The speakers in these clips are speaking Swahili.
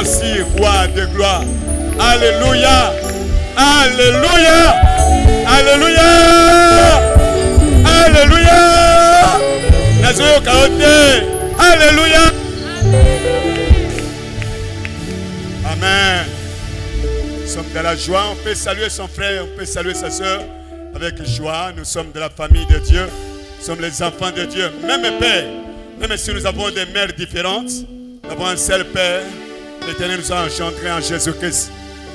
Merci, roi de gloire. Alléluia. Alléluia. Alléluia. Alléluia. Alléluia. Amen. Nous sommes dans la joie. On peut saluer son frère, on peut saluer sa soeur avec joie. Nous sommes de la famille de Dieu. Nous sommes les enfants de Dieu. Même Père, même si nous avons des mères différentes, nous avons un seul Père. L'Éternel nous a engendrés en Jésus-Christ.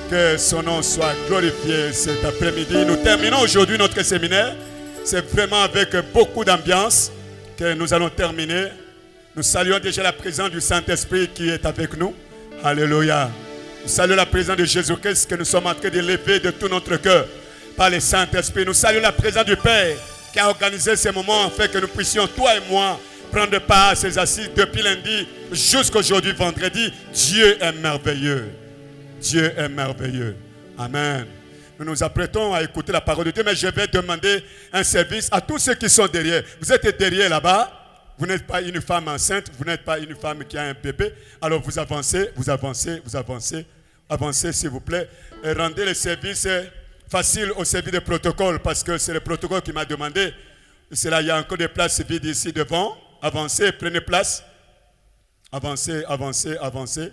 Que son nom soit glorifié cet après-midi. Nous terminons aujourd'hui notre séminaire. C'est vraiment avec beaucoup d'ambiance que nous allons terminer. Nous saluons déjà la présence du Saint-Esprit qui est avec nous. Alléluia. Nous saluons la présence de Jésus-Christ que nous sommes en train de lever de tout notre cœur par le Saint-Esprit. Nous saluons la présence du Père qui a organisé ces moments afin que nous puissions, toi et moi, prendre part à ces assises depuis lundi jusqu'à aujourd'hui, vendredi. Dieu est merveilleux. Dieu est merveilleux. Amen. Nous nous apprêtons à écouter la parole de Dieu, mais je vais demander un service à tous ceux qui sont derrière. Vous êtes derrière là-bas. Vous n'êtes pas une femme enceinte, vous n'êtes pas une femme qui a un bébé. Alors vous avancez, vous avancez, vous avancez. Avancez s'il vous plaît. Et rendez le service facile au service de protocole parce que c'est le protocole qui m'a demandé. C'est là, il y a encore des places vides ici devant. Avancez, prenez place. Avancez, avancez, avancez.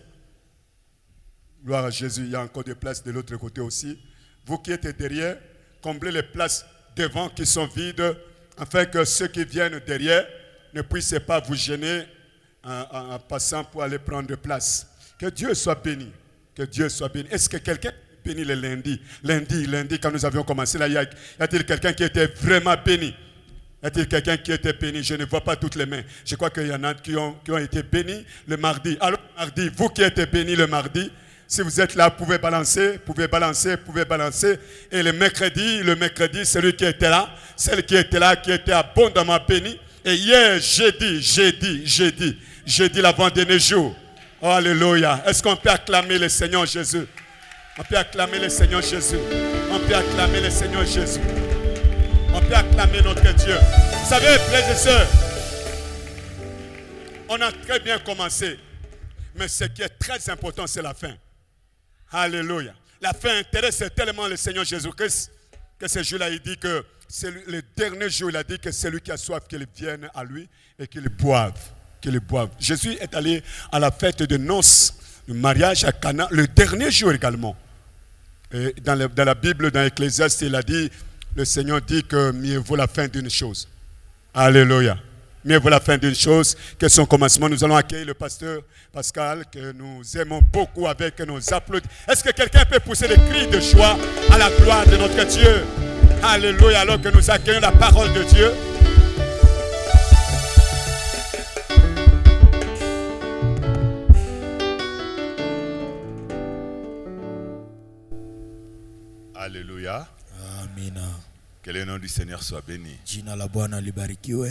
Gloire à Jésus, il y a encore des places de l'autre côté aussi. Vous qui êtes derrière, comblez les places devant qui sont vides, afin que ceux qui viennent derrière ne puissent pas vous gêner en passant pour aller prendre place. Que Dieu soit béni. Que Dieu soit béni. Est-ce que quelqu'un est béni le lundi? Lundi, quand nous avions commencé, là, y a-t-il quelqu'un qui était vraiment béni? Y a-t-il quelqu'un qui était béni? Je ne vois pas toutes les mains. Je crois qu'il y en a qui ont été bénis le mardi. Alors, mardi, vous qui êtes bénis le mardi, si vous êtes là, vous pouvez balancer. Et le mercredi, celui qui était là, celle qui était là, qui était abondamment béni. Et hier, jeudi, l'avant-dernier jour. Oh, alléluia. Est-ce qu'on peut acclamer le Seigneur Jésus? On peut acclamer le Seigneur Jésus. On peut acclamer le Seigneur Jésus. On peut acclamer notre Dieu. Vous savez, frères et sœurs, on a très bien commencé. Mais ce qui est très important, c'est la fin. Alléluia. La fin intéresse tellement le Seigneur Jésus-Christ que ce jour-là, il dit que c'est le dernier jour, il a dit que c'est lui qui a soif, qu'il vienne à lui et qu'il boive. Jésus est allé à la fête de noces, le mariage à Cana, le dernier jour également. Et dans la Bible, dans Ecclésiaste, il a dit, le Seigneur dit que mieux vaut la fin d'une chose. Alléluia. Mieux vaut la fin d'une chose que son commencement. Nous allons accueillir le pasteur Pascal, que nous aimons beaucoup avec nos applaudissements. Est-ce que quelqu'un peut pousser des cris de joie à la gloire de notre Dieu? Alléluia, alors que nous accueillons la parole de Dieu. Alléluia. Amina. Que le nom du Seigneur soit béni. Jina la Bwana libarikiwe.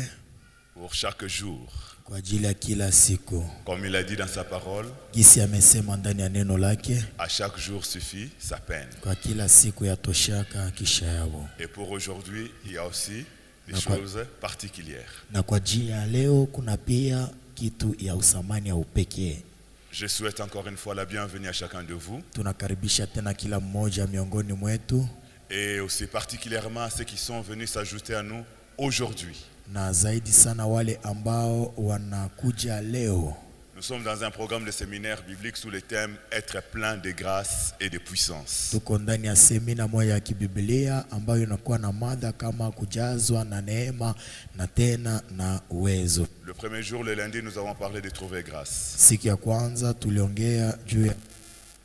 Pour chaque jour, kwa ajili ya kila siku, comme il a dit dans sa parole, gisi amesema ndani ya neno lake, à chaque jour suffit sa peine. Kwa kila siku yatoshaka kisha yao. Et pour aujourd'hui, il y a aussi des choses particulières. Na kwa ajili ya leo kuna pia kitu ya usamani ya upekee. Je souhaite encore une fois la bienvenue à chacun de vous. Tunakaribisha tena kila mmoja miongoni mwetu. Et aussi particulièrement à ceux qui sont venus s'ajouter à nous aujourd'hui. Na zaidi sana wale ambao wanakuja leo. Nous sommes dans un programme de séminaire biblique sous le thème être plein de grâce et de puissance. Tuko ndani ya semina moja ya kibiblia ambayo inakuwa na mada kama kujazwa na neema na tena na uwezo. Le premier jour, le lundi, nous avons parlé de trouver grâce. Siku ya kwanza tuliongea juu ya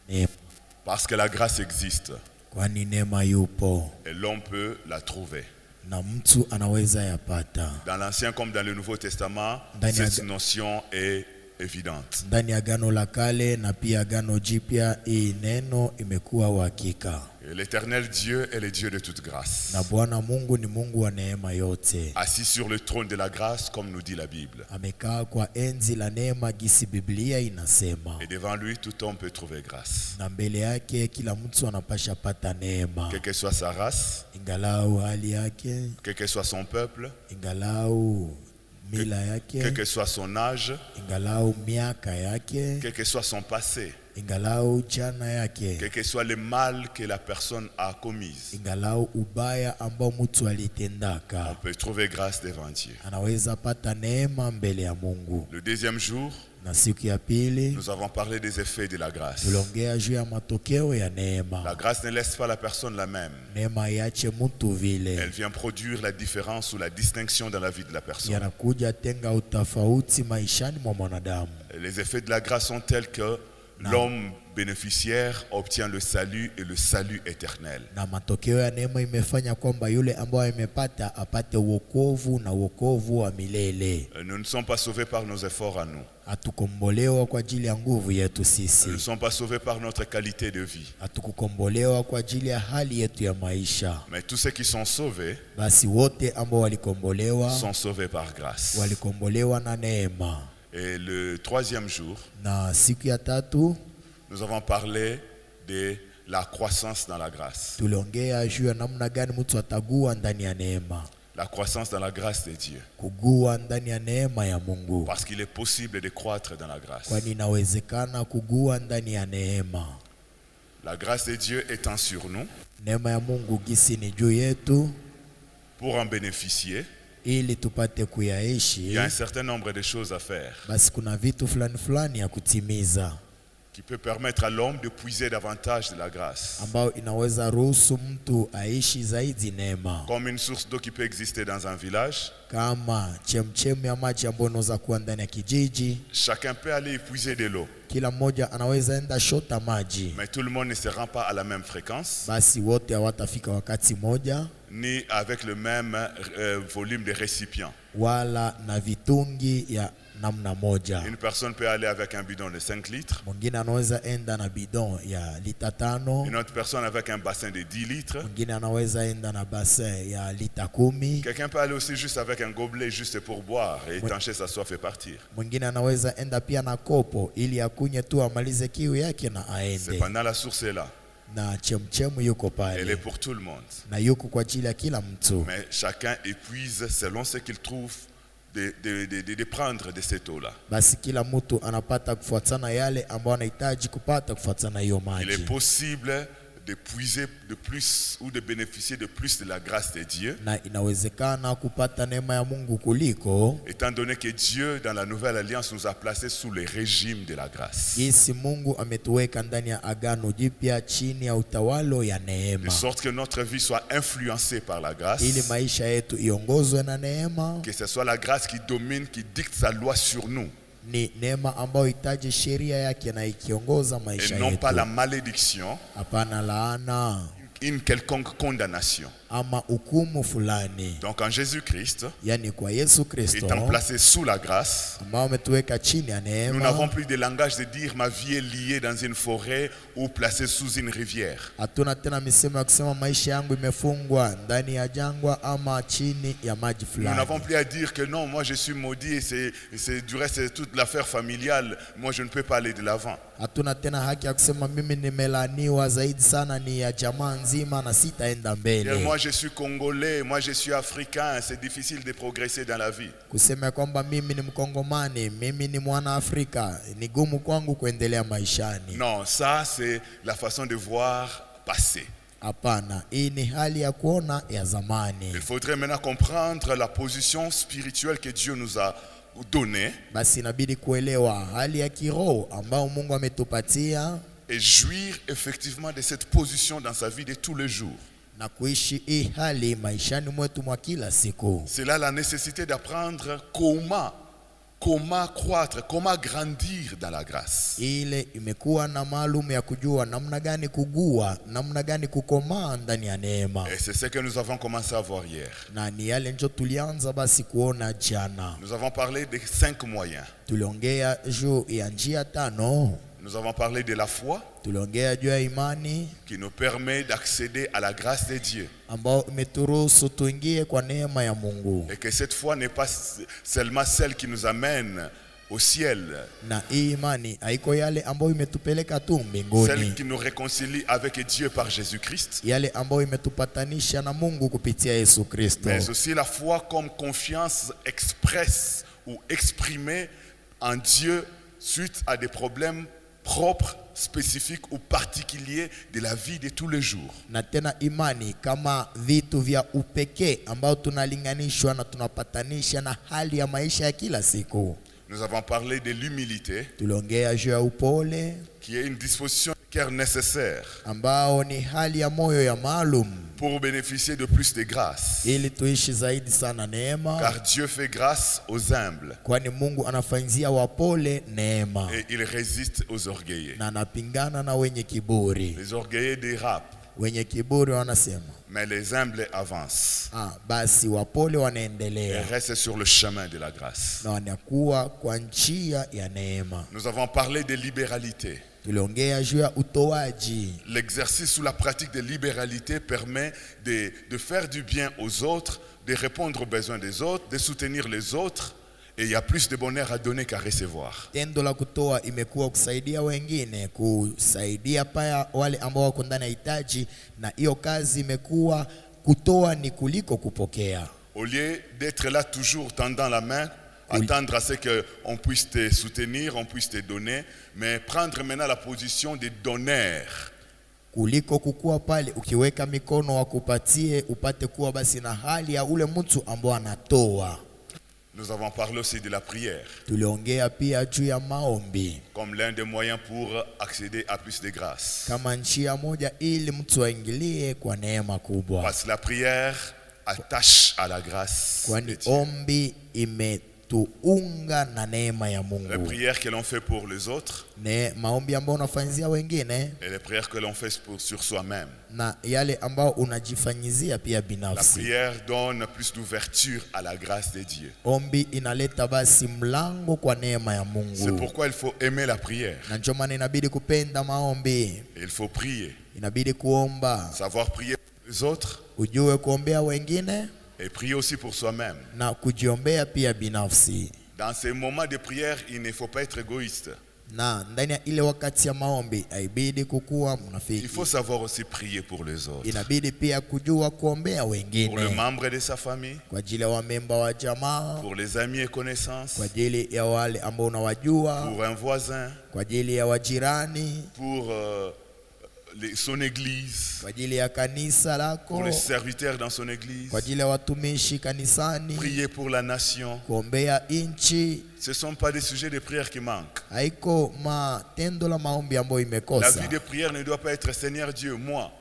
neema. Parce que la grâce existe. Kwani neema yupo. Et l'on peut la trouver. Na mtu anaweza yapata. Dans l'Ancien comme dans le Nouveau Testament, cette notion est évidente. Ndani ya Agano la Kale na pia Agano Jipya hii neno imekuwa uhakika. L'Éternel Dieu est le Dieu de toute grâce. Na Bwana Mungu ni Mungu wa neema yote. Assis sur le trône de la grâce comme nous dit la Bible. Amekaa kwa enzi la neema gisi Biblia inasema. Et devant lui tout homme peut trouver grâce. Na mbele yake kila mtu anapasha pata neema. Quelle que soit sa race, ingalau hali yake, quel que soit son peuple, ingalau mila quel yake, que soit son âge, ingalau miaka yake, quel que soit son passé, ingalau jana quel yake, que soit le mal que la personne a commis. ingalau ubaya ambao mtu On alitendaka, peut trouver grâce devant Dieu. anaweza pata neema mbele ya Mungu. Le deuxième jour, Na siku ya pili nous avons parlé des effets de la grâce. tuliongea juu ya matokeo ya La neema. grâce ne laisse pas la personne la même. Neema iache mtu Elle vile, vient produire la différence ou la distinction dans la vie de la personne. yanakuja tenga utofauti maishani mwa mwanadamu. Les effets de la grâce sont tels que l'homme bénéficiaire obtient le salut et le salut éternel. Na matokeo ya neema imefanya kwamba yule ambaye amepata apate wokovu na wokovu wa milele. Nous ne sommes pas sauvés par nos efforts à nous. Hatukombolewa kwa ajili ya nguvu yetu Nous ne sisi, sommes pas sauvés par notre qualité de vie. hatukukombolewa kwa ajili ya hali yetu ya maisha. Mais tous ceux qui sont sauvés Basi wote ambao walikombolewa sont sauvés par grâce. walikombolewa na neema. Et le troisième jour, Na siku ya tatu nous avons parlé de la croissance dans la grâce. tuliongea juu ya namna gani mtu atagua ndani ya neema, La croissance dans la grâce de Dieu. kugua ndani ya neema ya Mungu, Parce qu'il est possible de croître dans la grâce. kwani inawezekana kugua ndani ya neema. La grâce de Dieu étant sur nous, Neema ya Mungu gisi ni juu yetu, pour en bénéficier, ili tupate il kuyaishi. y a un certain nombre de choses à faire Basi kuna vitu fulani fulani ya kutimiza, qui peut permettre à l'homme de puiser davantage de la grâce. ambayo inaweza ruhusu mtu aishi zaidi neema, Comme une source d'eau qui peut exister dans un village, kama chemchemi ya maji ambayo inaweza kuwa ndani ya kijiji. chacun peut aller puiser de l'eau, Kila mmoja anaweza enda shota maji, mais tout le monde ne se rend pas à la même fréquence, basi wote hawatafika wakati moja, ni avec le même volume de récipients. wala na vitungi ya namna moja. Une personne peut aller avec un bidon de 5 litres, Mwingine anaweza enda na bidon ya lita 5, une autre personne avec un bassin de 10 litres. mwingine anaweza enda na basin ya lita 10, Quelqu'un peut aller aussi juste avec un gobelet juste pour boire et étancher sa soif et partir. mwingine anaweza enda pia na kopo ili akunywe tu amalize kiu yake na aende. Cependant, la source est là. Na chemchemu yuko Elle est pale pour tout le monde. na yuko kwa ajili ya kila mtu, Mais chacun épuise selon ce qu'il trouve de prendre de cette eau-là. basi kila mtu anapata kufuatana yale ambayo anahitaji kupata kufuatana hiyo Il est maji. possible de puiser de plus ou de bénéficier de plus de la grâce de Dieu, Na inawezekana kupata neema ya Mungu kuliko étant donné que Dieu, dans la nouvelle alliance, nous a placés sous le régime de la grâce. jinsi Mungu ametuweka ndani ya agano jipya chini ya utawalo ya De neema, sorte que notre vie soit influencée par la grâce, ili maisha yetu iongozwe na neema. que ce soit la grâce qui domine, qui dicte sa loi sur nous, Ni neema ambayo itaje sheria yake na ikiongoza et maisha non pas la yetu, malédiction, hapana laana une quelconque condamnation. ama hukumu fulani. Donc en Jésus-Christ, Yani kwa Yesu Kristo étant placé sous la grâce, ambao ametuweka chini ya nous n'avons neema, plus de langage de dire ma vie est liée dans une forêt ou placée sous une rivière. hatuna tena misemo ya kusema maisha yangu imefungwa ndani ya jangwa ama chini ya maji Nous n'avons fulani. plus à dire que non, moi je suis maudit et du reste c'est toute l'affaire familiale, moi je ne peux pas aller de l'avant. Hatuna tena haki ya kusema mimi nimelaaniwa zaidi sana ni ya jamaa nzima na sitaenda Et mbele. moi je suis congolais, moi je suis africain, c'est difficile de progresser dans la vie. Kusema kwamba mimi ni Mkongomani, mimi ni mwana Afrika, ni gumu kwangu kuendelea maishani. Non, ça c'est la façon de voir passer. Hapana, hii ni hali ya kuona ya zamani. Il faudrait maintenant comprendre la position spirituelle que Dieu nous a donnée Basi inabidi kuelewa hali ya kiroho ambayo Mungu ametupatia et jouir effectivement de cette position dans sa vie de tous les jours. na kuishi hii hali maishani mwetu mwa kila siku. C'est là la nécessité d'apprendre comment croître, comment grandir dans la grâce. Ile imekuwa na maalum ya kujua namna gani kugua, namna gani kukomaa ndani ya neema. Et c'est ce que nous avons commencé à voir hier. Na ni yale njo tulianza basi kuona jana. Nous avons parlé de 5 moyens. Tuliongea juu ya njia 5, Nous avons parlé de la foi tuliongea juu ya imani qui nous permet d'accéder à la grâce de Dieu. ambao imeturuhusu tuingie kwa neema ya Mungu. Et que cette foi n'est pas seulement celle qui nous amène au ciel. Na hii imani haiko yale ambayo imetupeleka tu mbinguni, Celle qui nous réconcilie avec Dieu par Jésus-Christ. yale ambayo imetupatanisha na Mungu kupitia Yesu Kristo, Mais aussi la foi comme confiance expresse ou exprimée en Dieu suite à des problèmes propres, spécifiques ou particuliers de la vie de tous les jours. na tena imani kama vitu vya upekee ambao tunalinganishwa na tunapatanisha na hali ya maisha ya kila siku. Nous avons parlé de l'humilité, Tuliongea juu ya upole qui est une disposition de cœur nécessaire ambao ni hali ya moyo ya maalum pour bénéficier de plus de grâce. ili tuishi zaidi sana neema, Car Dieu fait grâce aux humbles kwani Mungu anafanyizia wapole neema et il résiste aux orgueilleux. na anapingana na wenye kiburi. Les orgueilleux dérapent, Wenye kiburi wanasema mais les humbles avancent basi wapole et wanaendelea restent sur le chemin de la grâce. na wanakuwa kwa njia ya neema. Nous avons parlé de libéralité. Tuliongea juu ya utoaji. L'exercice ou la pratique de libéralité permet de faire du bien aux autres, de répondre aux besoins des autres, de soutenir les autres. Et il y a plus de bonheur à donner qu'à recevoir. Tendo la kutoa imekuwa kusaidia wengine, kusaidia pia wale ambao wako ndani ya hitaji, na hiyo kazi imekuwa kutoa ni kuliko kupokea. Au lieu d'être là toujours tendant la main, attendre à ce qu'on puisse te soutenir, on puisse te donner, mais prendre maintenant la position de donneur. Kuliko kukua pale ukiweka mikono wakupatie upate kuwa basi na hali ya ule mtu ambao anatoa. Nous avons parlé aussi de la prière Tuliongea pia juu ya maombi comme l'un des moyens pour accéder à plus de grâce. kama njia moja ili mtu aingilie kwa neema kubwa, Parce que la prière attache à la grâce de kwani Dieu. ombi imetuunga na neema ya Les Mungu. prières que l'on fait pour les autres Maombi ambao unafanyizia wengine et les prières que l'on fait sur soi-même. na yale ambao unajifanyizia pia La binafsi. prière donne plus d'ouverture à la grâce de Dieu. Ombi inaleta basi mlango kwa neema ya C'est Mungu, pourquoi il faut aimer la prière. na ndio maana inabidi kupenda maombi, Et il faut prier. inabidi kuomba, Savoir prier pour les autres ujue kuombea wengine et prier aussi pour soi-même. na kujiombea pia binafsi. Dans ces moments de prière, il ne faut pas être égoïste. Na ndani ya ile wakati ya maombi haibidi kukuwa Il mnafiki, faut savoir aussi prier pour les autres. inabidi pia kujua kuombea Pour le wengine, membre de sa famille, kwa ajili ya wamemba wa jamaa, pour les amis et connaissances, kwa ajili ya wale ambao unawajua, pour un voisin, kwa ajili ya wajirani, pour son église, kwa ajili ya kanisa lako, pour les serviteurs dans son église. kwa ajili ya watumishi kanisani, Prier pour la nation. kuombea inchi. Ce ne sont pas des sujets de prière qui manquent. Haiko matendo la maombi ambayo La imekosa. vie de prière ne doit pas être Seigneur Dieu, moi,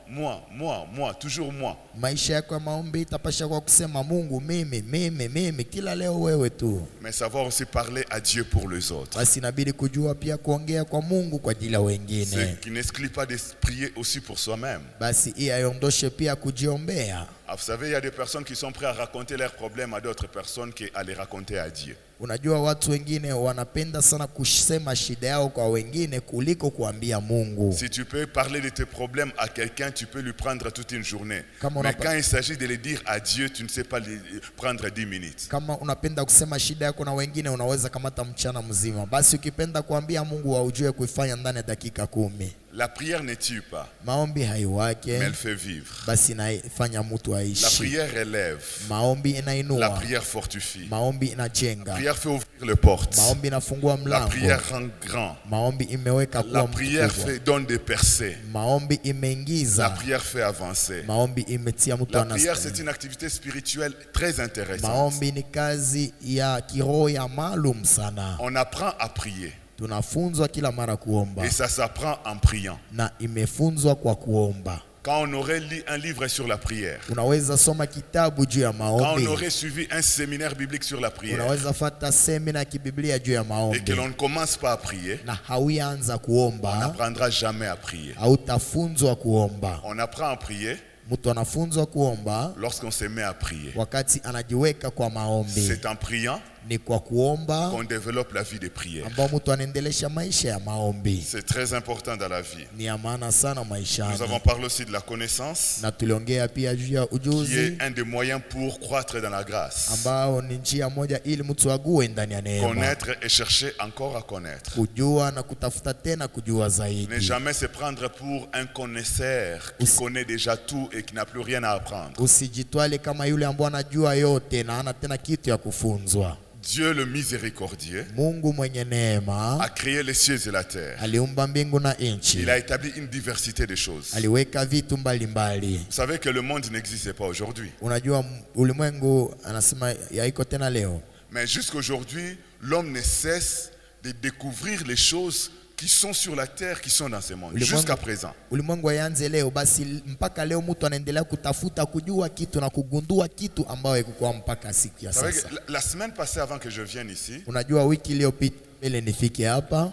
toujours moi. Maisha yako ya maombi itapasha kwa kusema Mungu mimi kila leo wewe tu. Mais savoir aussi parler à Dieu pour les autres. Basi inabidi kujua pia kuongea kwa Mungu kwa ajili ya Ce wengine. qui n'exclut pas de prier aussi pour soi-même. Basi hii aiondoshe pia kujiombea. Ah, vous savez, il y a des personnes qui sont prêtes à raconter leurs problèmes à d'autres personnes qu'à les raconter à Dieu. Unajua watu wengine wanapenda sana kusema shida yao kwa wengine kuliko kuambia Mungu. Si tu peux parler de tes problèmes à quelqu'un, tu peux lui prendre toute une journée. Comme on Mais a quand il s'agit de les dire à Dieu, tu ne sais pas les prendre 10 minutes. Kama unapenda kusema shida yako na wengine unaweza kamata mchana mzima. Basi ukipenda kuambia Mungu waujue kuifanya ndani ya dakika 10. La prière ne tue pas, Maombi haiwake, mais elle fait vivre. basi inaifanya mtu La aishi. prière élève. Maombi La inainua, prière fortifie. maombi La inajenga, prière fait ouvrir les portes. maombi inafungua La mlango, prière rend grand. maombi imeweka La kuwa prière mkubwa, donne des percées. maombi La imeingiza, prière fait avancer. maombi imetia mtu La prière, c'est anastahili. une activité spirituelle très intéressante. Maombi ni kazi ya kiroho ya maalum sana. On apprend à prier. Tunafunzwa kila mara kuomba Et ça s'apprend en priant. na imefunzwa kwa kuomba. Quand on aurait lu un livre sur la prière, Unaweza soma kitabu juu ya quand on maombi, aurait suivi un séminaire biblique sur la prière, unaweza fata semina ya kibiblia juu ya et que maombi l'on ne commence pas à prier, na hauyaanza on kuomba, n'apprendra jamais à prier. hautafunzwa kuomba. On apprend à prier Mtu anafunzwa kuomba lorsqu'on se met à prier. wakati anajiweka kwa maombi. C'est en priant ni kwa kuomba qu'on développe la vie de prière. ambao mtu anaendelesha maisha ya maombi. C'est très important dans la vie. Ni ya maana sana maishani. Nous avons parlé aussi de la connaissance, Na tuliongea pia juu ya qui ujuzi est un des moyens pour croître dans la grâce. ambao ni njia moja ili mtu ague ndani ya neema. Connaître et chercher encore à connaître. Kujua na kutafuta tena kujua Ne zaidi. jamais se prendre pour un connaisseur qui connaît déjà tout et qui n'a plus rien à apprendre. Usijitwale kama yule ambaye anajua yote na hana tena kitu ya kufunzwa. Dieu le miséricordieux Mungu mwenye neema a créé les cieux et la terre. aliumba mbingu na nchi. Il a établi une diversité de choses. Aliweka vitu mbalimbali. Vous savez que le monde n'existait pas aujourd'hui. Unajua ulimwengu anasema haiko tena leo. Mais jusqu'aujourd'hui, l'homme ne cesse de découvrir les choses qui sont sur la terre, qui sont dans ce monde. Jusqu'à présent. Ulimwengu yaanze leo basi mpaka leo mtu anaendelea kutafuta kujua kitu na kugundua kitu ambayo ikuwa mpaka siku ya Vous savez sasa. que la semaine passée, avant que je vienne ici, Unajua wiki iliyopita mbele nifike hapa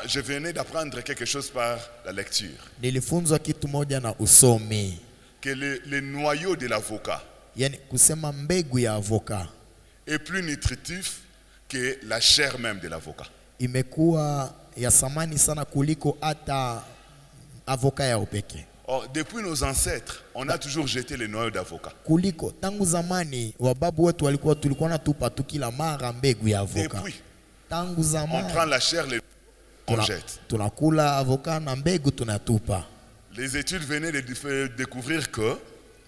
je venais d'apprendre quelque chose par la lecture. nilifunzwa kitu moja na usomi. Que le noyau de l'avocat Yani kusema mbegu ya avoka est plus nutritif que la chair même de l'avocat. imekuwa ya samani sana kuliko hata avoka ya upeke. Or, depuis nos ancêtres, on a toujours jeté le noyau d'avocat. Kuliko tangu zamani wababu wetu tulikuwa natupa tu kila mara mbegu ya avoka. Depuis, Tangu on zamani prend la chair, on jette. tunakula avoka na mbegu tunatupa. Les études venaient de découvrir que le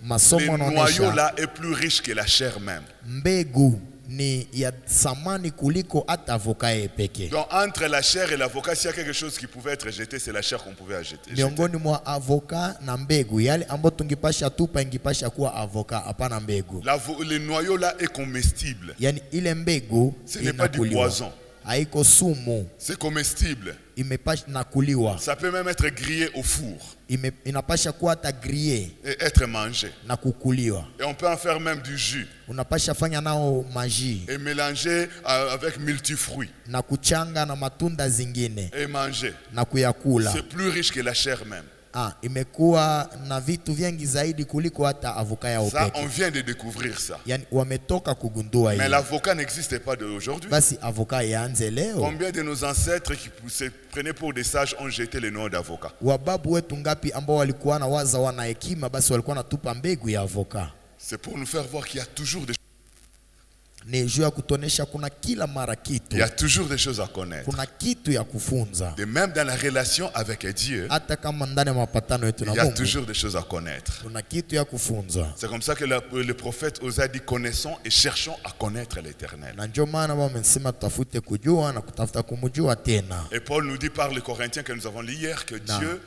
Masomo noyau yanaonyesha là est plus riche que la chair même. mbegu ni ya samani kuliko hata avoka peke. Donc entre la chair et l'avocat, s'il y a quelque chose qui pouvait être jeté, c'est la chair qu'on pouvait jeter. Miongoni mwa avoka na mbegu yale ambayo tungipasha tupa ingipasha kuwa avoka hapana mbegu. Le noyau là est comestible. Yani ile mbegu Ce n'est pas du inakuliwa. poison. Haiko sumu, C'est comestible. imepasha nakuliwa. Ça peut même être grillé au four Inapasha kuwa hata grillé et être mangé. na kukuliwa. Et on peut en faire même du jus Unapasha fanya nao maji et mélanger avec multifruits na kuchanga na matunda zingine et manger. na kuyakula. C'est plus riche que la chair même. Imekuwa na vitu vingi zaidi kuliko hata avoka ya Ça, upeke. on vient de découvrir ça. Yani wametoka kugundua Mais hiyo. l'avocat n'existait pas d'aujourd'hui. Basi avoka yaanze leo. Combien de nos ancêtres qui se prenaient pour des sages ont jeté le noyau d'avocat? Wababu wetu ngapi ambao walikuwa na waza wana hekima basi walikuwa natupa mbegu ya avoka. C'est pour nous faire voir qu'il y a toujours des choses. Ni juu ya kutonesha kuna kila mara kitu. Il y a toujours des choses à connaître. Kuna kitu ya kufunza. Et même dans la relation avec Dieu, Hata kama ndani ya mapatano yetu na il y a Mungu. toujours des choses à connaître. Kuna kitu ya kufunza. C'est comme ça que le prophète Osée dit, connaissons et cherchons à connaître l'Éternel. Na ndio maana wamesema tutafute kujua na kutafuta kumjua tena. Et Paul nous dit par les Corinthiens que nous avons lu hier que Dieu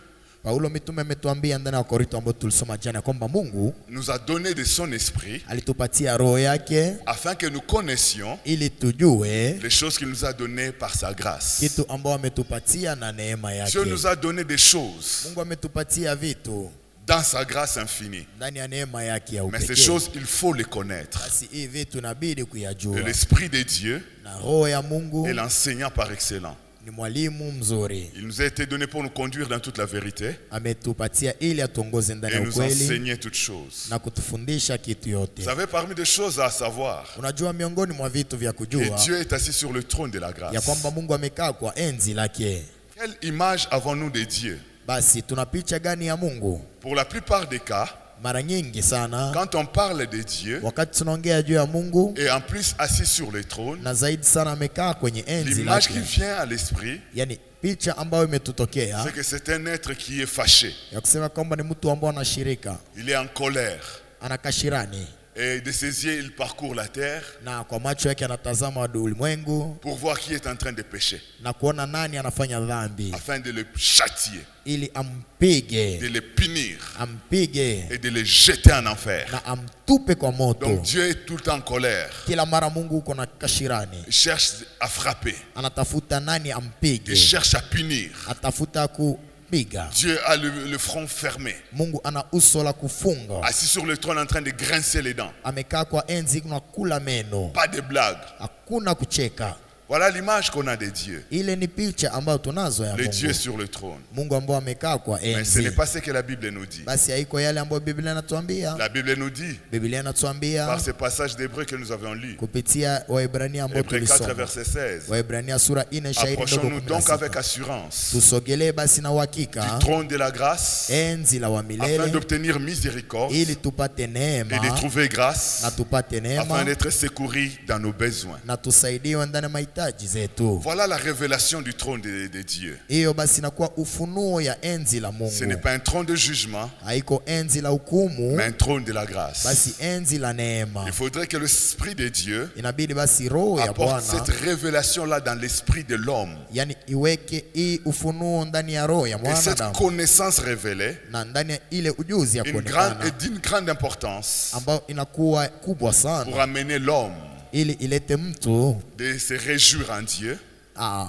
Paulo mitume ametuambia ndani ya Korinto ambao tulisoma jana kwamba Mungu nous a donné de son esprit alitupatia roho yake afin que nous connaissions ili tujue les choses qu'il nous a données par sa grâce. kitu ambao ametupatia na neema yake. Dieu nous a donné des choses Mungu ametupatia vitu dans sa grâce infinie. ndani ya neema yake ya Mais ces upekee. choses, il faut les connaître. Basi hivi vitu inabidi Et kuyajua. l'Esprit de Dieu Na roho ya Mungu est l'enseignant par excellence. ni mwalimu mzuri. Il nous a été donné pour nous conduire dans toute la vérité Ametupatia ili atuongoze ndani et ya nous ukweli enseigner toutes choses. na kutufundisha kitu yote. Vous savez, parmi des choses à savoir, Unajua miongoni mwa vitu vya que kujua Dieu est assis sur le trône de la ya grâce. kwamba Mungu amekaa kwa enzi lake. Quelle image avons-nous de Dieu? Basi tuna picha gani ya Mungu? Pour la plupart des cas, Mara nyingi sana quand on parle de Dieu, wakati tunaongea juu ya Mungu et en plus assis sur le trône, na zaidi sana amekaa kwenye enzi l'image qui lake, vient à l'esprit, yani picha ambayo imetutokea c'est que c'est un être qui est fâché. ya kusema kwamba ni mtu ambao anashirika, Il est en colère. ana kashirani Et de ses yeux, il parcourt la terre na kwa macho yake anatazama ulimwengu pour voir qui est en train de pécher, na kuona nani anafanya dhambi afin de le châtier, ili ampige, de le punir ampige et de le jeter en enfer. na amtupe kwa moto. Donc Dieu est tout le temps en colère. Kila mara Mungu uko na kashirani, Il cherche à frapper. anatafuta nani Il ampige, cherche à punir. atafuta kupiga. Dieu a le front fermé, Mungu ana uso la kufunga, assis sur le trône en train de grincer les dents. amekaa kwa enzi kuna kula meno, Pas de blague. hakuna kucheka. Voilà l'image qu'on a de Dieu. Ile ni picha ambayo tunazo ya Le Dieu Mungu. sur le trône. Mungu ambao amekaa kwa Mais ce n'est enzi. pas ce que la Bible nous dit. Basi haiko yale ambayo Biblia inatuambia. La Bible nous dit, Biblia inatuambia par ce passage d'Hébreu que nous avons lu, kupitia Waebrania ambao Hébreu 4, tulisoma. verset 16, Waebrania sura 4 shairi ndogo approchons-nous donc avec 16. assurance Tusogelee basi na du uhakika trône de la grâce enzi la wa afin milele d'obtenir miséricorde ili tupate et de neema trouver grâce na tupate afin neema d'être secourus dans nos besoins. na tusaidiwe ndani ya mahitaji zetu. Voilà la révélation du trône de Dieu. Hiyo basi inakuwa ufunuo ya enzi la Ce n'est Mungu. pas un trône de jugement, Haiko enzi la hukumu, mais un trône de la grâce. basi enzi la neema. Il faudrait que l'Esprit de Dieu Inabidi basi roho ya apporte Bwana, cette révélation-là dans l'esprit de l'homme. yani iweke hii ufunuo ndani ya roho ya Et cette mwanadamu connaissance révélée na ndani ya ile ujuzi ya est kuonekana d'une grande importance ambayo inakuwa kubwa pour sana, amener l'homme ili ilete mtu de se réjouir en Dieu.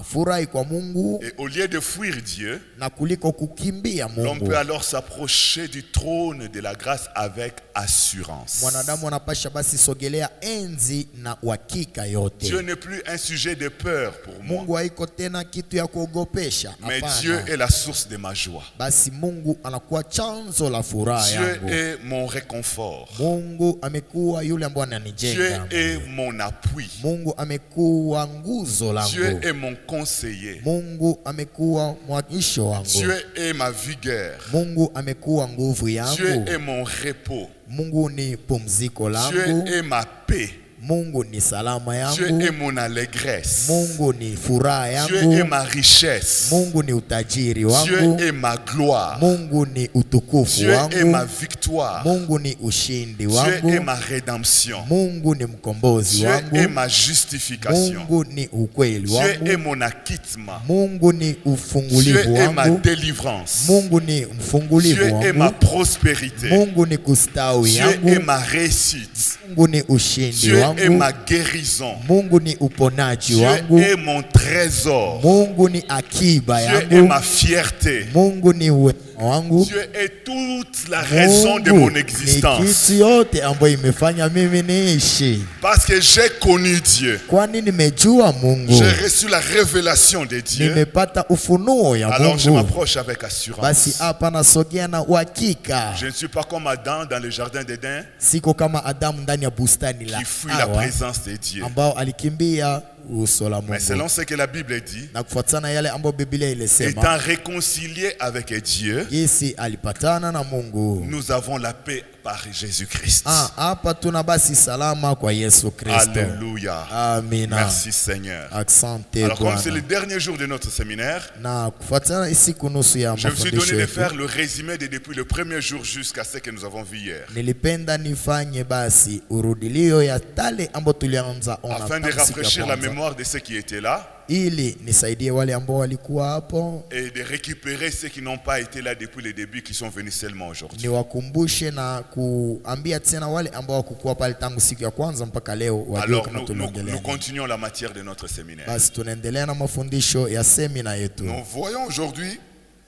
furahi kwa Mungu, Et au lieu de fuir Dieu, na kuliko kukimbia l'homme Mungu. peut alors s'approcher du trône de la grâce avec assurance. Mwanadamu anapasha basi sogelea enzi na uhakika yote. Dieu n'est plus un sujet de peur pour moi, Mungu haiko tena kitu ya kuogopesha. mais Hapana. Dieu est la source de ma joie. Basi Mungu anakuwa chanzo la furaha Dieu yangu. est mon réconfort. Mungu amekuwa yule ambaye Dieu ananijenga. est mon appui. Mungu amekuwa nguzo Dieu langu. est mon conseiller. Mungu amekuwa mwagisho wangu. Dieu est ma vigueur. Mungu amekuwa nguvu Dieu yangu. est mon repos. Mungu ni pumziko Dieu langu. est ma paix. Mungu ni salama Dieu est yangu. mon allégresse. Mungu ni furaha Dieu est yangu. ma richesse. Mungu ni utajiri Dieu wangu. est ma gloire. Mungu ni utukufu Dieu est ma wangu. victoire. Mungu ni ushindi Dieu est wangu. ma rédemption. Mungu ni mkombozi Dieu est wangu. ma justification. Mungu ni ukweli Dieu est wangu. mon acquittement. Mungu ni Dieu ufungulivu est ma wangu. délivrance. Mungu ni Dieu mfungulivu est ma wangu. prospérité. Mungu ni kustawi Dieu est yangu. ma réussite. Mungu ni ushindi Dieu est wangu. ma guérison. Mungu ni uponaji Dieu wangu. est mon trésor. Mungu ni akiba Dieu est yangu. ma fierté. Mungu ni uwema wangu. Dieu est toute la raison de Mungu mon ni existence. kitu yote ambayo imefanya mimi niishi. Parce que j'ai connu Dieu. Kwani nimejua Mungu. J'ai reçu la révélation de Dieu. Nimepata ufunuo ya Alors je Mungu. m'approche avec assurance. Basi hapa nasogea na uhakika. Je ne suis pas comme Adam dans le jardin d'Éden Siko kama Adamu ndani ya bustani la qui fuit la Hawa présence de Dieu. ambao alikimbia uso la Mais selon Mungu. ce que la Bible dit, Na kufuatana yale ambayo Biblia ilisema, étant réconciliés avec Dieu, Yesu alipatana na Mungu. nous avons la paix par Jésus-Christ. Hapa tuna basi salama kwa Yesu Kristo. Alléluia. Amina. Merci Seigneur. Asante Alors comme c'est le Bwana. dernier jour de notre séminaire, Na kufuatana siku nusu ya je me suis donné mafundisho de yetu, faire le résumé de depuis le premier jour jusqu'à ce que nous avons vu hier. nilipenda nifanye basi urudilio ya tale ambayo tulianza ona Afin de tangu siku ya rafraîchir la kwanza. mémoire de ceux qui étaient là ili nisaidie wale ambao walikuwa hapo, et de récupérer ceux qui n'ont pas été là depuis le début, qui sont venus seulement aujourd'hui. niwakumbushe na kuambia tena wale ambao hawakukuwa pale tangu siku ya kwanza mpaka leo wajue Alors kama nous tuliongelea. continuons la matière de notre séminaire. Basi tunaendelea na mafundisho ya semina yetu. Nous voyons aujourd'hui,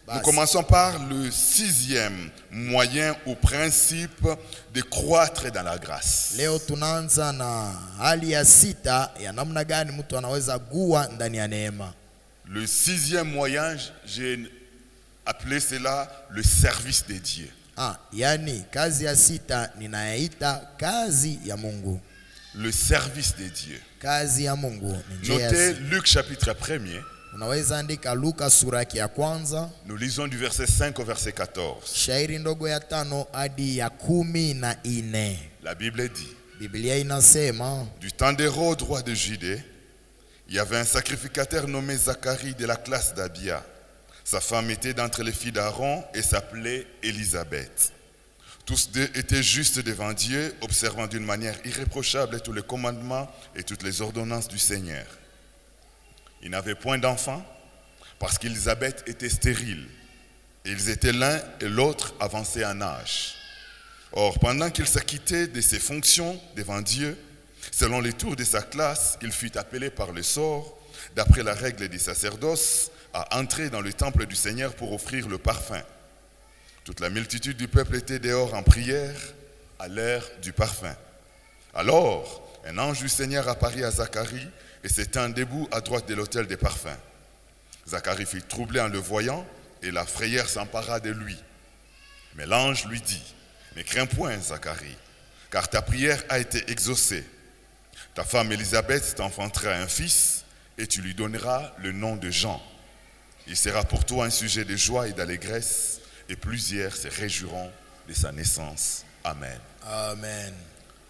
nous Basi. commençons par le 6e moyen ou principe de croître dans la grâce. Leo tunaanza na hali ya sita ya namna gani mtu anaweza gua ndani ya neema. Le 6e moyen, j'ai appelé cela le service de Dieu. Yani kazi ya sita ninayaita kazi ya Mungu. Le service de Dieu. Kazi ya Mungu ni njia ya Notez sita. Luc chapitre 1er. Unaweza andika Luka sura yake ya kwanza, Nous lisons du verset 5 au verset 14. shairi ndogo ya 5 hadi ya 14. La Bible dit, Biblia inasema, du temps d'Hérode, roi de Judée, il y avait un sacrificateur nommé Zacharie de la classe d'Abia. Sa femme était d'entre les filles d'Aaron et s'appelait Élisabeth. Tous deux étaient justes devant Dieu, observant d'une manière irréprochable tous les commandements et toutes les ordonnances du Seigneur. Ils n'avaient point d'enfants parce qu'Élisabeth était stérile. Et ils étaient l'un et l'autre avancés en âge. Or, pendant qu'il s'acquittait de ses fonctions devant Dieu, selon les tours de sa classe, il fut appelé par le sort, d'après la règle du sacerdoce, à entrer dans le temple du Seigneur pour offrir le parfum. Toute la multitude du peuple était dehors en prière à l'heure du parfum. Alors, un ange du Seigneur apparut à Zacharie et se tint debout à droite de l'autel des parfums. Zacharie fut troublé en le voyant, et la frayeur s'empara de lui. Mais l'ange lui dit, ne crains point, Zacharie, car ta prière a été exaucée. Ta femme Élisabeth t'enfantera un fils, et tu lui donneras le nom de Jean. Il sera pour toi un sujet de joie et d'allégresse, et plusieurs se réjouiront de sa naissance. Amen. Amen.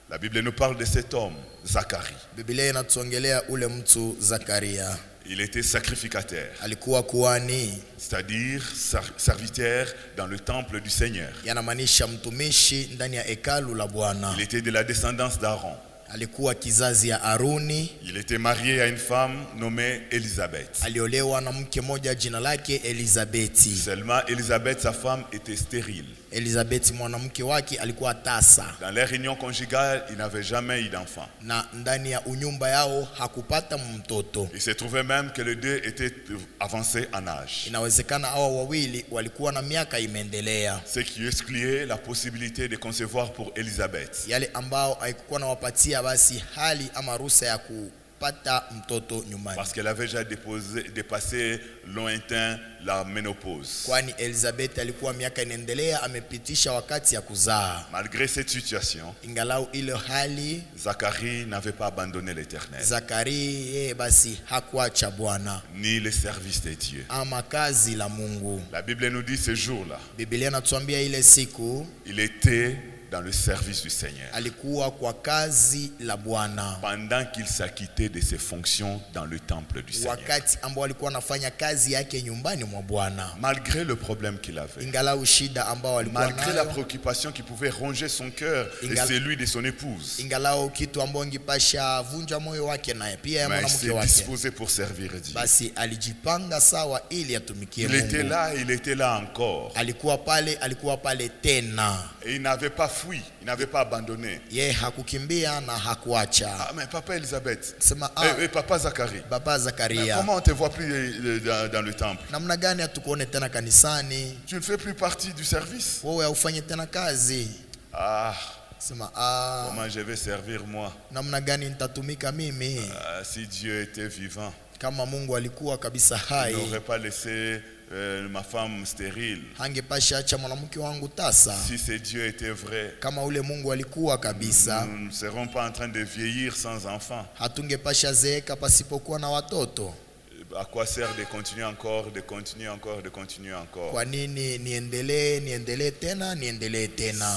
La Bible nous parle de cet homme, Zacharie. Biblia inatuongelea ule mtu Zakaria. Il était sacrificateur, Alikuwa kuhani, c'est-à-dire serviteur dans le temple du Seigneur. yanamaanisha mtumishi ndani ya hekalu la Bwana. Il était de la descendance d'Aaron. Alikuwa kizazi ya Aruni. Il était marié à une femme nommée Élisabeth. Aliolewa na mke moja jina lake Elizabeti. Seulement Élisabeth, sa femme, était stérile. Elizabeti mwanamke wake alikuwa tasa, Dans leur union conjugale, il n'avait jamais eu d'enfant. na ndani ya unyumba yao hakupata mtoto. Il se trouvait même que les deux étaient avancés en âge, Inawezekana hawa wawili walikuwa na miaka imeendelea, ce qui excluait la possibilité de concevoir pour Élisabeth. yale ambao haikuwa na wapatia basi hali ama ruhusa ya kupata mtoto nyumbani, Parce qu'elle avait déjà dépassé lointain la ménopause. kwani Elizabeth alikuwa miaka inaendelea, amepitisha wakati ya kuzaa. Malgré cette situation, Ingalau ile hali, Zacharie n'avait pas abandonné l'Éternel, Zakari yeye basi hakuacha Bwana ni le service de Dieu. ama kazi la Mungu. La Bible nous dit ce jour-là, Biblia inatuambia ile siku il était dans le service du Seigneur, alikuwa kwa kazi la Bwana, pendant qu'il s'acquittait de ses fonctions dans le temple du Seigneur. wakati ambao alikuwa anafanya kazi yake nyumbani mwa Bwana. Malgré le problème qu'il avait, Ingalau shida ambao alikuwa malgré la nayo, préoccupation qui pouvait ronger son cœur et celui de son épouse, ingalau kitu ambao ingipasha vunja moyo wake naye pia ya mais il mwanamke s'est wake, disposé pour servir Dieu. basi alijipanga sawa ili atumikie Il était Mungu. il était là encore. Alikuwa pale tena, Et il n'avait pas fui, il n'avait pas abandonné. yeye hakukimbia na hakuacha. Ah, mais papa Élisabeth, Sema papa Zacharie, baba mais Zakaria, comment on ne te voit plus dans le temple? namna gani hatukuone tena kanisani? Tu ne fais plus partie du service. Wewe haufanye tena kazi. Ah, Sema comment je vais servir moi? namna gani nitatumika mimi? Ah, si Dieu était vivant, Kama Mungu alikuwa kabisa il hai, n'aurait pas laissé ma femme stérile. hangepasha acha mwanamke wangu tasa. Si ce Dieu était vrai, Kama ule Mungu alikuwa kabisa, nous ne serons pas en train de vieillir sans enfants. hatungepasha zeeka pasipokuwa na watoto. À quoi sert de continuer encore, de continuer encore, de continuer encore? Kwa nini niendelee tena?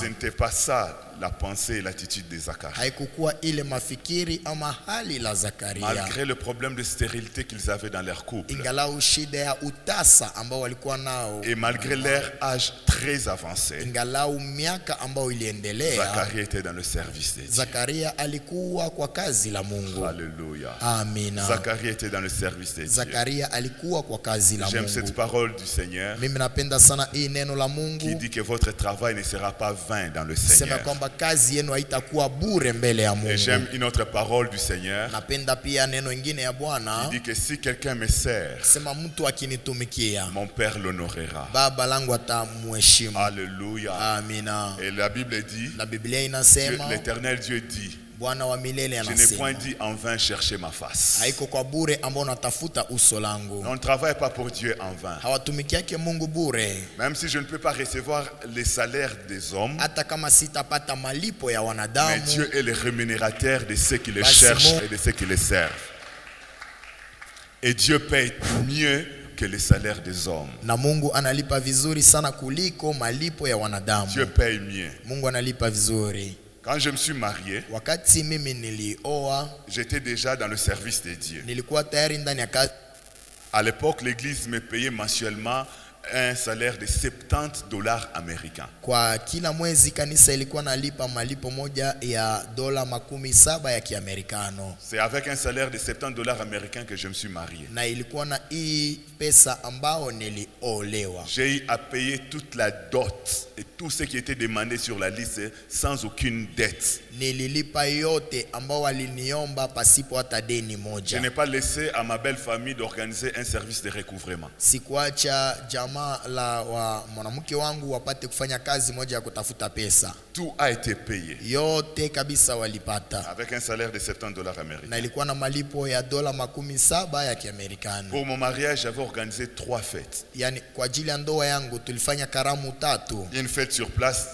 Ce n'était pas ça la pensée et l'attitude de Zacharie. Haikukuwa ile mafikiri ama hali la Zakaria. Malgré le problème de stérilité qu'ils avaient dans leur couple, Ingalau shida ya utasa ambao walikuwa nao, et malgré leur âge très avancé, ingalau miaka ambao iliendelea, Zacharie était dans le service de Dieu. Zakaria alikuwa kwa kazi la Mungu. Alléluia. Amina. Zacharie était dans le service de Dieu. Zakaria alikuwa kwa kazi la J'aime cette Mungu. parole du Seigneur Mimi napenda sana hii neno la qui Mungu, dit que votre travail ne sera pas vain dans le sema Seigneur. kwamba kazi yenu haitakuwa bure mbele ya Et j'aime Mungu. une autre parole du Seigneur Napenda pia neno ingine ya qui Bwana, dit que si quelqu'un me sert, sema mtu akinitumikia mon Père l'honorera. baba langu atamheshimu. Alléluia. Amina. Et la Bible dit, Na Biblia inasema, l'Éternel Dieu dit, Bwana wa milele je n'ai point anasema, dit en vain chercher ma face. haiko kwa bure ambao natafuta uso langu. On ne travaille pas pour Dieu en vain. Hawatumikiake Mungu bure, Même si je ne peux pas recevoir les salaires des hommes, hata kama sitapata malipo ya mais wanadamu, Dieu est le rémunérateur de ceux qui le Basi cherchent Mungu- et de ceux qui le servent. Et Dieu paye mieux que les salaires des hommes. na Mungu analipa vizuri sana kuliko malipo ya wanadamu. Dieu paye mieux. Mungu analipa vizuri. Quand je me suis marié, Wakati mimi nilioa, j'étais déjà dans le service de Dieu. nilikuwa tayari ndani ya kazi. À l'époque, l'église me payait mensuellement un salaire de 70 dollars américains. Kwa kila mwezi kanisa ilikuwa nalipa malipo moja ya dola 17 ya Kiamerikano, C'est avec un salaire de 70 dollars américains que je me suis marié. na ilikuwa na hii pesa ambao niliolewa. J'ai eu à payer toute la dot et tout ce qui était demandé sur la liste sans aucune dette. Nililipa yote ambao waliniomba pasipo hata deni Je moja. n'ai pas laissé à ma belle famille d'organiser un service de recouvrement. Sikuacha jamaa jamaa la wa mwanamke wangu wapate kufanya kazi moja ya kutafuta pesa. Tout a été payé. Yote kabisa walipata. Avec un salaire de $70 américains. Na ilikuwa na malipo ya $17 ya Kiamerikani. Pour mon mariage, j'avais organisé 3 fêtes. Yani kwa ajili ya ndoa yangu tulifanya karamu 3. Une fête sur place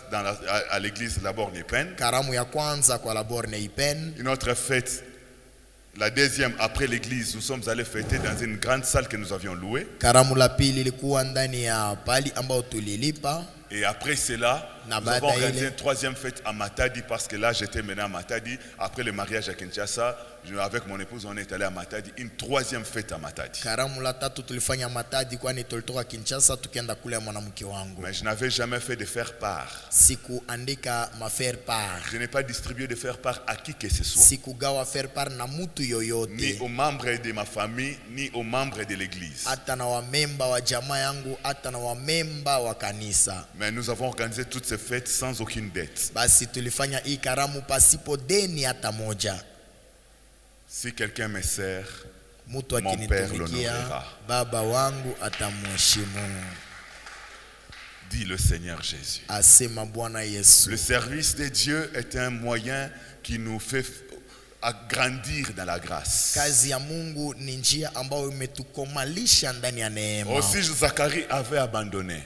à l'église La Borne-Pen. Karamu ya kwanza kwa La Borne-Pen. Une autre fête, la deuxième après l'église, nous sommes allés fêter dans une grande salle que nous avions louée. Karamu la pili ilikuwa ndani ya pali ambao tulilipa. Et après cela, nous avons organisé une 3e fête à Matadi parce que là j'étais maintenant à Matadi. Après le mariage à Kinshasa, avec mon épouse on est allé à Matadi. Une 3e fête à Matadi. Karamu la tatu tulifanya Matadi kwani tulitoka Kinshasa tukienda kule mwanamke wangu. Mais je n'avais jamais fait de faire part. Sikuandika ma faire part. Je n'ai pas distribué de faire part à qui que ce soit. Sikugawa faire part na mtu yoyote. Ni aux membres de ma famille, ni aux membres de l'église. Hata na wamemba wa jamaa yangu, hata na wamemba wa kanisa. Mais nous avons organisé toutes ces fêtes sans aucune dette. Basi tulifanya hii karamu pasipo deni hata moja. Si quelqu'un me sert, Mutu mon père akinitumikia, l'honorera. baba wangu atamheshimu. Dit le Seigneur Jésus. Asema Bwana Yesu. Le service de Dieu est un moyen qui nous fait grandir dans la grâce. Kazi ya Mungu ni njia ambayo imetukomalisha ndani ya neema. Aussi Zacharie avait abandonné.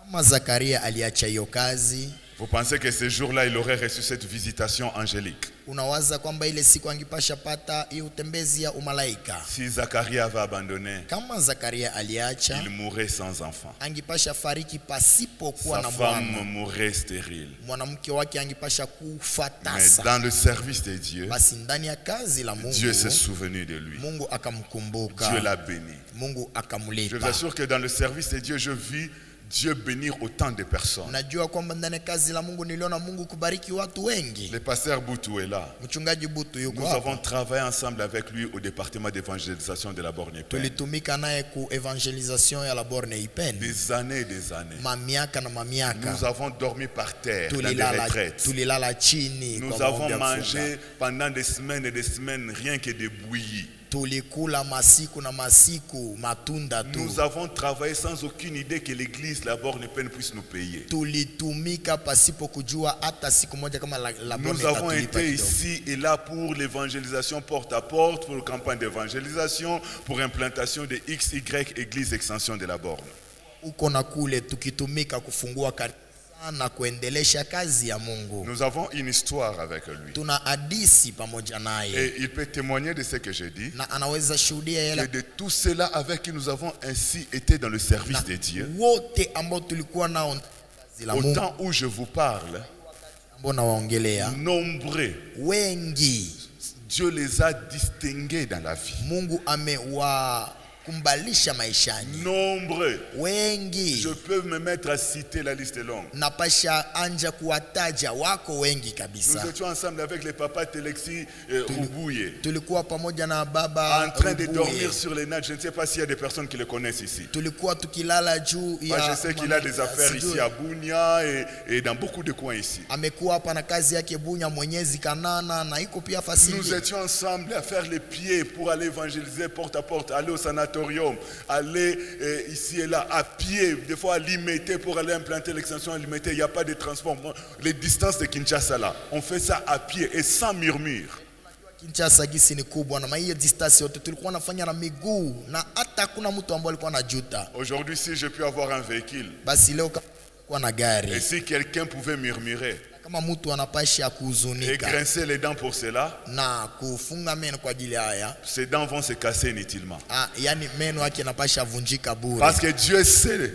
Kama Zakaria aliacha hiyo kazi. Vous pensez que ce jour-là il aurait reçu cette visitation angélique? Unawaza kwamba ile siku angipasha pata hiyo utembezi ya umalaika? Si Zacharie avait abandonné, Kama Zakaria aliacha, il mourrait sans enfant. angipasha fariki pasipo kuwa Sa na femme mwana. mourrait stérile. Mwanamke wake angipasha kufa Mais tasa. dans le service de Dieu, Basi ndani ya kazi la Mungu, Dieu s'est souvenu de lui. Mungu akamkumbuka. Dieu l'a béni. Mungu Je akamlipa. vous assure que dans le service de Dieu, je vis Dieu bénir autant de personnes. Najua kwamba ndani ya kazi la Mungu niliona Mungu kubariki watu wengi. Le pasteur Boutou est là. Mchungaji Butu yuko Nous avons hapa. travaillé ensemble avec lui au département d'évangélisation de la Borne-Pen. Tulitumika naye ku evangelisation ya La Borne-Pen. Des années et des années. Mamiaka na mamiaka. Nous avons dormi par terre dans des Tulilala, retraites. tulilala chini Nous kwa avons maombi ya mangé kufunga. pendant des semaines et des semaines rien que des bouillies. Tulikula masiku na masiku matunda tu. Nous avons travaillé sans aucune idée que l'église La Borne-Pen puisse nous payer. Tulitumika pasipo kujua hata siku moja kama la Borne Nous avons itatulipa été kidogo. ici et là pour l'évangélisation porte à porte, pour la campagne d'évangélisation, pour implantation de XY Église Extension de la Borne. Uko na kule tukitumika kufungua kanisa na kuendelesha kazi ya Mungu. Nous avons une histoire avec lui. Tuna hadisi pamoja naye. Et il peut témoigner de ce que je dis. Na anaweza shuhudia Et yale de tout cela avec qui nous avons ainsi été dans le service de Dieu. wote ambao tulikuwa nao kazi la Au Mungu temps où je vous parle, ambao nawaongelea nombreux, wengi Dieu les a distingués dans la vie. Mungu amewakumbalisha maishani. Nombreux. Wengi Je peux me mettre à citer, la liste est longue. napasha anja kuwataja, wako wengi Nous kabisa. étions ensemble avec les papas Telexi Roubouye, Tulikuwa pamoja na baba en train de Rubuye. dormir sur les nattes. Je ne sais pas s'il y a des personnes qui le connaissent ici. Tulikuwa tukilala juu Moi, ya je sais qu'il a des affaires sijui. ici à Bounia et dans beaucoup de coins ici. Amekuwa hapa na kazi yake Bunya, Mwenyezi Kanana, na iko pia fasi Nous nyingine. étions ensemble à faire les pieds pour aller évangéliser porte à porte, aller au sanatorium, aller ici et là à pied, des fois à Limité pour aller implanter l'extension à Limité. Il n'y a pas de transport. Les distances de Kinshasa là, on fait ça à pied et sans murmure. Kinshasa gisi ni kubwa na hiyo distance yote tulikuwa nafanya na miguu na hata hakuna mtu ambaye alikuwa anajuta. Aujourd'hui, si je peux avoir un véhicule Basi leo kwa na et gari si quelqu'un pouvait murmurer kama mtu anapasha et kuhuzunika grincer les dents pour cela, na kufunga meno kwa ajili haya, ses dents vont se casser inutilement. yani meno yake yanapasha vunjika bure. Parce que Dieu sait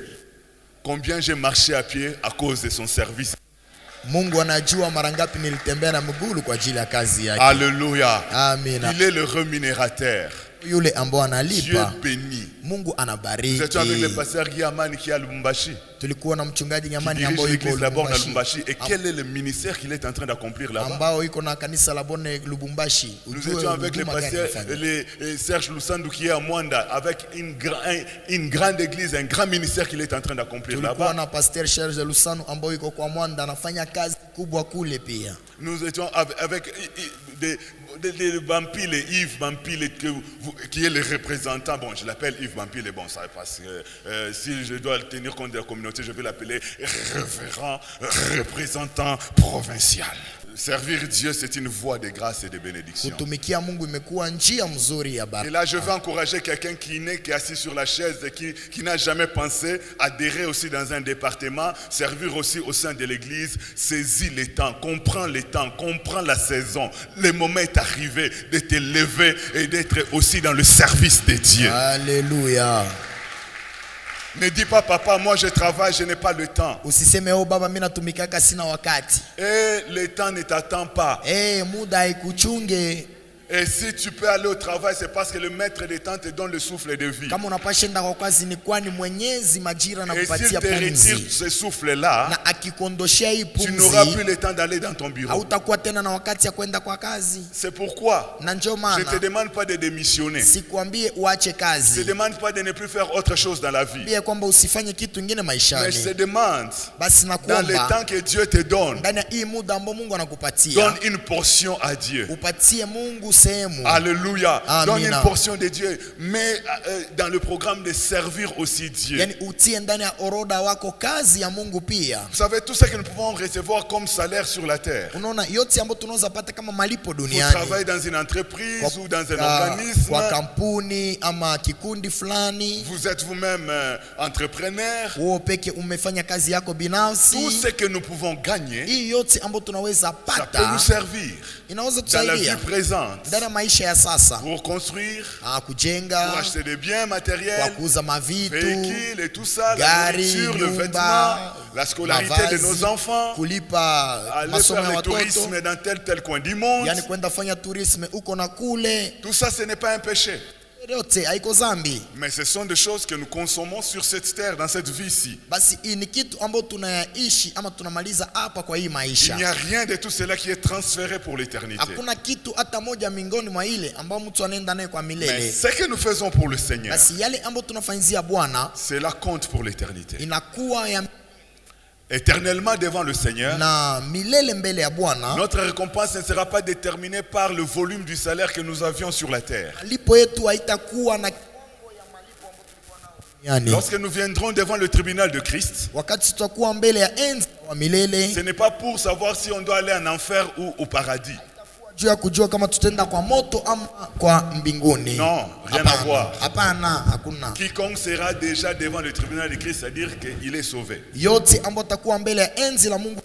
combien j'ai marché à pied à cause de son service. Mungu anajua mara ngapi nilitembea na miguu kwa ajili ya kazi yake. Alléluia. Amina. Il est le rémunérateur. Yule ambao Dieu analipa, bénit. Mungu Nous anabariki. étions avec le pasteur Guyaman qui est à Lubumbashi, Tulikuwa na mchungaji qui Nyamani dirige ambao yuko l'église La Borne à Lubumbashi, Lubumbashi. Et quel est le ministère qu'il est en train d'accomplir là-bas? ambao iko na kanisa la Borne Lubumbashi. Nous Ujue étions avec le huduma gani pasteur anafanya. Serge Lusandou qui est à Mwanda, avec une grande église, un grand ministère qu'il est en train d'accomplir Tulikuwa là-bas. na pasteur Serge Lusanu ambao yuko kwa Mwanda anafanya kazi kubwa kule pia. Nous étions avec Bampile, Yves Bampile, qui est le représentant, bon, je l'appelle Yves Bampile, bon, ça passe. Si je dois tenir compte de la communauté, je vais l'appeler révérend représentant provincial. Servir Dieu, c'est une voie de grâce et de bénédiction. Kutumikia Mungu imekuwa njia mzuri ya baraka. Et là, je veux encourager quelqu'un qui est assis sur la chaise et qui n'a jamais pensé adhérer aussi dans un département, servir aussi au sein de l'église. Saisis les temps, comprends les temps, comprends la saison. Le moment est arrivé de te lever et d'être aussi dans le service de Dieu. Alléluia. Ne dis pas, papa, moi je travaille, je n'ai pas le temps. Usiseme oh baba mimi natumikaka sina wakati. Le temps ne t'attend pas. Muda haikuchunge. Et si tu peux aller au travail, c'est parce que le maître des temps te donne le souffle de vie. Kama unapashinda kwa kazi ni kwani Mwenyezi majira na kupatia pumzi. Et s'il te retire ce souffle-là, na akikondoshia hii pumzi, tu n'auras plus le temps d'aller dans ton bureau. Hautakuwa tena na wakati ya kwenda kwa kazi. C'est pourquoi na ndio maana je te demande pas de démissionner. Sikwambie uache kazi. Je te demande pas de ne plus faire autre chose dans la vie. Pia kwamba usifanye kitu kingine maishani. Mais je te demande, basi nakuomba, dans le temps que Dieu te donne, ndani hii muda ambao Mungu anakupatia, donne une portion à Dieu. Upatie Mungu sehemu. Alléluia. Amina. Donne une portion de Dieu. Mais dans le programme de servir aussi Dieu. Yani utie ndani ya orodha wako kazi ya Mungu pia. Vous savez tout ce que nous pouvons recevoir comme salaire sur la terre. Unaona yote ambayo tunaweza pata kama malipo duniani. Vous travaillez dans une entreprise ou dans un organisme. Kwa kampuni ama kikundi fulani. Vous êtes vous-même entrepreneur. Wewe peke umefanya kazi yako binafsi. Tout ce que nous pouvons gagner. Hii yote ambayo tunaweza pata. Ça peut nous servir. Inaweza tusaidia. Dans la vie présente. Ndani ya maisha ya sasa. Pour construire. Kujenga. Pour acheter des biens matériels. Kwa kuuza mavitu. Véhicules et tout ça. Gari, la nourriture, le vêtement. La scolarité mavazi, de nos enfants. Kulipa aller faire le tourisme dans tel coin du monde. Yani kwenda fanya tourisme uko na kule. Tout ça, ce n'est pas un péché. Yote haiko zambi. Mais ce sont des choses que nous consommons sur cette terre, dans cette vie-ci. Basi ni kitu ambacho tunayaishi ama tunamaliza hapa kwa hii maisha. Il n'y a rien de tout cela qui est transféré pour l'éternité. Hakuna kitu hata moja miongoni mwa ile ambao mtu anaenda naye kwa milele. Mais ce que nous faisons pour le Seigneur, basi yale ambayo tunafanyizia Bwana, cela compte pour l'éternité. Inakuwa ya éternellement devant le Seigneur. Na milele mbele ya Bwana. Notre récompense ne sera pas déterminée par le volume du salaire que nous avions sur la terre. Malipo yetu haitakuwa na kiwango ya malipo ambayo tulikuwa nao. Lorsque nous viendrons devant le tribunal de Christ, wakati tutakuwa mbele ya enzi wa milele, ce n'est pas pour savoir si on doit aller en enfer ou au paradis. Juu ya kujua kama tutaenda kwa moto ama kwa mbinguni. Non, rien à voir. Hapana, hakuna. Quiconque sera déjà devant le tribunal de Christ, c'est-à-dire qu'il est sauvé. Yote ambayo takuwa mbele ya enzi la Mungu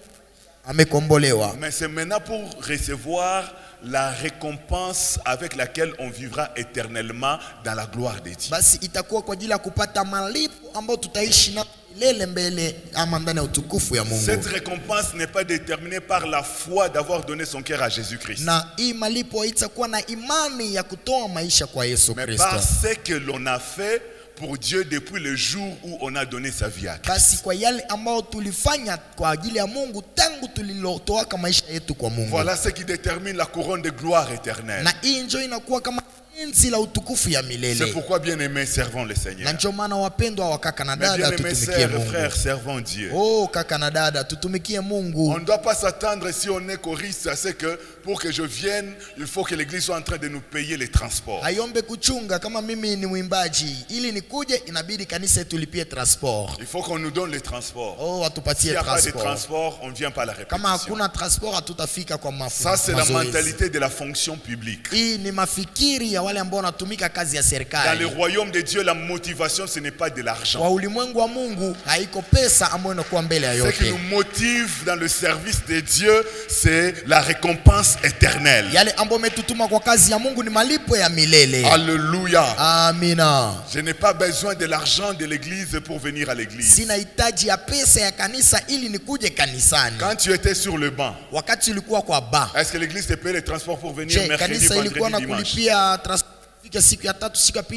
amekombolewa. Mais c'est maintenant pour recevoir la récompense avec laquelle on vivra éternellement dans la gloire de Dieu. Basi itakuwa kwa ajili ya kupata malipo ambayo tutaishi na milele mbele ama ndani ya utukufu ya Mungu. Cette récompense n'est pas déterminée par la foi d'avoir donné son cœur à Jésus-Christ. Na hii malipo itakuwa na imani ya kutoa maisha kwa Yesu Kristo. Mais par ce que l'on a fait pour Dieu depuis le jour où on a donné sa vie à Christ. Basi kwa yale ambao tulifanya kwa ajili ya Mungu tangu tulilotoa maisha yetu kwa Mungu. Voilà ce qui détermine la couronne de gloire éternelle. Na hii ndio inakuwa kama enzi la utukufu ya milele. C'est pourquoi bien-aimés servons le Seigneur. Na ndio maana wapendwa wa kaka na dada tutumikie Mungu. Frères, servons Dieu. Oh kaka na dada tutumikie Mungu. On ne doit pas s'attendre si on est choriste à ce que pour que je vienne, il faut que l'église soit en train de nous payer les transports. Hayombe kuchunga kama mimi ni mwimbaji ili nikuje inabidi kanisa tulipie transport. Il faut qu'on nous donne les transports. Oh atupatie transport. S'il n'y a transport. pas de transport, on ne vient pas à la répétition. Kama hakuna transport hatutafika kwa mafunzo. Ça c'est la mentalité de la fonction publique. Hii ni mafikiri ya wale ambao wanatumika kazi ya serikali. Dans le royaume de Dieu, la motivation ce n'est pas de l'argent. Kwa ulimwengu wa Mungu haiko pesa ambayo inakuwa mbele ya yote. Ce qui nous motive dans le service de Dieu, c'est la récompense éternelle. Yale ambayo umetutuma kwa kazi ya Mungu ni malipo ya milele. Alléluia. Amina. Je n'ai pas besoin de l'argent de l'église pour venir à l'église. Sina hitaji ya pesa ya kanisa ili nikuje kanisani. Quand tu étais sur le banc, wakati ulikuwa kwa ba, est-ce que l'église te paye les transports pour venir mercredi, vendredi, dimanche?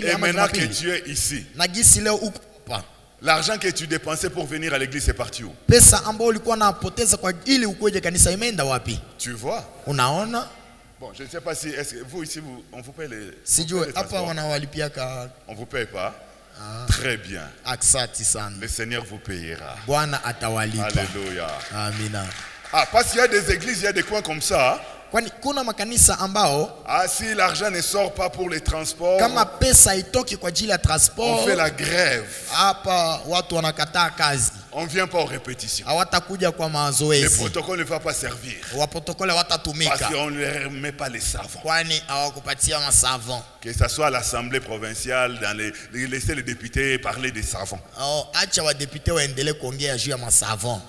Et maintenant que tu es ici, l'argent que tu dépensais pour venir à l'église est parti où? Tu vois? Bon, je ne sais pas si est-ce que vous ici on vous paye les transports? On vous paye pas? Très bien. Le Seigneur vous payera. Alléluia. Amina. Ah, parce qu'il y a des églises, il y a des coins comme ça. Kwani kuna makanisa ambao Ah, si l'argent ne sort pas pour les transports, kama pesa itoki kwa ajili ya on transport, fait la grève. hapa watu wanakataa kazi, On ne vient pas aux répétitions. hawatakuja kwa Le mazoezi, protocole ne va pas servir. waprotokole Parce hawatatumika, qu'on ne leur remet pas les savons. kwani hawakupatia masavon. Que ce soit à l'Assemblée provinciale, laisser les députés parler des savons. Acha wadepute waendelee kuongea juu ya masavon.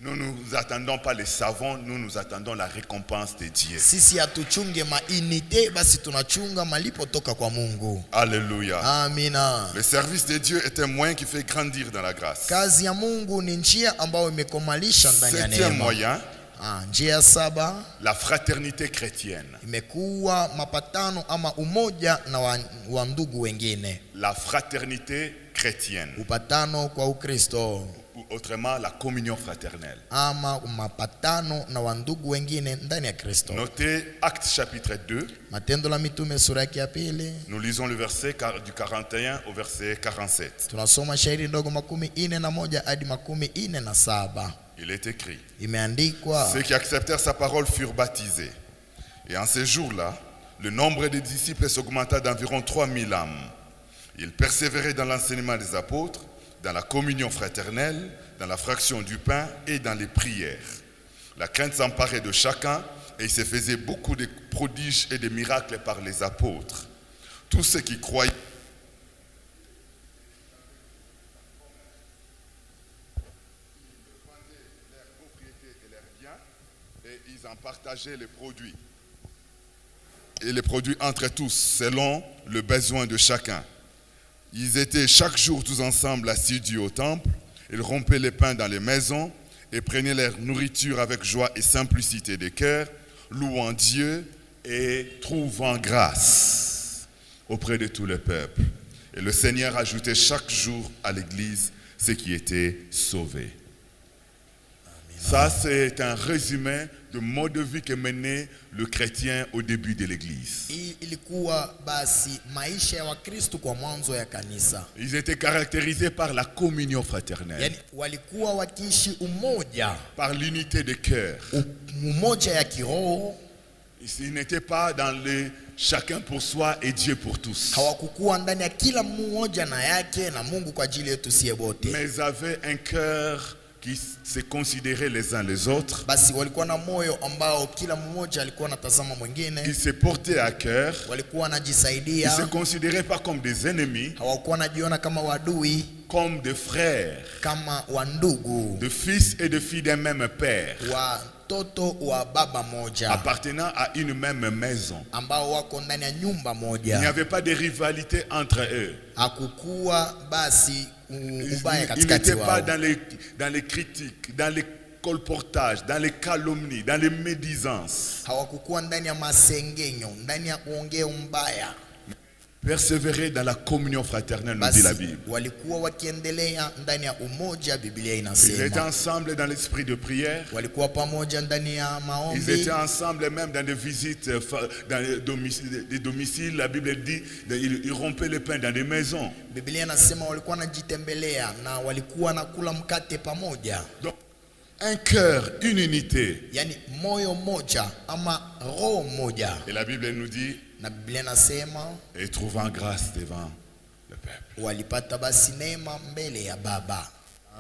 Nous nous attendons pas les savons, nous attendons la récompense de Dieu. Sisi hatuchunge mainite, basi tunachunga malipo toka kwa Mungu. Alléluia. Amina. Le service de Dieu est un moyen qui fait grandir dans la grâce. Kazi ya Mungu ni njia ambayo imekomalisha ndani ya C'est un neema. moyen, Njia saba la fraternité chrétienne. imekuwa mapatano ama umoja na wa ndugu wengine. La fraternité chrétienne. Upatano kwa Ukristo Ou autrement, la communion fraternelle. ama mapatano na wa ndugu wengine ndani ya Kristo. Notez Actes chapitre 2. Matendo la Mitume sura ya pili. Nous lisons le verset du 41 au verset 47. Tunasoma shairi ndogo 41 hadi 47. Il est écrit: Imeandikwa, ceux qui acceptèrent sa parole furent baptisés. Et en ces jours-là, le nombre des disciples s'augmenta d'environ 3000 âmes. Ils persévéraient dans l'enseignement des apôtres, dans la communion fraternelle, dans la fraction du pain et dans les prières. La crainte s'emparait de chacun et il se faisait beaucoup de prodiges et de miracles par les apôtres. Tous ceux qui croyaient et ils en partageaient les produits. Et les produits entre tous, selon le besoin de chacun. Ils étaient chaque jour tous ensemble assidus au temple. Ils rompaient les pains dans les maisons et prenaient leur nourriture avec joie et simplicité de cœur, louant Dieu et trouvant grâce auprès de tout le peuple. Et le Seigneur ajoutait chaque jour à l'église ceux qui étaient sauvés. Ça, c'est un résumé du mode de vie que menait le chrétien au début de l'église. ilikuwa basi maisha ya Wakristo kwa mwanzo ya kanisa. Ils étaient caractérisés par la communion fraternelle, Yani walikuwa wakiishi umoja, par l'unité de cœur. umoja ya kiroho. Ils n'étaient pas dans le chacun pour soi et Dieu pour tous, Hawakukuwa ndani ya kila mmoja na yake na Mungu kwa ajili yetu sie bote, mais ils avaient un cœur qui se considéraient les uns les autres, basi walikuwa na moyo ambao kila mmoja alikuwa anatazama mwingine, qui se portaient à cœur, walikuwa qui ne se wanajisaidia, considéraient pas comme des ennemis, hawakuwa wanajiona kama wadui, comme des frères, kama wandugu, de fils et de filles d'un même père, watoto wa baba moja appartenant à une même maison. ambao wako ndani ya nyumba Il n'y moja. avait pas de rivalité entre eux. Hakukuwa basi ubaya Ils katikati n'étaient pas wao, dans les critiques, dans les colportages, dans les calomnies, dans les médisances. hawakukuwa ndani ya masengenyo, ndani ya kuongea mbaya, Persévérer dans la communion fraternelle, nous dit la basi Bible. walikuwa wakiendelea ndani ya umoja. Biblia Ils étaient inasema ensemble dans l'esprit de prière. walikuwa pamoja ndani ya Ils maombi, étaient ensemble même dans des visites, dans des domiciles. La Bible dit qu'ils rompaient le pain dans des maisons. Biblia inasema walikuwa wanajitembelea na walikuwa nakula mkate pamoja. Donc, un cœur, une unité. Yani moyo moja ama roho moja, Et la Bible nous dit, na Biblia inasema et trouvant grâce devant le peuple. walipata basi neema mbele ya Baba.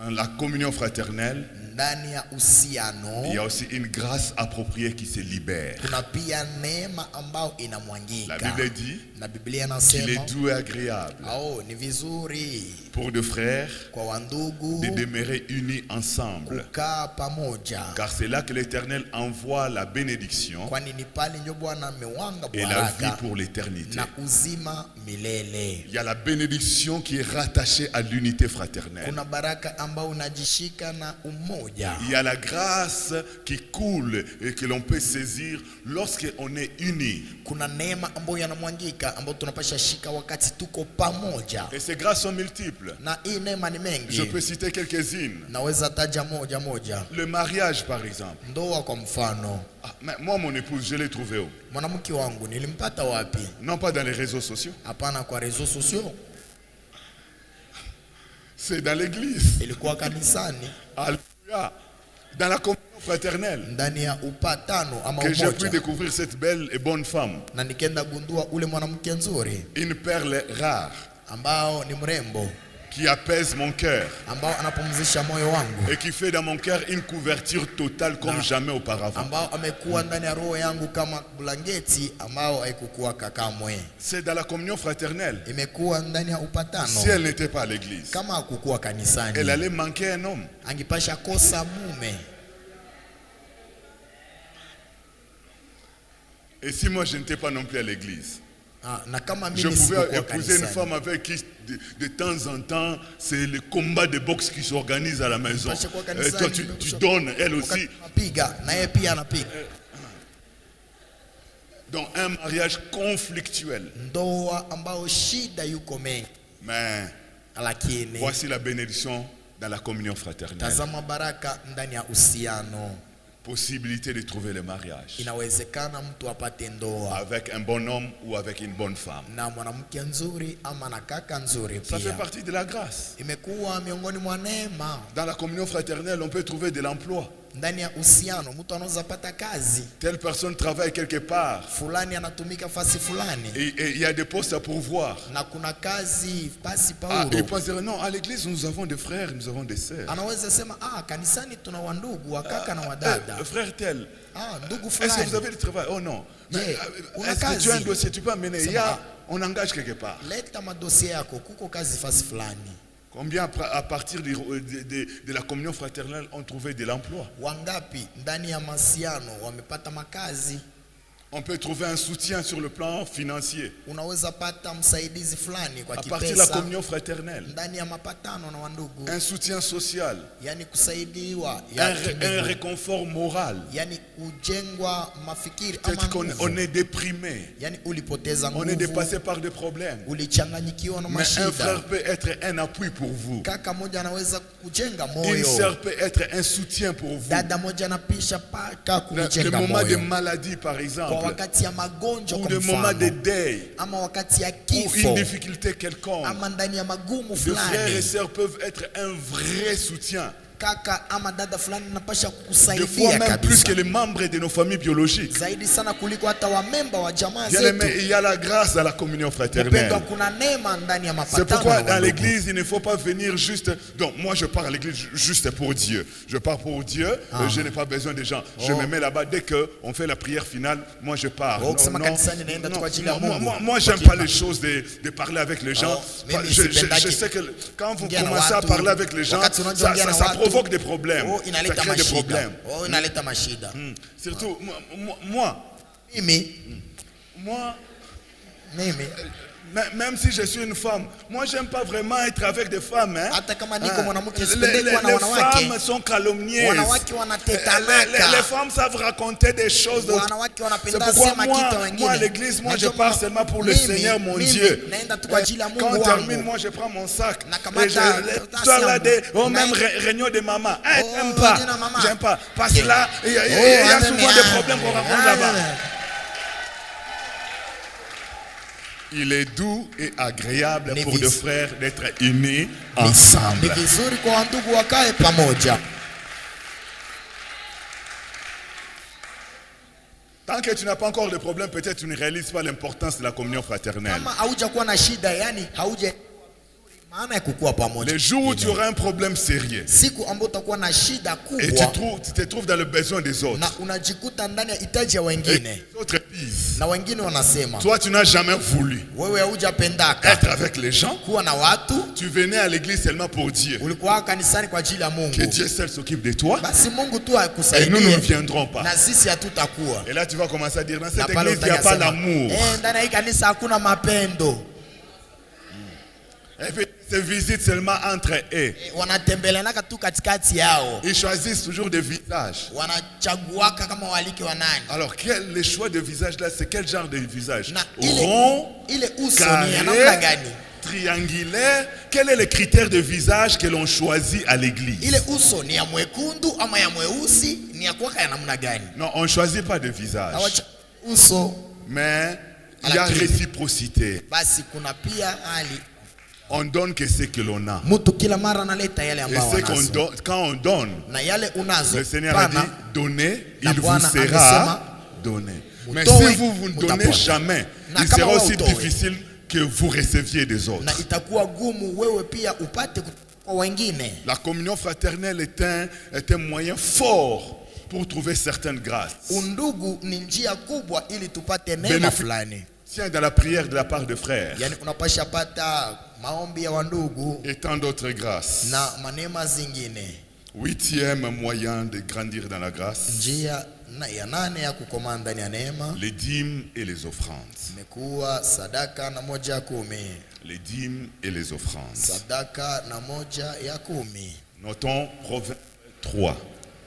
Dans la communion fraternelle, Ndani ya uhusiano il y a aussi une grâce appropriée qui se libère. kuna pia neema ambayo La inamwangika, Bible dit na Biblia qu'il inasema est doux et agréable ni vizuri pour deux frères kwa wandugu de demeurer unis ensemble. kukaa pamoja, Car c'est là que l'Éternel envoie la bénédiction kwani ni pale ndio Bwana amewanga et la vie baraka pour l'éternité. na uzima milele. Il y a la bénédiction qui est rattachée à l'unité fraternelle. Kuna baraka ambayo unajishika na umoja. Il y a la grâce qui coule et que l'on peut saisir lorsqu'on est unis. Kuna neema ambayo yanamwangika ambayo tunapasha shika wakati tuko pamoja, Et ces grâces sont multiples. na hii neema ni Je mengi. peux citer quelques-unes. Naweza taja moja moja. Le mariage, par exemple. Ndoa kwa mfano, Ah, mais moi, mon épouse, je l'ai trouvée où? mwanamke wangu nilimpata wapi? Non pas dans les réseaux sociaux. Hapana kwa reseaux sociaux, C'est dans l'église. ilikuwa kanisani. Alléluia. Dans la communion fraternelle ndani ya upatano ama que j'ai pu umoja, découvrir cette belle et bonne femme, na nikenda gundua ule mwanamke nzuri une perle rare ambao ni mrembo, qui apaise mon cœur ambao anapumzisha moyo wangu, et qui fait dans mon cœur une couverture totale comme jamais auparavant. ambao amekuwa ndani ya roho yangu kama blanketi ambao haikukuwa kamwe. C'est dans la communion fraternelle. Imekuwa ndani ya upatano. Si elle n'était pas à l'église, Kama hakukuwa kanisani, elle allait manquer un homme. angepasha kosa mume. Et si moi je n'étais pas non plus à l'église, Na kama je mimi pouvais sikukuwa épouser une kanisani, femme avec qui de temps en temps c'est le combat de boxe qui s'organise à la maison. Et toi tu donnes, elle aussi. Piga na yeye pia anapiga. Donc un mariage conflictuel. Ndoa ambao shida yuko mengi, Mais lakini voici la bénédiction dans la communion fraternelle. tazama baraka ndani ya uhusiano. Possibilité de trouver le mariage Inawezekana mtu apate ndoa avec un bon homme ou avec une bonne femme. na mwanamke nzuri ama na kaka nzuri Ça fait pia. partie de la grâce. Imekuwa miongoni mwa neema. Dans la communion fraternelle, on peut trouver de l'emploi. Ndani ya uhusiano mtu anaweza pata kazi Telle personne travaille quelque part fulani, anatumika fasi fulani et il y a des postes à pourvoir. na kuna kazi pasi Ah, Paulo. il pense dire non, à l'église nous avons des frères, nous avons des sœurs. Anaweza sema kanisani tuna wandugu wa kaka na wadada. Frère tel, Ndugu est-ce que fulani. vous avez du travail? Oh non. Mais, una est-ce que tu as un kazi? dossier? Tu peux amener. Il y a, on engage quelque part. Leta madosie yako, kuko kazi fasi fulani. Combien à partir de la communion fraternelle ont trouvé de l'emploi? Wangapi ndani ya masiano wamepata makazi? On peut trouver un soutien sur le plan financier Unaweza pata msaidizi fulani kwa à partir de la kipesa communion fraternelle. ndani ya mapatano na wandugu. Un soutien social, Yani kusaidiwa un réconfort moral. yani kujengwa mafikiri Peut-être ama qu'on nguvu. est déprimé, Yani ulipoteza on est nguvu, dépassé par des problèmes. ulichanganyikiwa na Mais un mashida. frère peut être un appui pour vous. Kaka moja anaweza kujenga Une moyo, sœur peut être un soutien pour vous. dada moja anapisha paka Le kujenga moment de moyo. maladie, par Kwa exemple, wakati ya magonjwa ou kwa le moment de mfano, deuil, ama wakati ya ou kifo, une difficulté quelconque, ama ndani ya magumu les frères et fulani, sœurs peuvent être un vrai soutien. kaka ama dada fulani napasha Des fois kukusaidia même plus kabisa, que les membres de nos familles biologiques. zaidi sana kuliko hata wamemba wa jamaa Bien aimé, zetu. il y a la grâce dans la communion fraternelle. Mpendwa, kuna neema ndani ya C'est mapatano pourquoi na dans wandugu. l'église, il ne faut pas venir juste... Donc moi je pars à l'église juste pour Dieu. Je pars pour Dieu, je n'ai pas besoin des gens. Je me mets là-bas, dès qu'on fait la prière finale, moi je pars. Non, kusema non, kanisani naenda tu kwa ajili ya Mungu. moi j'aime pas les choses de parler avec les gens. mimi Je sipendaki sais que quand vous kuongea na commencez à watu, parler avec les gens, wakati unaongea na ça watu, provoque des problèmes. Ça inaleta crée des mashida. problèmes. Inaleta mashida. Surtout moi, Mimi même si je suis une femme, moi j'aime pas vraiment être avec des femmes. Hein. hata kama niko mwanamke Les sipendi kuwa na wanawake. femmes sont calomnieuses. Wanawake wanatetemeka. Les femmes savent raconter des choses. Wanawake C'est wanapenda pourquoi sema kitu moi wengine. à l'église, moi je Najua pars seulement pour le mimi, Seigneur mon mimi, Dieu. naenda tu kwa ajili ya Mungu Quand on wangu. termine, moi je prends mon sac. Nakamata Et je karatasi toi là yangu. même Na- réunion de maman. J'aime Oh, pas. jina mama. J'aime pas. Parce que là, il y a Oh, souvent des problèmes qu'on rencontre là-bas. Il est doux et agréable pour deux frères d'être unis ensemble. Ni vizuri kwa wandugu wakae pamoja. Tant que tu n'as pas encore de problème, peut-être tu ne réalises pas l'importance de la communion fraternelle. Kama haujakuwa na shida, yani hauja maana ya kukua pamoja. Les jours où tu auras un problème sérieux Siku ambayo utakuwa na shida et kubwa tu te trouves dans le besoin des autres, na unajikuta ndani ya hitaji ya et wengine, les autres disent, na wengine wanasema toi tu n'as jamais voulu wewe haujapendaka être avec les gens, kuwa na watu, tu venais à l'église seulement pour Dieu. ulikuwa kanisani kwa ajili ya Que Mungu. Dieu seul s'occupe de toi Basi Mungu tu et nous ne akusaidie viendrons pas. na sisi hatutakuwa. Et là tu vas commencer à dire, dans Na cette pale église il n'y a pas utasema, l'amour. ndani ya hii kanisa hakuna mapendo. Et puis ils se visitent seulement entre eux. Wanatembeleanaka tu katikati yao. Ils choisissent toujours des visages. Wanachaguaka kama walike wa nani. Alors le choix de visage là, c'est quel genre de visage? Na Rond, ile uso ni ya namna carré, gani? triangulaire. Quel est le critère de visage que l'on choisit à l'église? Ile uso ni ya mwekundu ama ya mweusi, ni ya kuwaka ya namna gani? Non, on ne choisit pas de visage. Hawacha uso, Mais il y a Lakini. réciprocité. basi kuna pia hali On donne que ce que l'on a. Mtu kila mara analeta yale Et ambao c'est qu'on wanazo. donne, quand on donne, Na yale unazo. le Seigneur a dit, pana, donnez, na il vous Bwana sera amesema, donné. Mais mutoe, si vous ne donnez mutapona. jamais, Na il kama sera wewe aussi utoe, difficile que vous receviez des na autres. itakuwa gumu wewe pia upate kutoka kwa wengine. La communion fraternelle est un moyen fort pour trouver certaines grâces. Undugu ni njia kubwa ili tupate neema fulani. Tiens, dans la prière de la part de frères Yani unapasha pata maombi ya wandugu et tant d'autres grâces. na manema zingine. 8e moyen de grandir dans la grâce, Njia ya 8 ya kukomaa ndani ya neema les dîmes et les offrandes. imekuwa sadaka na 1/10. Les dîmes et les offrandes. Sadaka na 1/10. Notons Proverbe 3,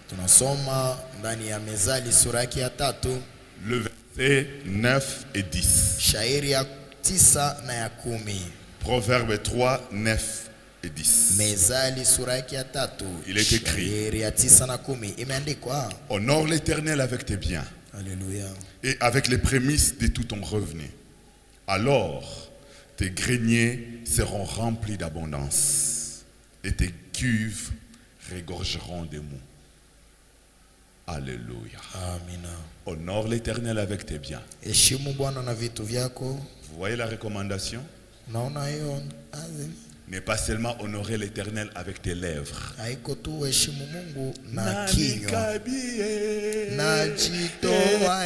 Tunasoma ndani ya Mezali sura yake ya 3 le verset 9 et 10. shairi ya 9 na ya 10. Proverbe 3, 9 et 10. Mezali sura yake ya 3 Il est écrit, shairi ya 9 na 10 imeandikwa. honore l'Éternel avec tes biens Alléluia. et avec les prémices de tout ton revenu. Alors, tes greniers seront remplis d'abondance et tes cuves regorgeront de mou. Alléluia. Amina. Honore l'Éternel avec tes biens. Heshimu Bwana na vitu vyako. Vous voyez la recommandation? Naona hiyo N'est pas seulement honorer l'Éternel avec tes lèvres. haiko tu heshimu Mungu na kinywa. Najitoa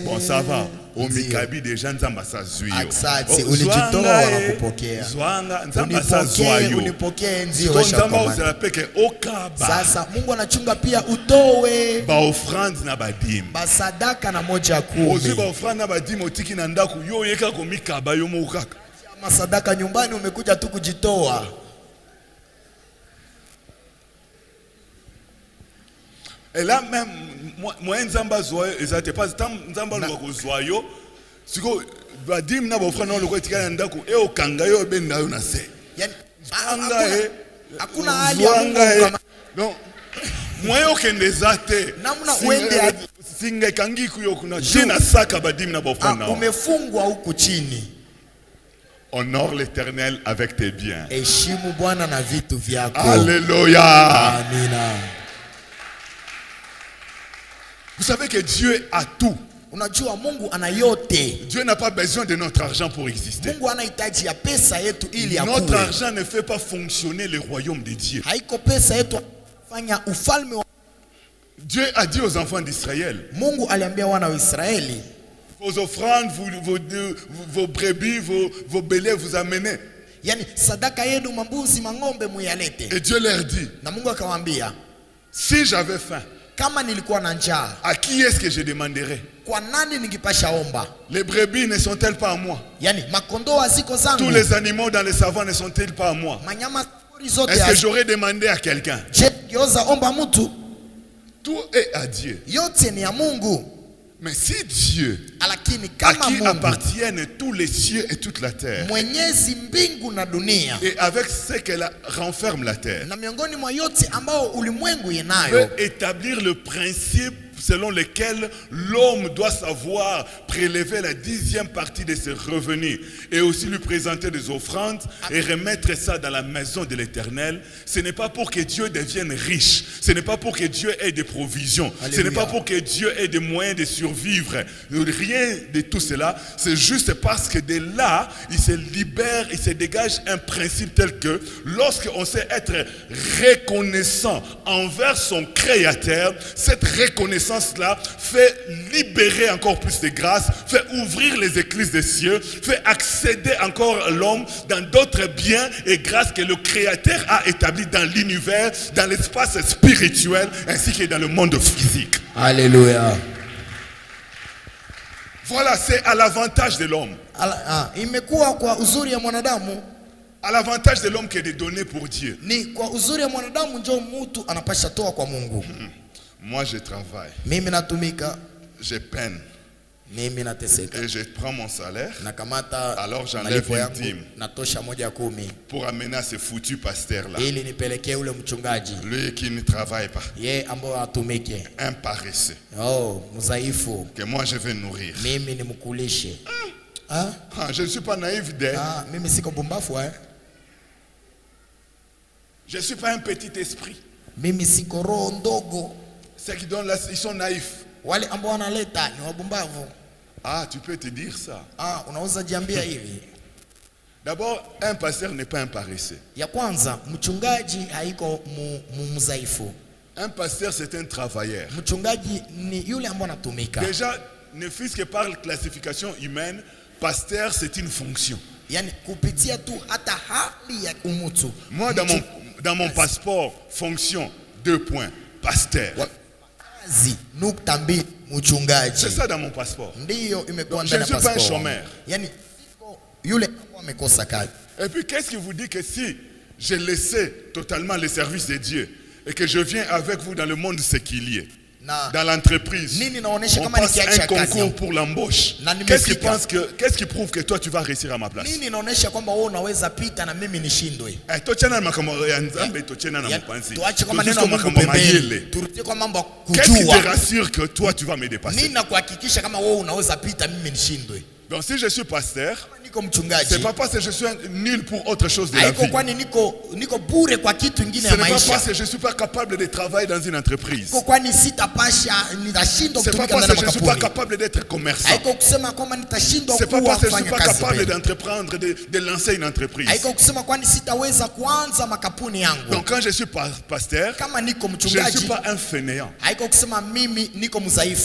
Bon, ça va. Au Mikabi, des gens n'ont zuyo. Asante, ulijitoa wakupokea. Unipokee ndio washakomana. Sasa Mungu anachunga pia utowe Ba offrande na badim. basadaka na 1/10. Ozi ba offrande na badim otiki na ndaku yo yeka ko mikaba yo mokaka. Masadaka nyumbani umekuja tu kujitoa. Et là même moi nzamba zoyo ezate pas tant nzamba ngoko zoyo siko badim na ba offrande na lokoti kana ndaku e okanga yo benda yo na se. Yani Anga hakuna hali ya Mungu kama non moyo kende zate namna uende singa kangi kuyo kuna jina saka badim na ba offrande na. Umefungwa huku chini. Honore l'Éternel avec tes biens. Heshimu Bwana na vitu vyako. Alléluia. Amina. Vous savez que Dieu a tout. Unajua Mungu ana yote. Dieu n'a pas besoin de notre argent pour exister. Mungu anahitaji ya pesa yetu ili akue. Notre argent ne fait pas fonctionner le royaume de Dieu. Haiko pesa yetu fanya ufalme wa Dieu a dit aux enfants d'Israël, Mungu aliambia wana wa Israeli, vos offrandes, vos brebis, vos bélets, vous amenez. yani sadaka yenu mambuzi mang'ombe muyalete. Et Dieu leur dit, Na Mungu akamwambia, si j'avais faim, kama nilikuwa na njaa, à qui est-ce que je demanderais? kwa nani ningipasha omba? Les brebis ne sont-elles pas à moi? Yani makondoo haziko zangu? Tous les animaux dans les savans ne sont-ils pas à moi? Manyama zote Est-ce que j'aurais demandé à quelqu'un? je geuza omba mtu? Tout est à Dieu. Yote ni ya Mungu. Mais si Dieu, Lakini à kama qui Mungu appartiennent tous les cieux et toute la terre, mwenyezi mbingu na dunia et avec ce qu'elle renferme la terre, na miongoni mwa yote ambao ulimwengu yenayo, peut établir le principe selon lequel l'homme doit savoir prélever la 10e partie de ses revenus et aussi lui présenter des offrandes et remettre ça dans la maison de l'Éternel. Ce n'est pas pour que Dieu devienne riche, ce n'est pas pour que Dieu ait des provisions, Alléluia. ce n'est pas pour que Dieu ait des moyens de survivre. Rien de tout cela, c'est juste parce que de là, il se libère, il se dégage un principe tel que lorsqu'on sait être reconnaissant envers son Créateur, cette reconnaissance là fait libérer encore plus de grâce, fait ouvrir les écluses des cieux, fait accéder encore l'homme dans d'autres biens et grâces que le Créateur a établis dans l'univers, dans l'espace spirituel ainsi que dans le monde physique. Alléluia. Voilà, c'est à l'avantage de l'homme. Imekuwa kwa uzuri ya mwanadamu, À l'avantage de l'homme qui est de donner pour Dieu. ni kwa uzuri ya mwanadamu ndio mtu anapasha toa kwa Mungu. Moi je travaille, Mimi natumika, je peine, mimi nateseka, et je prends mon salaire, nakamata alors j'enlève malipo une yangu dîme natosha 1/10 pour amener à ce foutu pasteur-là, ili nipelekee ule mchungaji lui qui ne travaille pas, ye ambao atumike. un paresseux, Mzaifu, que moi je vais nourrir. mimi nimkulishe. Je ne suis pas naïf d'être. Mimi siko bumbafu Je ne suis pas un petit esprit. Mimi siko roho ndogo. Ceux qui donnent là, ils sont naïfs. Wale ambao wanaleta ni wabumbavu. Tu peux te dire ça. Unaweza jiambia hivi. D'abord, un pasteur n'est pas un paresseux. Ya kwanza, mchungaji haiko mzaifu. Un pasteur, c'est un travailleur. Mchungaji ni yule ambaye anatumika. Déjà, ne fût-ce que par classification humaine, pasteur, c'est une fonction. Yani kupitia tu hata hali ya umutu. Moi, dans mon passeport, fonction, 2 points, pasteur. C'est ça dans mon passeport. Donc, je ne suis pas un chômeur. Et puis, qu'est-ce qui vous dit que si j'ai laissé totalement le service de Dieu et que je viens avec vous dans le monde séculier, dans l'entreprise, on passe un concours pour l'embauche. Qu'est-ce qui prouve que toi tu vas réussir à ma place? Qu'est-ce qui te rassure que toi tu vas me dépasser? Donc si je suis pasteur, c'est pas parce que je suis nul pour autre chose de la vie. Ce n'est pas parce que je ne suis pas capable de travailler dans une entreprise. C'est pas parce que je ne suis pas capable d'être commerçant. C'est pas parce que je ne suis pas capable d'entreprendre, de lancer une entreprise. Donc quand je suis pasteur, je ne suis pas un fainéant.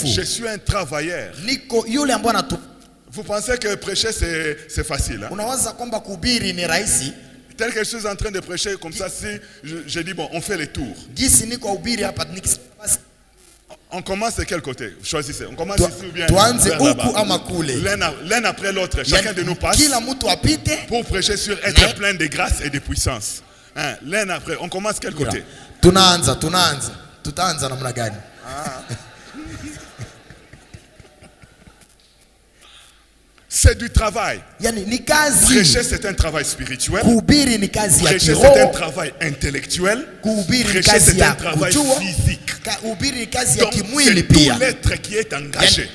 Je suis un travailleur. Vous pensez que prêcher c'est facile, hein? Tel que je suis en train de prêcher comme ça, si je dis bon, on fait les tours. On commence de quel côté? Choisissez. On commence ici ou bien l'un après l'autre. Chacun de nous passe pour prêcher sur être plein de grâce et de puissance. L'un après. On commence quel côté? C'est du travail. Prêcher, c'est un travail spirituel. Prêcher, c'est un travail intellectuel. Prêcher, c'est un travail physique. Donc, c'est tout l'être qui est engagé.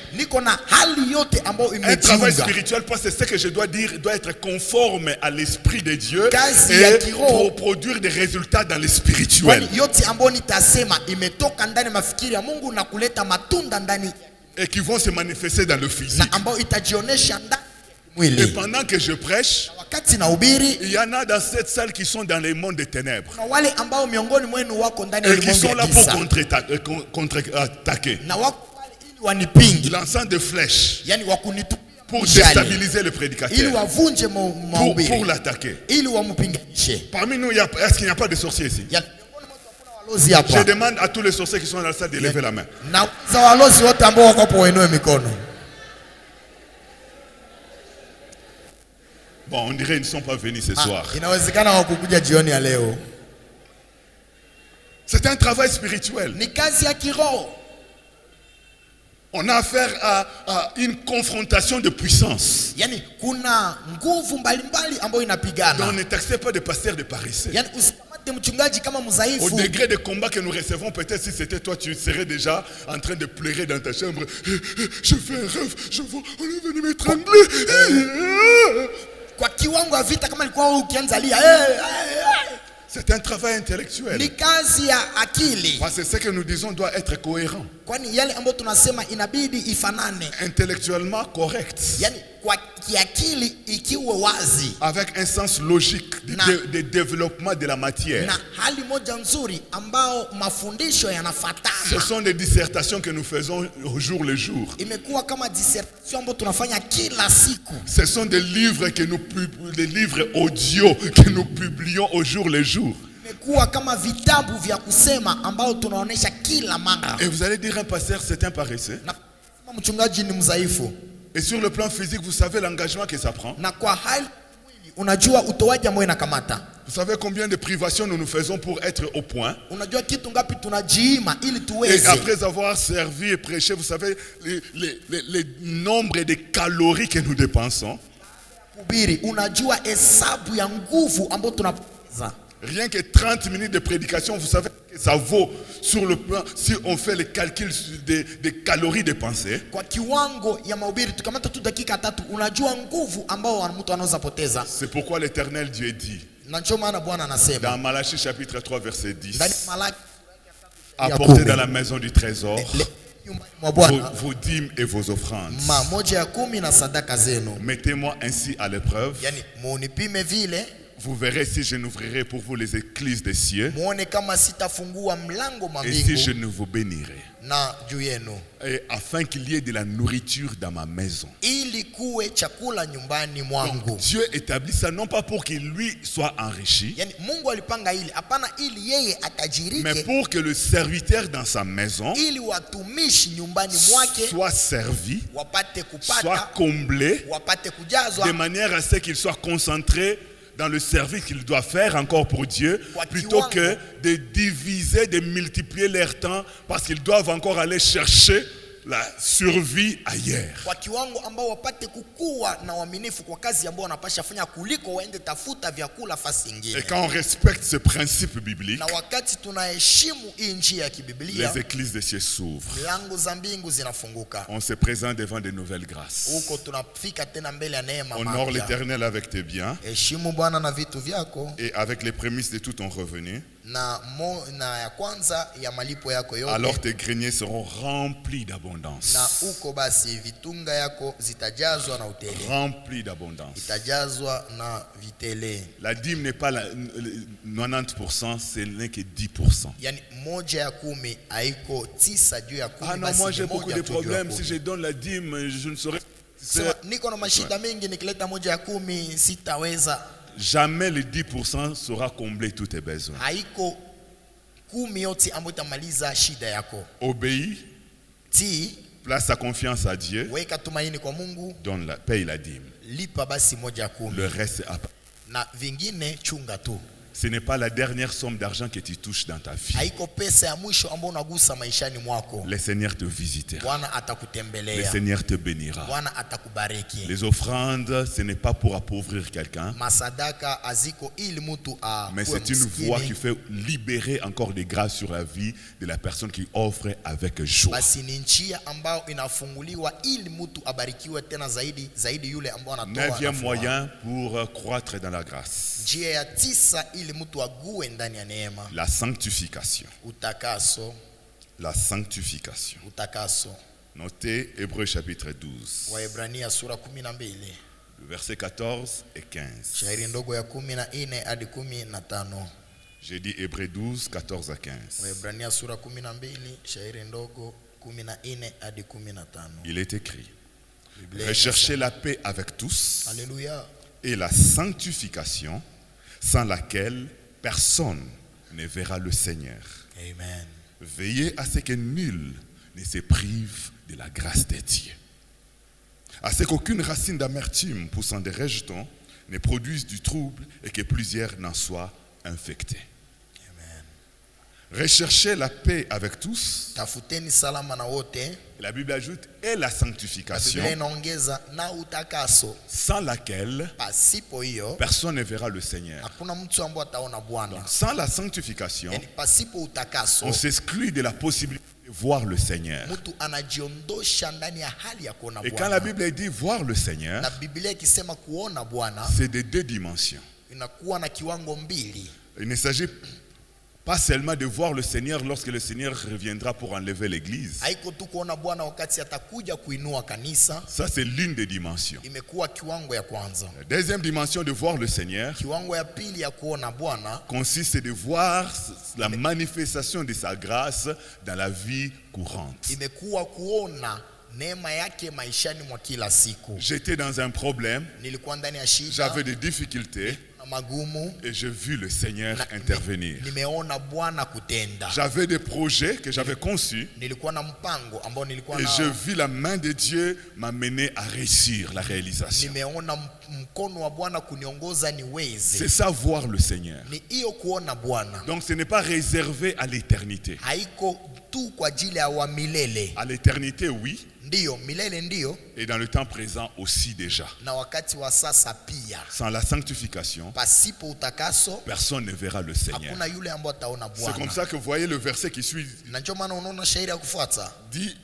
Un travail spirituel, parce que ce que je dois dire doit être conforme à l'esprit de Dieu et pour produire des résultats dans le spirituel. Et qui vont se manifester dans le physique. Et pendant que je prêche, il y en a dans cette salle qui sont dans les mondes des ténèbres. Et qui sont là pour contre-attaquer. Lançant des flèches pour déstabiliser le prédicateur. Pour l'attaquer. Parmi nous, est-ce qu'il n'y a pas de sorciers ici? Je demande à tous les sorciers qui sont dans la salle de lever la main. Bon, on dirait qu'ils ne sont pas venus ce soir. C'est un travail spirituel. On a affaire à une confrontation de puissance. Donc ne taxez pas de pasteur de paresseux. Au degré de combat que nous recevons, peut-être si c'était toi, tu serais déjà en train de pleurer dans ta chambre. Je fais un rêve, je vois, on est venu m'étrangler. C'est un travail intellectuel. Parce que ce que nous disons doit être cohérent. Intellectuellement correct. Avec un sens logique de développement de la matière. Ce sont des dissertations que nous faisons au jour le jour. Ce sont des livres des livres audio que nous publions au jour le jour. Et vous allez dire un pasteur, c'est un paresseux. Et sur le plan physique, vous savez l'engagement que ça prend. Vous savez combien de privations nous nous faisons pour être au point? Unajua kitu ngapi tunajiima ili Et tuweze après avoir servi et prêché, vous savez les nombres de calories que nous dépensons. kuhubiri. Unajua hesabu ya nguvu ambayo tunapoteza. Rien que 30 minutes de prédication, vous savez que ça vaut sur le plan, si on fait les calculs des calories dépensées. Kwa kiwango ya mahubiri tukamata tu dakika 3, unajua nguvu ambao mtu anaweza poteza. C'est pourquoi l'Éternel Dieu dit Na ndio maana Bwana anasema dans Malachie chapitre 3 verset 10, ndani Malaki apportez dans la maison du trésor nyumbani mwa Bwana vos dîmes et vos offrandes. moja ya 10 na sadaka zenu. Mettez-moi ainsi à l'épreuve. Yani munipime vile, Vous verrez si je n'ouvrirai pour vous les écluses des cieux muone kama sitafungua mlango wa et si je mbingu ne vous bénirai. na juu yenu, Et afin qu'il y ait de la nourriture dans ma maison. ili kuwe chakula nyumbani mwangu. Donc, Dieu établit ça non pas pour qu'il lui soit enrichi, Yani Mungu alipanga hili hapana ili yeye mais atajirike, pour que le serviteur dans sa maison ili watumishi nyumbani mwake soit servi, wapate soit kupata, comblé, wapate de kujazwa manière à ce qu'il soit concentré dans le service qu'il doit faire encore pour Dieu, plutôt que de diviser, de multiplier leur temps, parce qu'ils doivent encore aller chercher la survie ailleurs. kwa kiwango ambao wapate kukua na uaminifu kwa kazi ambao wanapasha fanya kuliko waende tafuta vyakula fasi Et nyingine. quand on respecte ce principe biblique, Na wakati tunaheshimu hii njia ya kibiblia, les églises des cieux s'ouvrent. milango za mbingu zinafunguka. On se présente devant de nouvelles grâces. Huko tunafika tena mbele ya neema Honore mapya. l'Éternel avec tes biens Heshimu Bwana na vitu vyako, et avec les prémices de tout ton revenu. na ya kwanza ya malipo yako yote. Alors tes greniers seront remplis d'abondance. Na huko basi vitunga yako zitajazwa na utele, Remplis d'abondance. itajazwa na vitele. La dîme n'est pas 90%, ce n'est que 10%. Yani moja ya 10 haiko 9 juu ya 10. Ah non, moi j'ai beaucoup de problèmes. Si je donne la dîme, je ne saurais. Niko na mashida mengi, nikileta moja ya 10 sitaweza. Jamais le 10% saura combler tous tes besoins. Haiko 10 yote ambayo itamaliza shida yako. Obéis, Ti, place ta confiance à Dieu, weka tumaini kwa Mungu, paye la dîme. lipa basi moja ya 10. Le reste à part. Na vingine chunga tu. Ce n'est pas la dernière somme d'argent que tu touches dans ta vie. Haiko pesa ya mwisho ambayo unagusa maishani mwako. Le Seigneur te visitera. Bwana Le atakutembelea. Seigneur te bénira. Bwana atakubariki. Les offrandes, ce n'est pas pour appauvrir quelqu'un, Masadaka aziko ili mtu mais akuwe c'est une voie qui msikini. fait libérer encore des grâces sur la vie de la personne qui offre avec joie. Basi ni njia ambayo inafunguliwa ili mtu abarikiwe tena zaidi yule ambao anatoa. Neuvième moyen pour croître dans la grâce. Njia ya 9 ili mtu ague ndani ya neema. La sanctification. Utakaso. La sanctification. Utakaso. Notez Hébreux chapitre 12, Waebrania sura 12. versets 14 et 15. Shairi ndogo ya 14 hadi 15. J'ai dit Hébreux 12, 14 à 15. Waebrania sura 12, shairi ndogo 14 hadi 15. Il est écrit: Biblia recherchez la paix avec tous Alléluia. et la sanctification, sans laquelle personne ne verra le Seigneur. Amen. Veillez à ce que nul ne se prive de la grâce de Dieu, à ce qu'aucune racine d'amertume poussant des rejetons ne produise du trouble et que plusieurs n'en soient infectés. Recherchez la paix avec tous. Tafuteni salama na wote. La Bible ajoute et la sanctification, Biblia inaongeza na utakaso. sans laquelle Pasipo hiyo personne ne verra le Seigneur. hakuna mtu ambaye ataona Bwana. Sans la sanctification, Yani pasipo utakaso on s'exclut de la possibilité de voir le Seigneur. mtu anajiondosha ndani ya hali ya kuona Et quand la Bwana. Bible dit voir le Seigneur, Na Biblia ikisema kuona Bwana c'est de deux dimensions. inakuwa na kiwango mbili. Il ne s'agit pas seulement de voir le Seigneur lorsque le Seigneur reviendra pour enlever l'église. Haiko tu kuona Bwana wakati atakuja kuinua kanisa. Ça, c'est l'une des dimensions. Imekuwa kiwango ya kwanza. La deuxième dimension de voir le Seigneur Kiwango ya pili ya kuona Bwana consiste de voir la manifestation de sa grâce dans la vie courante. imekuwa kuona neema yake maishani mwa kila siku. J'étais dans un problème, Nilikuwa ndani ya shida, j'avais des difficultés, magumu et j'ai vu le Seigneur intervenir. nimeona Bwana kutenda. J'avais des projets que j'avais conçus Nilikuwa na mpango ambao nilikuwa et je nao. vis la main de Dieu m'amener à réussir la réalisation. Nimeona mkono wa Bwana kuniongoza C'est niweze. ça voir le Seigneur. Ni hiyo kuona Bwana. Donc ce n'est pas réservé à l'éternité. Haiko tu kwa ajili ya wa milele. À l'éternité, oui, Ndiyo, milele ndiyo, et dans le temps présent aussi déjà. na wakati wa sasa pia. Sans la sanctification, Pasipo utakaso personne ne verra le Seigneur. hakuna yule ambaye ataona C'est comme Bwana. ça que vous voyez le verset qui suit Na ndio maana unaona shairi ya kufuata dit: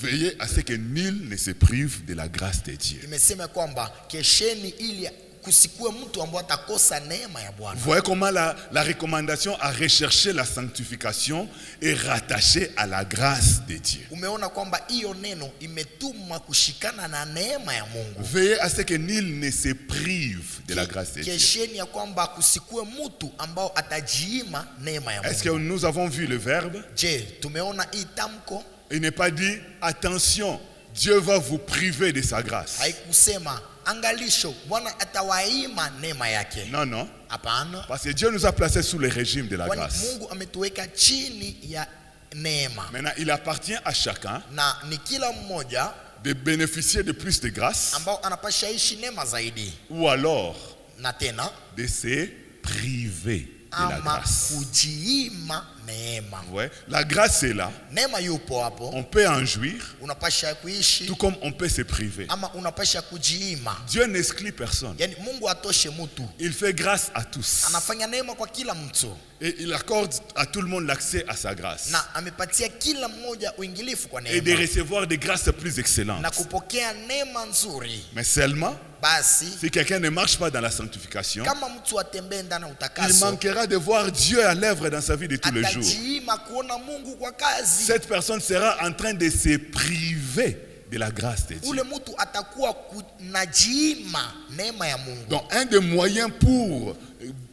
veillez à ce que nul ne se prive de la grâce de Dieu. imesema kwamba kesheni ili kusikue mtu ambaye atakosa neema ya Vous Bwana. voyez comment la recommandation à rechercher la sanctification est rattachée à la grâce de Dieu. Umeona kwamba hiyo neno imetuma kushikana na neema ya Mungu. Veillez à ce que nul ne se prive de la grâce de Dieu. Kesheni ya kwamba kusikue mtu ambao atajiima neema ya Est-ce que Mungu. nous avons vu le verbe? Je, tumeona hii tamko Il n'est pas dit attention, Dieu va vous priver de sa grâce. haikusema angalisho Bwana atawaima neema yake. Non, non. Hapana. Parce que Dieu nous a placés sous le régime de la Kwani grâce. Mungu ametuweka chini ya neema. Maintenant, il appartient à chacun Na ni kila mmoja de bénéficier de plus de grâce ambao anapasha ishi neema zaidi, ou alors na tena de se priver de la ama grâce. kujiima neema. Ouais. La grâce est là. Neema yupo hapo, On peut en jouir, unapasha kuishi tout comme on peut se priver. ama unapasha kujiima. Dieu n'exclut personne. Yani Mungu atoshe mtu, Il fait grâce à tous. anafanya neema kwa kila mtu Et il accorde à tout le monde l'accès à sa grâce. na amepatia kila mmoja uingilifu kwa Et de neema recevoir des grâces plus excellentes. na kupokea neema nzuri. Mais seulement, Basi si quelqu'un ne marche pas dans la sanctification, kama mtu atembee ndani ya il utakaso, manquera de voir Dieu à l'œuvre dans sa vie de tous les jours. atajiima kuona Mungu kwa kazi. Cette personne sera en train de se priver de la grâce de Dieu. Ule mtu atakuwa kunajiima neema ya Mungu. Donc un des moyens pour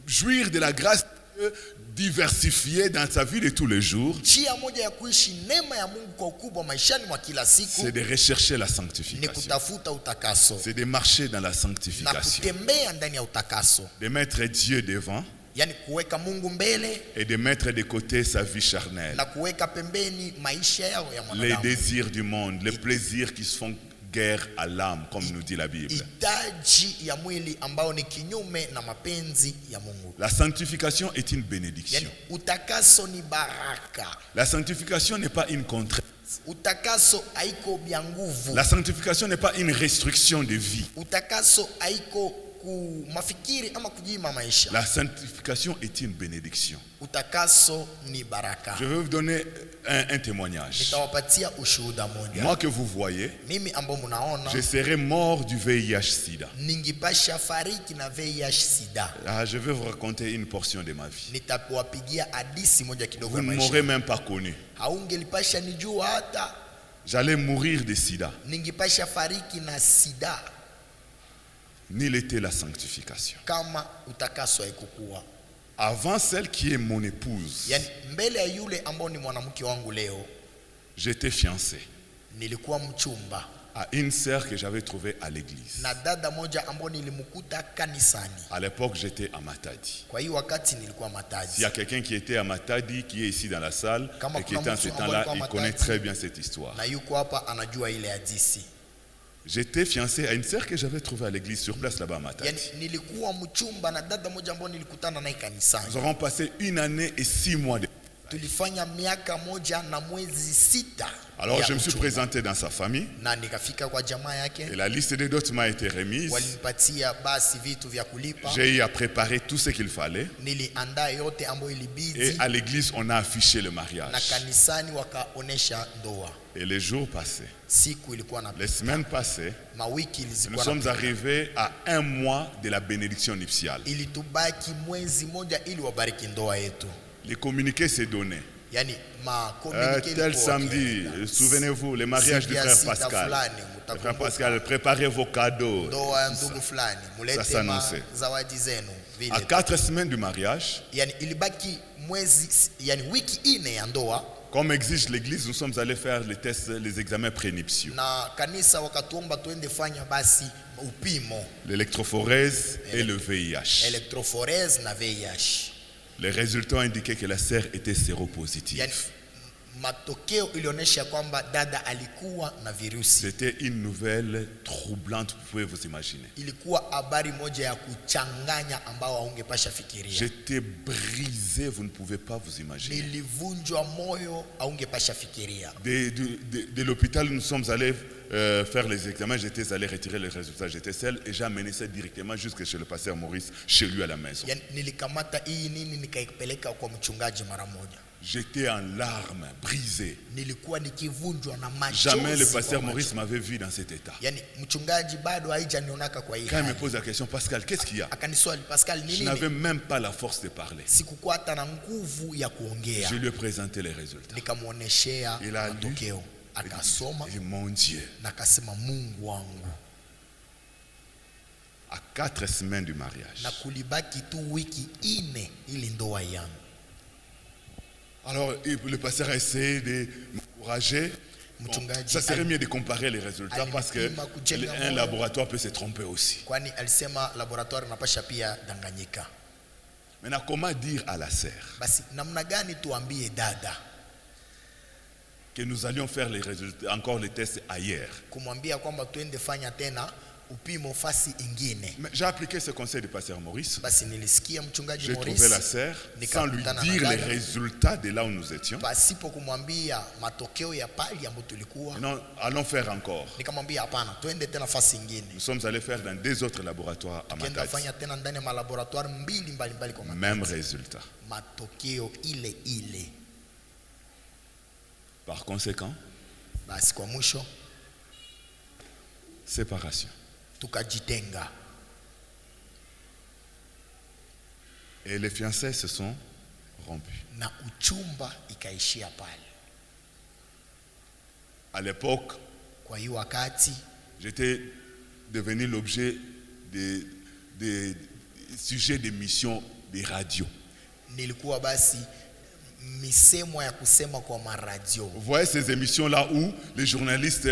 jouir de la grâce de Dieu, diversifier dans sa vie de tous les jours, Njia moja ya kuishi neema ya Mungu kwa ukubwa maishani mwa kila siku c'est de rechercher la ni sanctification. kutafuta utakaso C'est de marcher dans la na sanctification. kutembea ndani ya utakaso, De mettre Dieu devant yaani kuweka Mungu mbele et de mettre de côté sa vie charnelle. na kuweka pembeni maisha yao ya Les mwanadamu. désirs du monde, les plaisirs qui se font guerre à l'âme, comme nous dit la Bible. Hitaji ya mwili ambao ni kinyume na mapenzi ya Mungu. La sanctification est une bénédiction. Yaani utakaso ni baraka. La sanctification n'est pas une contrainte. Utakaso haiko bya nguvu. La sanctification n'est pas une restriction de vie. Utakaso haiko mafikiri ama kujiima maisha. La sanctification est une bénédiction. Utakaso ni baraka. Je vais vous donner un témoignage. Nitawapatia ushuhuda moja. Moi que vous voyez, Mimi ambao mnaona je serai mort du VIH-Sida. ningipasha fariki na VIH sida. Ah, je vais vous raconter une portion de ma vie. Nitawapigia hadisi moja kidogo Vous ya ne maisha. m'aurez même pas connu. Haungelipasha nijua hata, J'allais mourir de sida. ningipasha fariki na sida Nil était la sanctification. kama utakaso haikukuwa. Avant celle qui est mon épouse, Yaani mbele ya yule ambao ni mwanamke wangu leo, j'étais fiancé nilikuwa mchumba à une sœur que j'avais trouvée à l'église. na dada moja ambao nilimkuta kanisani. À l'époque, j'étais à Matadi. Kwa hiyo wakati nilikuwa S'il y Matadi. a quelqu'un qui était à Matadi, qui est ici dans la salle, Kama et qui était en ce kuna mtu temps-là, ambaye il alikuwa connaît Matadi, très bien cette histoire. Na yuko hapa anajua ile hadisi. J'étais fiancé à une sœur que j'avais trouvée à l'église sur place là-bas à Matadi. Yaani nilikuwa mchumba na dada moja ambao nilikutana naye kanisani. Nous avons passé 1 année et 6 mois. Tulifanya miaka moja na mwezi 6. Alors ya je me suis uchumba. présenté dans sa famille Na nikafika kwa jamaa yake, et la liste des dots m'a été remise. walinipatia basi vitu vya kulipa. J'ai eu à préparer tout ce qu'il fallait Niliandaa yote ambayo et ilibidi, à l'église on a affiché le na mariage. kanisani wakaonesha ndoa. Et les jours passaient, Siku ilikuwa na les semaines passaient, mawiki nous ilikuwa sommes na arrivés à 1 mois de la bénédiction nuptiale. ilitubaki mwezi moja ili wabariki ndoa yetu. Les communiqués s'est donné. Yaani communiqué Tel samedi, souvenez-vous, le mariage du frère Pascal. Le frère Pascal, préparez vos cadeaux. ndoa ya ndugu fulani, mulete s'annonçait. zawadi zenu vile. À 4 semaines du mariage, Yani ilibaki mwezi, yani wiki ine ya ndoa, comme exige l'église, nous sommes allés faire les tests, les examens prénuptiaux. na kanisa wakatuomba tuende fanya basi upimo, l'électrophorèse et le VIH. electrophorese na VIH. Les résultats ont indiqué que la sœur était Yani séropositive. matokeo ilionyesha kwamba dada alikuwa na virusi. C'était une nouvelle troublante, vous pouvez vous imaginer. Ilikuwa habari moja ya kuchanganya ambao haungepasha fikiria. J'étais brisé, vous ne pouvez pas vous imaginer. Nilivunjwa moyo haungepasha fikiria. De l'hôpital, nous sommes allés faire les examens, j'étais allé retirer les résultats, j'étais seul et j'ai amené ça directement jusque chez le pasteur Maurice, chez lui à la maison. Yani nilikamata hii nini nikaipeleka kwa mchungaji mara moja. J'étais en larmes, brisé. Nilikuwa nikivunjwa na machozi. Jamais le pasteur Maurice m'avait vu dans cet état. Yani mchungaji bado haijanionaka kwa hii. Quand il me pose la question, Pascal, qu'est-ce qu'il y a? Akaniswali, Pascal, Je nini? n'avais même pas la force de parler. Sikukuwa hata na nguvu ya kuongea. Je lui ai présenté les résultats. Nikamuoneshea Il a lu. matokeo. Akasoma Et mon Dieu, na akasema Mungu wangu. à 4 semaines du mariage. Na kulibaki tu wiki 4 ili ndoa yangu. Alors le pasteur a essayé de m'encourager. Bon, ça serait mieux de comparer les résultats parce que un laboratoire peut se tromper aussi. Kwani alisema laboratoire inapasha pia danganyika. Maintenant, comment dire à la sœur Basi namna gani tuambie dada que nous allions faire les résultats, encore les tests ailleurs? kumwambia kwamba tuende fanya tena upimo fasi ingine? Mais j'ai appliqué ce conseil du pasteur Maurice. Basi nilisikia mchungaji J'ai trouvé la Maurice sœur sans lui nikakutana dire na les dada résultats de là où nous étions. pasipo kumwambia matokeo ya pali ambapo tulikuwa. Non, allons faire encore. Nikamwambia hapana, twende tena fasi ingine. Nous sommes allés faire dans 2 autres laboratoires à Tukienda Matadi. fanya tena ndani ya malaboratoire mbalimbali kwa Même résultat. matokeo ile ile. Par conséquent, Basi kwa mwisho séparation. tukajitenga Et les fiançailles se sont rompus. na uchumba ikaishia pale. À l'époque, Kwa hiyo wakati j'étais devenu l'objet des sujets d'émissions des radios. nilikuwa basi misemo ya kusema kwa maradio. Vous voyez ces émissions-là où le journaliste,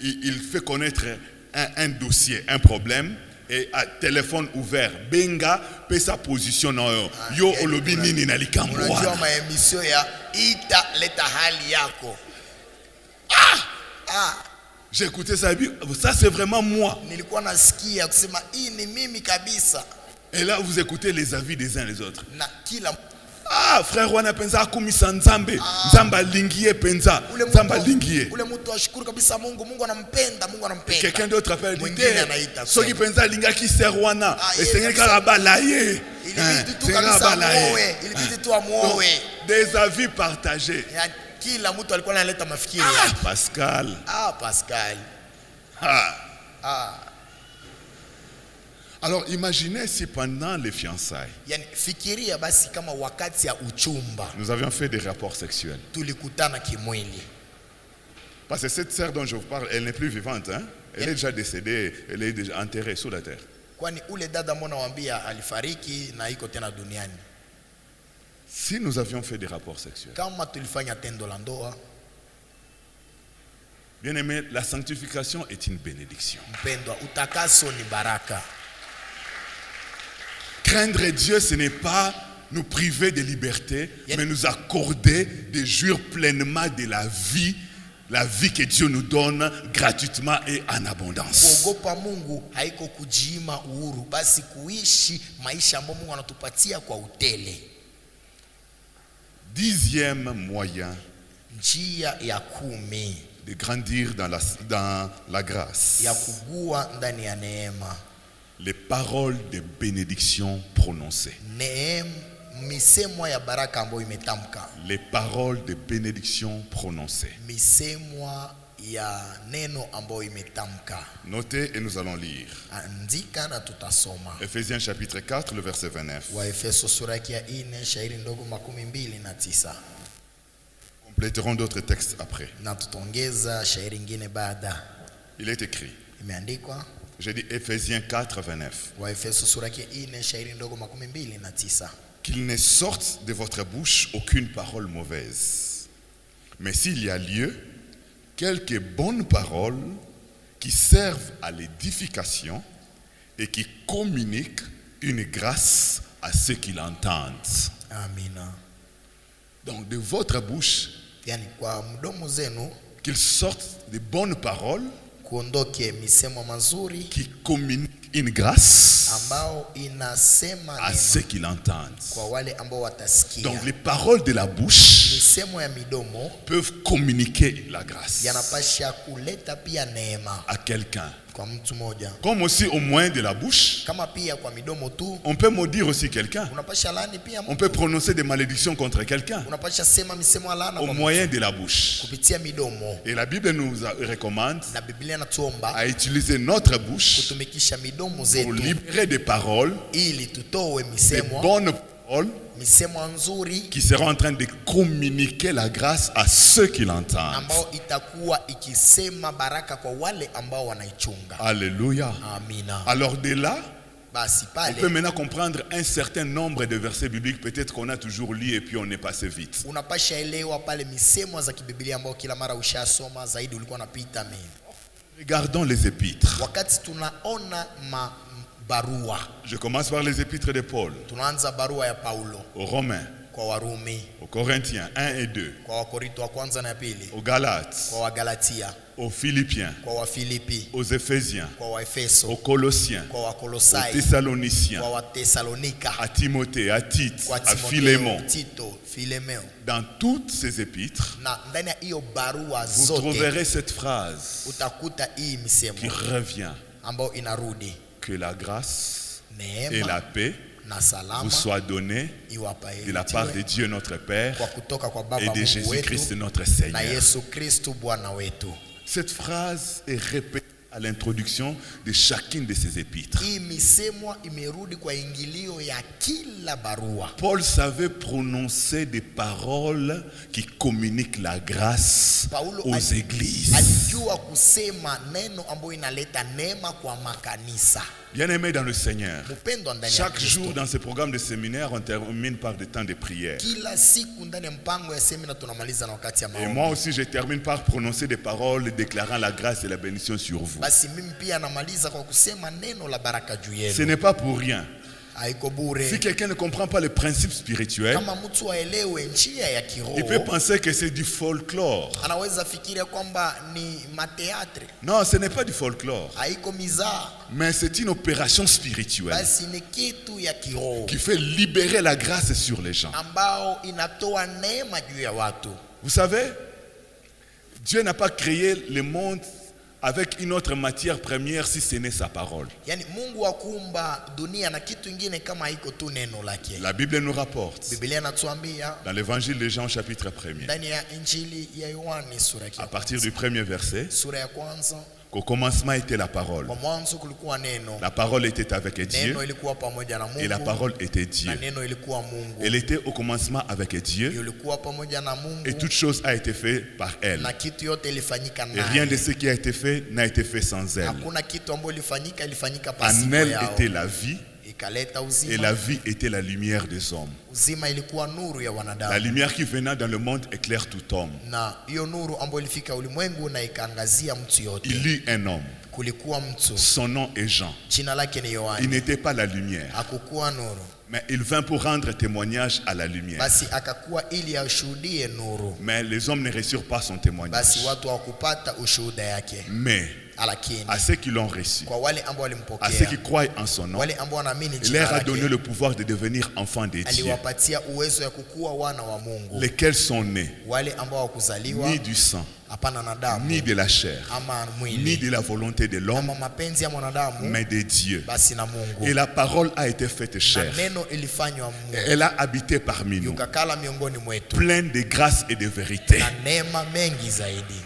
il fait connaître un dossier, un problème, et à téléphone ouvert, benga, peut sa position dans yo olobi nini na likambo Unajua wana. maemisio ya ita leta hali yako. J'ai écouté ça, ça c'est vraiment moi. Nilikuwa nasikia kusema hii ni mimi kabisa, Et là vous écoutez les avis des uns les autres. na kila Ah frère wana penza akumisa nzambe, nzamba lingie penza, nzamba lingie. ule mtu ashukuru kabisa Mungu, Mungu anampenda, Mungu anampenda. Quelqu'un d'autre appelle Mwingine dit anaita soki penza linga ki serwana, et seigneur karabala ye. Ilibidi tu kabisa muoe, ilibidi tu amuoe. Des avis partagés. Ya kila mtu alikuwa analeta mafikiri Ah, yake. Pascal. Pascal. Alors imaginez si pendant les fiançailles, Yani fikiria basi kama wakati ya uchumba nous avions fait des rapports sexuels. tulikutana kimwili. Parce que cette sœur dont je vous parle, elle n'est plus vivante. Hein? Elle est déjà décédée, elle est déjà enterrée sous la terre. Kwani ule dada mbona waambia alifariki na iko tena duniani. Si nous avions fait des rapports sexuels, Kama tulifanya tendo la ndoa, bien aimé, la sanctification est une bénédiction. mpendwa, utakaso ni baraka. Craindre Dieu, ce n'est pas nous priver de liberté, mais nous accorder de jouir pleinement de la vie que Dieu nous donne gratuitement et en abondance. Kuogopa Mungu haiko kujiima uhuru, basi kuishi maisha ambayo Mungu anatupatia kwa utele. 10e moyen Njia ya 10 de grandir dans la grâce. ya kugua ndani ya neema. Les paroles de bénédiction prononcées. Misemo ya baraka ambayo imetamka. Les paroles de bénédiction prononcées. Misemo ya neno ambayo imetamka. Notez et nous allons lire. Andika na tutasoma. Ephésiens chapitre 4, le verset 29. Waefeso sura ya 4 shairi ndogo 29. Compléterons d'autres textes après. Na tutongeza shairi ingine baada. Il est écrit. Imeandikwa. J'ai dit Ephésiens 4, 29. Waefeso sura ya 4 shairi ndogo 29. Qu'il ne sorte de votre bouche aucune parole mauvaise. Mais s'il y a lieu, quelques bonnes paroles qui servent à l'édification et qui communiquent une grâce à ceux qui l'entendent. Amina. Donc de votre bouche, Yani kwa mdomo zenu qu'il sorte de bonnes paroles kuondoke misemo mazuri qui communiquent une grâce ambao inasema à ceux qui l'entendent. kwa wale ambao watasikia. Donc les paroles de la bouche Misemo ya midomo peuvent communiquer la grâce yanapasha kuleta pia neema à quelqu'un. kwa mtu moja. Comme aussi au moins de la bouche, Kama pia kwa midomo tu on peut maudire aussi quelqu'un. unapasha laani pia On mtu. peut prononcer des malédictions contre quelqu'un Unapasha sema misemo ya laana au kwa moyen de la bouche. kupitia midomo. Et la Bible nous recommande Na Biblia inatuomba à utiliser notre bouche kutumikisha midomo pour zetu libérer des paroles, ili tutoe des misemo bonnes paroles misemo nzuri qui seront en train de communiquer la grâce à ceux qui l'entendent. ambao itakuwa ikisema baraka kwa wale ambao wanaichunga. Alléluia. Amina. Alors de là, Basi on peut pale maintenant comprendre un certain nombre de versets bibliques, peut-être qu'on a toujours lu et puis on est passé vite. unapasha elewa pale misemo za kibiblia ambao kila mara ushasoma zaidi ulikuwa unapita mimi. Regardons les épîtres. Wakati tunaona barua, Je commence par les épîtres de Paul, tunaanza barua ya Paulo aux Romains, kwa Warumi, aux Corinthiens 1 et 2, kwa Wakorinto wa kwanza na ya pili, aux Galates, kwa Wagalatia, aux Philippiens, kwa Wafilipi, aux Éphésiens, kwa aux Waefeso, Colossiens, kwa aux Wakolosai, Thessaloniciens, kwa Watesalonika, à Timothée, à Tite, kwa à Philémon. Timotheo, Tito, Filemeo. Dans toutes ces épîtres, Na ndani ya hiyo barua vous zote trouverez cette phrase utakuta hii misemo qui revient, ambayo inarudi: que la grâce et neema la paix na vous salama soient données de la part de Dieu notre Père kwa kutoka kwa Baba et de Mungu Jésus-Christ wetu notre na Seigneur. Yesu Kristo Bwana wetu. Cette phrase est répétée à l'introduction de chacune de ces épîtres. Hii misemo imerudi kwa ingilio ya kila barua. Paul savait prononcer des paroles qui communiquent la grâce Paulo aux églises. alijua kusema neno ambayo inaleta neema kwa makanisa. Bien-aimés dans le Seigneur, Mpendwa ndani ya chaque Kristo, jour dans ce programme de séminaire, on termine par des temps de prière. kila siku ndani ya mpango ya semina tunamaliza na wakati ya Et maombi. moi aussi, je termine par prononcer des paroles déclarant la grâce et la bénédiction sur vous. Basi mimi pia namaliza kwa kusema neno la baraka juu Ce yenu. n'est pas pour rien. Haiko bure. Si quelqu'un ne comprend pas les principes spirituels, Kama mtu aelewe njia ya il peut kiroho, penser que c'est du folklore. anaweza fikiria kwamba ni mateatre. Non, ce n'est pas du folklore, Haiko mizaa, mais c'est une opération spirituelle basi ni kitu ya kiroho qui fait libérer la grâce sur les gens. ambao inatoa neema juu ya watu. Vous savez, Dieu n'a pas créé le monde avec une autre matière première si ce n'est sa parole. Yani Mungu hakuumba dunia na kitu ingine kama haiko tu neno lake. La Bible nous rapporte Biblia inatuambia dans l'évangile de Jean chapitre 1er, ndani ya Injili ya Yohane sura à ya partir du premier verset, sura ya kwanza, qu'au commencement était la parole. kwa mwanzo kulikuwa neno, La parole était avec Dieu neno ilikuwa pamoja na et la Mungu parole était na Dieu. neno ilikuwa Mungu. Elle était au commencement avec Dieu Ilikuwa pamoja na et Mungu toute chose a été faite par elle. na kitu yote ilifanyika Et rien de naye. ce qui a été fait n'a été fait sans elle. Hakuna kitu ambacho ilifanyika En pasipo elle yao. était la vie Ikaleta et uzima. la vie était la lumière des hommes. Uzima ilikuwa nuru ya La wanadamu. lumière qui venait dans le monde éclaire tout homme. Na hiyo nuru ambayo ilifika ulimwengu na ikaangazia mtu yote. Il eut un homme. Kulikuwa mtu, Son nom est Jean. jina lake ni Il Yohane. n'était pas la lumière, Hakukuwa nuru, mais il vint pour rendre témoignage à la lumière. basi akakuwa ili ashuhudie nuru. Mais les hommes ne reçurent pas son Basi témoignage. watu hawakupata ushuhuda yake. Mais Lakini à ceux qui l'ont reçu, kwa wale ambao à ceux qui walimpokea, croient en son nom, wale ambao wanaamini il jina leur a donné lake, le pouvoir de devenir enfants de Dieu, aliwapatia uwezo ya kukuwa wana wa Mungu. lesquels sont nés Wale ambao wakuzaliwa ni du sang, hapana na damu ni de la chair, ama ni mwili de la volonté de l'homme, ama mapenzi ya mwanadamu, mais de Dieu. basi na Mungu. Et la parole a été faite Na chair. neno ilifanywa mwili, Elle a habité parmi nous, yukakala miongoni mwetu, pleine de grâce et de vérité. na neema mengi zaidi.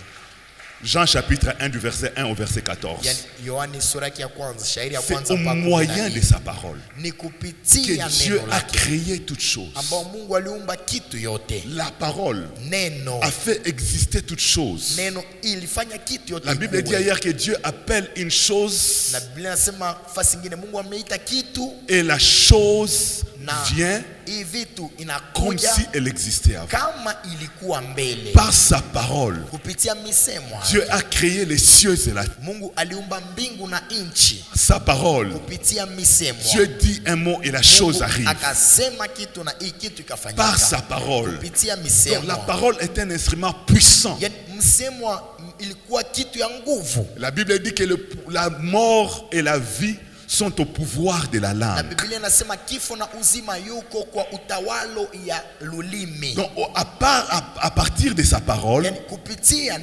Jean chapitre 1 du verset 1 au verset 14. Yani Yohane sura ya kwanza, shairi ya C'est kwanza au mpaka moyen de 14. sa parole Ni que kupitia Dieu neno a lake créé toutes choses. ambao Mungu aliumba kitu yote. La parole Neno, a fait exister toutes choses. neno ilifanya kitu yote. La Bible dit ikuwe. ailleurs que Dieu appelle une chose Na Biblia inasema fasi nyingine Mungu ameita kitu et la chose vient hii vitu comme inakuja si elle existait avant. kama ilikuwa mbele. Par sa parole, Kupitia misemo, Dieu a créé les cieux et la terre. Mungu aliumba mbingu na nchi. Sa parole, Kupitia misemo, Dieu dit un mot et la chose Mungu arrive. akasema kitu na hii kitu ikafanyika. Par sa parole. Kupitia Donc misemo. la parole est un instrument puissant. Yani msemo ilikuwa kitu ya nguvu. La Bible dit que la mort et la vie sont au pouvoir de la Na langue. Biblia inasema kifo na uzima yuko kwa utawalo ya lulimi. Donc à partir de sa parole, Yani kupitia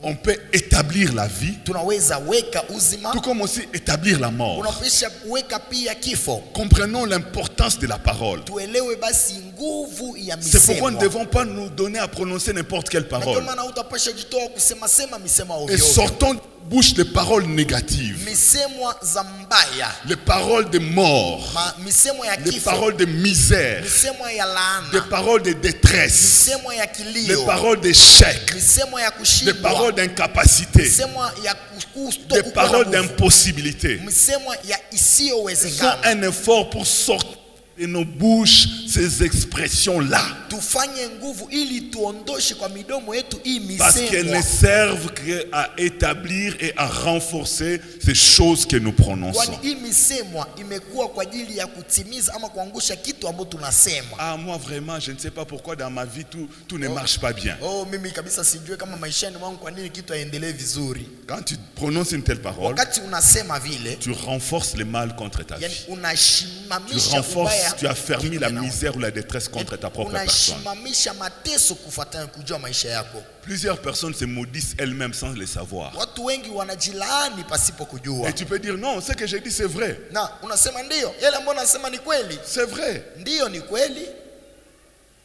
on peut établir la vie, tunaweza weka uzima, tout comme aussi établir la mort. unapesha weka pia kifo. Comprenons l'importance de la parole. Tuelewe basi nguvu ya C'est pourquoi nous ne misemo. devons pas nous donner à prononcer n'importe quelle Na ndio parole. maana utapasha jitoa kusema sema misemo Et ovyo ovyo. sortons bouche des paroles négatives, Misemo za mbaya, les paroles de mort, misemo ya les kifo, paroles de misère, misemo ya des laana, paroles de détresse, misemo ya les kilio, paroles d'échec, misemo ya des kushindwa, paroles d'incapacité, misemo ya des kutokuwa paroles na nguvu, d'impossibilité. misemo ya Faisons isiyowezekana. un effort pour sortir de nos bouches ces expressions-là, Tufanye nguvu ili tuondoshe kwa midomo yetu hii parce qu'elles ne misemo, servent qu'à établir et à renforcer ces choses que nous prononçons. kwani hii misemo imekuwa kwa ajili ya kutimiza ama kuangusha kitu ambacho tunasema. Ah, moi vraiment, je ne sais pas pourquoi dans ma vie tout ne marche pas bien. Oh, mimi kabisa sijui kama maishani mwangu kwa nini kitu haendelee vizuri. Quand tu prononces une telle parole, Wakati unasema vile, tu renforces le mal contre ta yani vie. Tu unashimamisha renforces, ubaya, tu affermis la misère ou la détresse contre ta propre personne. unashimamisha mateso kufuatana kujua maisha yako. Plusieurs personnes se maudissent elles-mêmes sans le savoir. Watu wengi wanajilaani pasipo kujua. Et tu peux dire non, ce que j'ai dit c'est vrai. Na unasema ndio, yale ambayo unasema ni kweli. C'est vrai. Ndio ni kweli.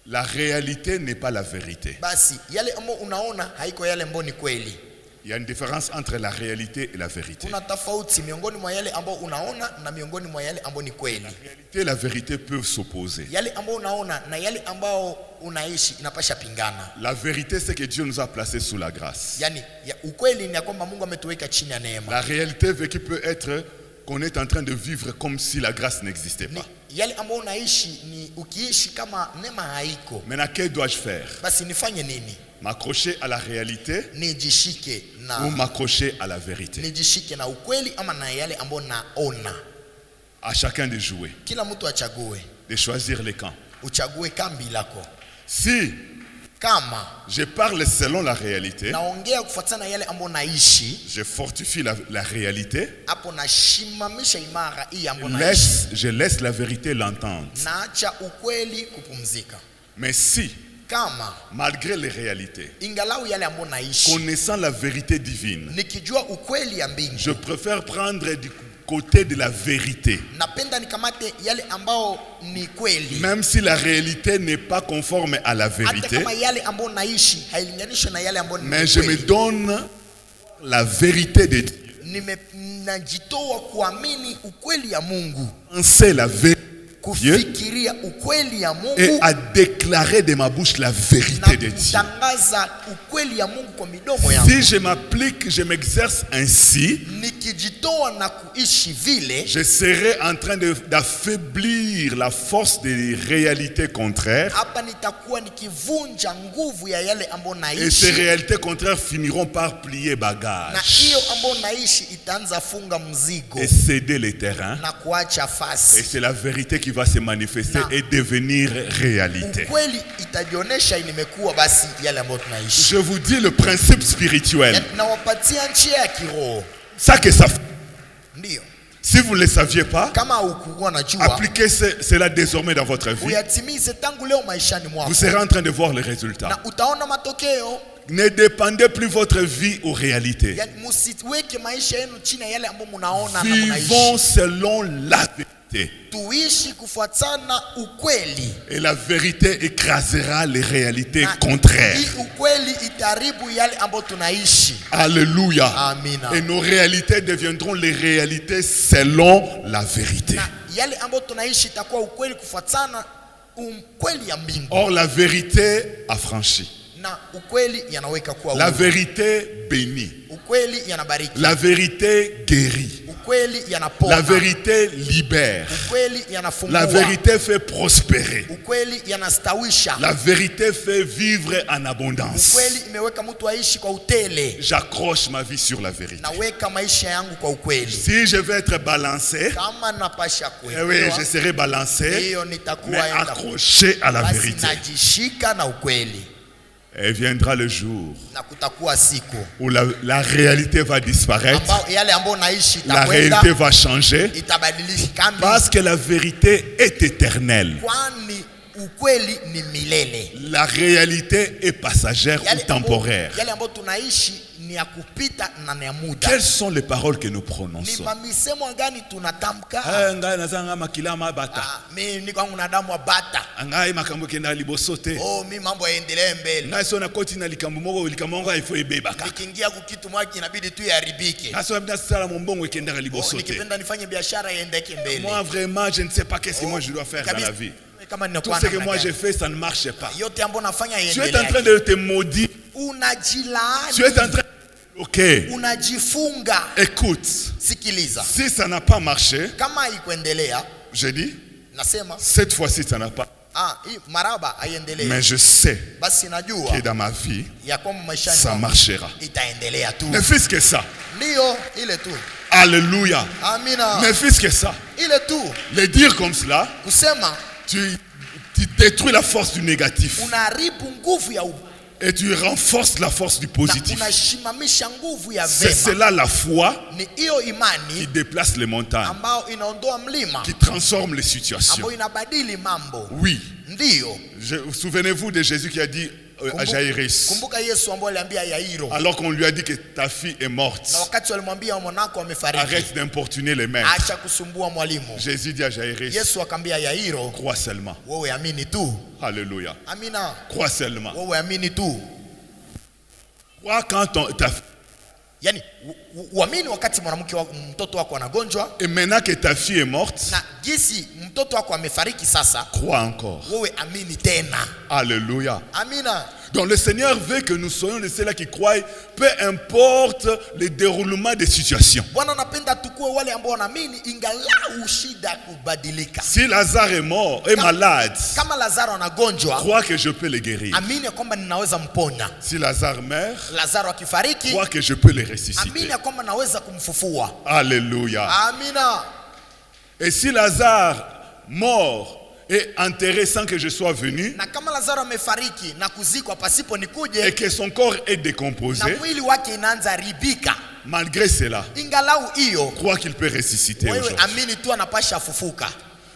La réalité n'est pas la vérité. Basi yale ambayo unaona haiko yale ambayo ni kweli. Il y a une différence entre la réalité et la vérité. Kuna tofauti miongoni mwa yale ambayo unaona na miongoni mwa yale ambayo ni kweli. La réalité et la vérité peuvent s'opposer. Yale ambayo unaona na yale ambayo unaishi inapasha pingana. La vérité, c'est que Dieu nous a placés sous la grâce. Yani ya ukweli ni ya kwamba Mungu ametuweka chini ya neema. La réalité vécue peut être qu'on est en train de vivre comme si la grâce n'existait pas. Yale ambayo unaishi ni ukiishi kama neema haiko. Maintenant, que dois-je faire? Basi nifanye nini? M'accrocher à la réalité Nijishike ou na m'accrocher à la vérité? nijishike na ukweli ama na yale ambayo naona. À chacun de jouer, Kila mtu achague. de choisir les camps. Uchague kambi lako. Si Kama je parle selon la réalité, naongea kufuatana na yale ambayo naishi, je fortifie la réalité, hapo nashimamisha imara hii ambayo naishi. je laisse la vérité l'entendre. Naacha ukweli kupumzika. Mais si, Kama malgré les réalités, ingalau yale ambayo naishi, connaissant la vérité divine, nikijua ukweli ya mbingu, je préfère prendre du côté de la vérité. napenda nikamate yale ambao ni kweli. Même si la réalité n'est pas conforme à la Hata vérité, kama yale ambayo naishi hailinganishwi na yale ambayo ni mais je me kweli. donne la vérité de Dieu. Najitoa kuamini ukweli ya Mungu, Penser la vérité kufikiria ukweli ya Mungu et à déclarer de ma bouche la vérité de na Dieu. kutangaza ukweli ya Mungu kwa midomo yangu. Si je m'applique, je m'exerce ainsi, Nikijitoa na kuishi vile, je serai en train d'affaiblir la force des réalités contraires. hapa nitakuwa nikivunja nguvu ya yale ambayo Et ces naishi, réalités contraires finiront par plier na bagage hiyo ambayo naishi itaanza funga mzigo et céder les terrains. na kuacha Et fasi. c'est la vérité qui va se manifester et devenir réalité. Ukweli itajionyesha nimekuwa basi yale ambayo tunaishi. Je vous dis le principe spirituel. Nawapatia njia ya kiroho. Ça que ça fait. Ndio. Si vous ne le saviez pas, Kama ukuwa najua, appliquez cela désormais dans votre vie. uyatimize tangu leo maishani mwako. Vous serez en train de voir les résultats. Na utaona matokeo. Ne dépendez plus votre vie aux réalités. Yani msiweke maisha yenu chini ya yale ambayo mnaona na Vivons mnaishi. selon la vérité. Tuishi kufuatana ukweli. Et la vérité écrasera les réalités Na contraires. hii ukweli itaribu yale ambayo tunaishi. Alléluia. Amina. Et nos réalités deviendront les réalités selon la vérité. Na yale ambayo tunaishi itakuwa ukweli kufuatana ukweli ya mbingu. Or la vérité affranchit. Na ukweli yanaweka kuwa La huru. vérité bénit. Ukweli yanabariki. La vérité guérit. Ukweli Ukweli yanapona. La vérité libère. Ukweli yanafungua. La vérité fait prospérer. Ukweli yanastawisha. La vérité fait vivre en abondance. Ukweli imeweka mtu aishi kwa utele. J'accroche ma vie sur la vérité. Naweka maisha yangu kwa ukweli. Si je vais être balancé, Kama napasha eh oui, je serai balancé, hiyo mais nitakuwa accroché à la basi vérité. najishika na ukweli. Et viendra le jour Na kutakuwa siku où la réalité va disparaître, ambao yale ambayo naishi la itakwenda, réalité va changer, itabadilika parce que la vérité est éternelle. kwani ukweli ni milele. La réalité est passagère ou temporaire. Yale ambayo tunaishi ni ya kupita na ni ya muda. Quelles sont les paroles que nous Ni prononçons? mamisemo gani tunatamka? Ngai nazanga makila mabata. Mimi niko na damu wa bata. Ngai makambo kenda liboso te. Oh, mimi mambo yaendelee mbele. Ngai sona koti na likambo moko ifo ebebaka. Nikiingia kwa kitu mwaki inabidi tu iharibike. Ngai sona sala mombongo ikenda liboso te. Nikipenda nifanye biashara iendeke mbele. Moi vraiment je ne sais pas qu'est-ce que moi je dois faire dans la vie. Tout ce que moi j'ai fait ça ne marche pas. Yote ambayo nafanya Tu iendelee. es en train de te maudire. Unajilaani. Tu es en train de bloquer. Unajifunga. Écoute, Sikiliza. si ça n'a pas marché, Kama haikuendelea, je dis, nasema cette fois-ci ça n'a pas. hii maraba haiendelee. Mais je sais Basi najua que dans ma vie, ya kwamba maishani ça mwangu marchera. itaendelea tu. Ne fût-ce que ça. Ndio ile tu. Alléluia. Amina. Ne fût-ce que ça. Ile tu. Le dire comme cela, Kusema tu détruis la force du négatif unaharibu nguvu ya et tu renforces la force du na positif. unashimamisha nguvu ya C'est vema. cela la foi Ni hiyo qui imani déplace les montagnes, ambayo inaondoa mlima, qui transforme les situations. ambayo inabadili mambo. Oui. Ndio. Souvenez-vous de Jésus qui a dit à Jairus, Kumbuka Yesu ambaye aliambia Yairo, alors qu'on lui a dit que ta fille est morte, na wakati walimwambia mwanako amefariki, arrête d'importuner les maîtres. acha kusumbua mwalimu. Jésus dit à Jairus, Yesu akamwambia Yairo, crois seulement. wewe amini tu. Alléluia. Amina. Crois seulement. Wewe amini tu. Crois quand ta Yani uamini wakati mwanamke wa mtoto wako anagonjwa, et maintenant que ta fille est morte, na gisi mtoto wako amefariki sasa, crois encore. wewe amini tena. Alléluia. Amina. Donc le Seigneur veut que nous soyons de ceux-là qui croient, peu importe le déroulement des situations. Bwana anapenda tukue wale ambao wanaamini ingalau shida kubadilika. Si Lazare est mort, est malade, Kama Lazaro anagonjwa, crois que je peux le guérir. amini ya kwamba ninaweza mponya. Si Lazare meurt, Lazaro akifariki, crois que je peux le amini ressusciter. ya kwamba naweza kumfufua. Alléluia. Amina. Et si Lazare mort est enterré sans que je sois venu, Na kama Lazaro amefariki na kuzikwa pasipo et nikuje, que son corps est na décomposé, mwili wake inaanza haribika, malgré cela, ingalau hiyo, crois qu'il peut ressusciter wewe aujourd'hui. amini tu anapasha fufuka.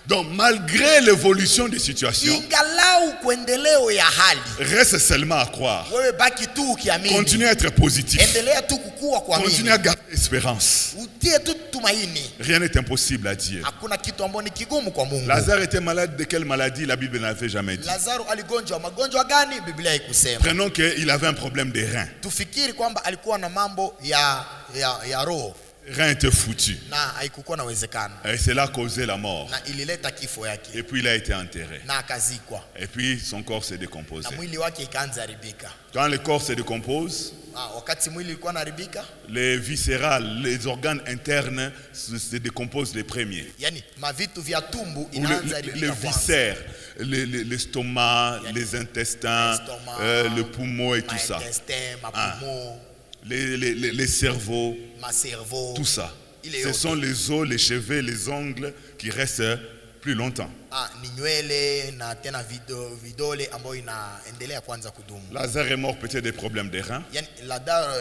Donc malgré l'évolution des situations, Ingalau kuendeleo ya hali, reste seulement à croire. wewe baki tu ukiamini. Continue à être positif. Endelea tu kukua Continue kuamini. à garder espérance. Utie tu tumaini. Rien n'est impossible à Dieu. Hakuna kitu ambacho ni kigumu kwa Mungu. Lazare était malade de quelle maladie? La Bible n'avait jamais dit. Lazaro aligonjwa magonjwa gani? Biblia haikusema. Prenons qu'il avait un problème de reins. Tufikiri kwamba alikuwa na mambo ya roho Reins étaient foutus. na haikukuwa na uwezekano, Et cela a causé la mort. na ilileta kifo yake, Et puis il a été enterré. na akazikwa, Et puis son corps s'est décomposé. na mwili wake ikaanza haribika. Quand le corps se décompose, Wakati mwili ulikuwa unaharibika, les viscérales, les organes internes se décomposent les premiers. yani mavitu vya tumbu Ou inaanza les haribika kwanza. viscères, l'estomac, les intestins, le poumon et tout ça. Intestin, mapumo, Les cerveaux, maservo, tout ça. ile Ce yote. sont les os, les cheveux, les ongles qui restent plus longtemps. Ni nywele na tena vidole ambayo inaendelea kwanza kudumu. Lazare est mort peut-être des problèmes des reins. Yani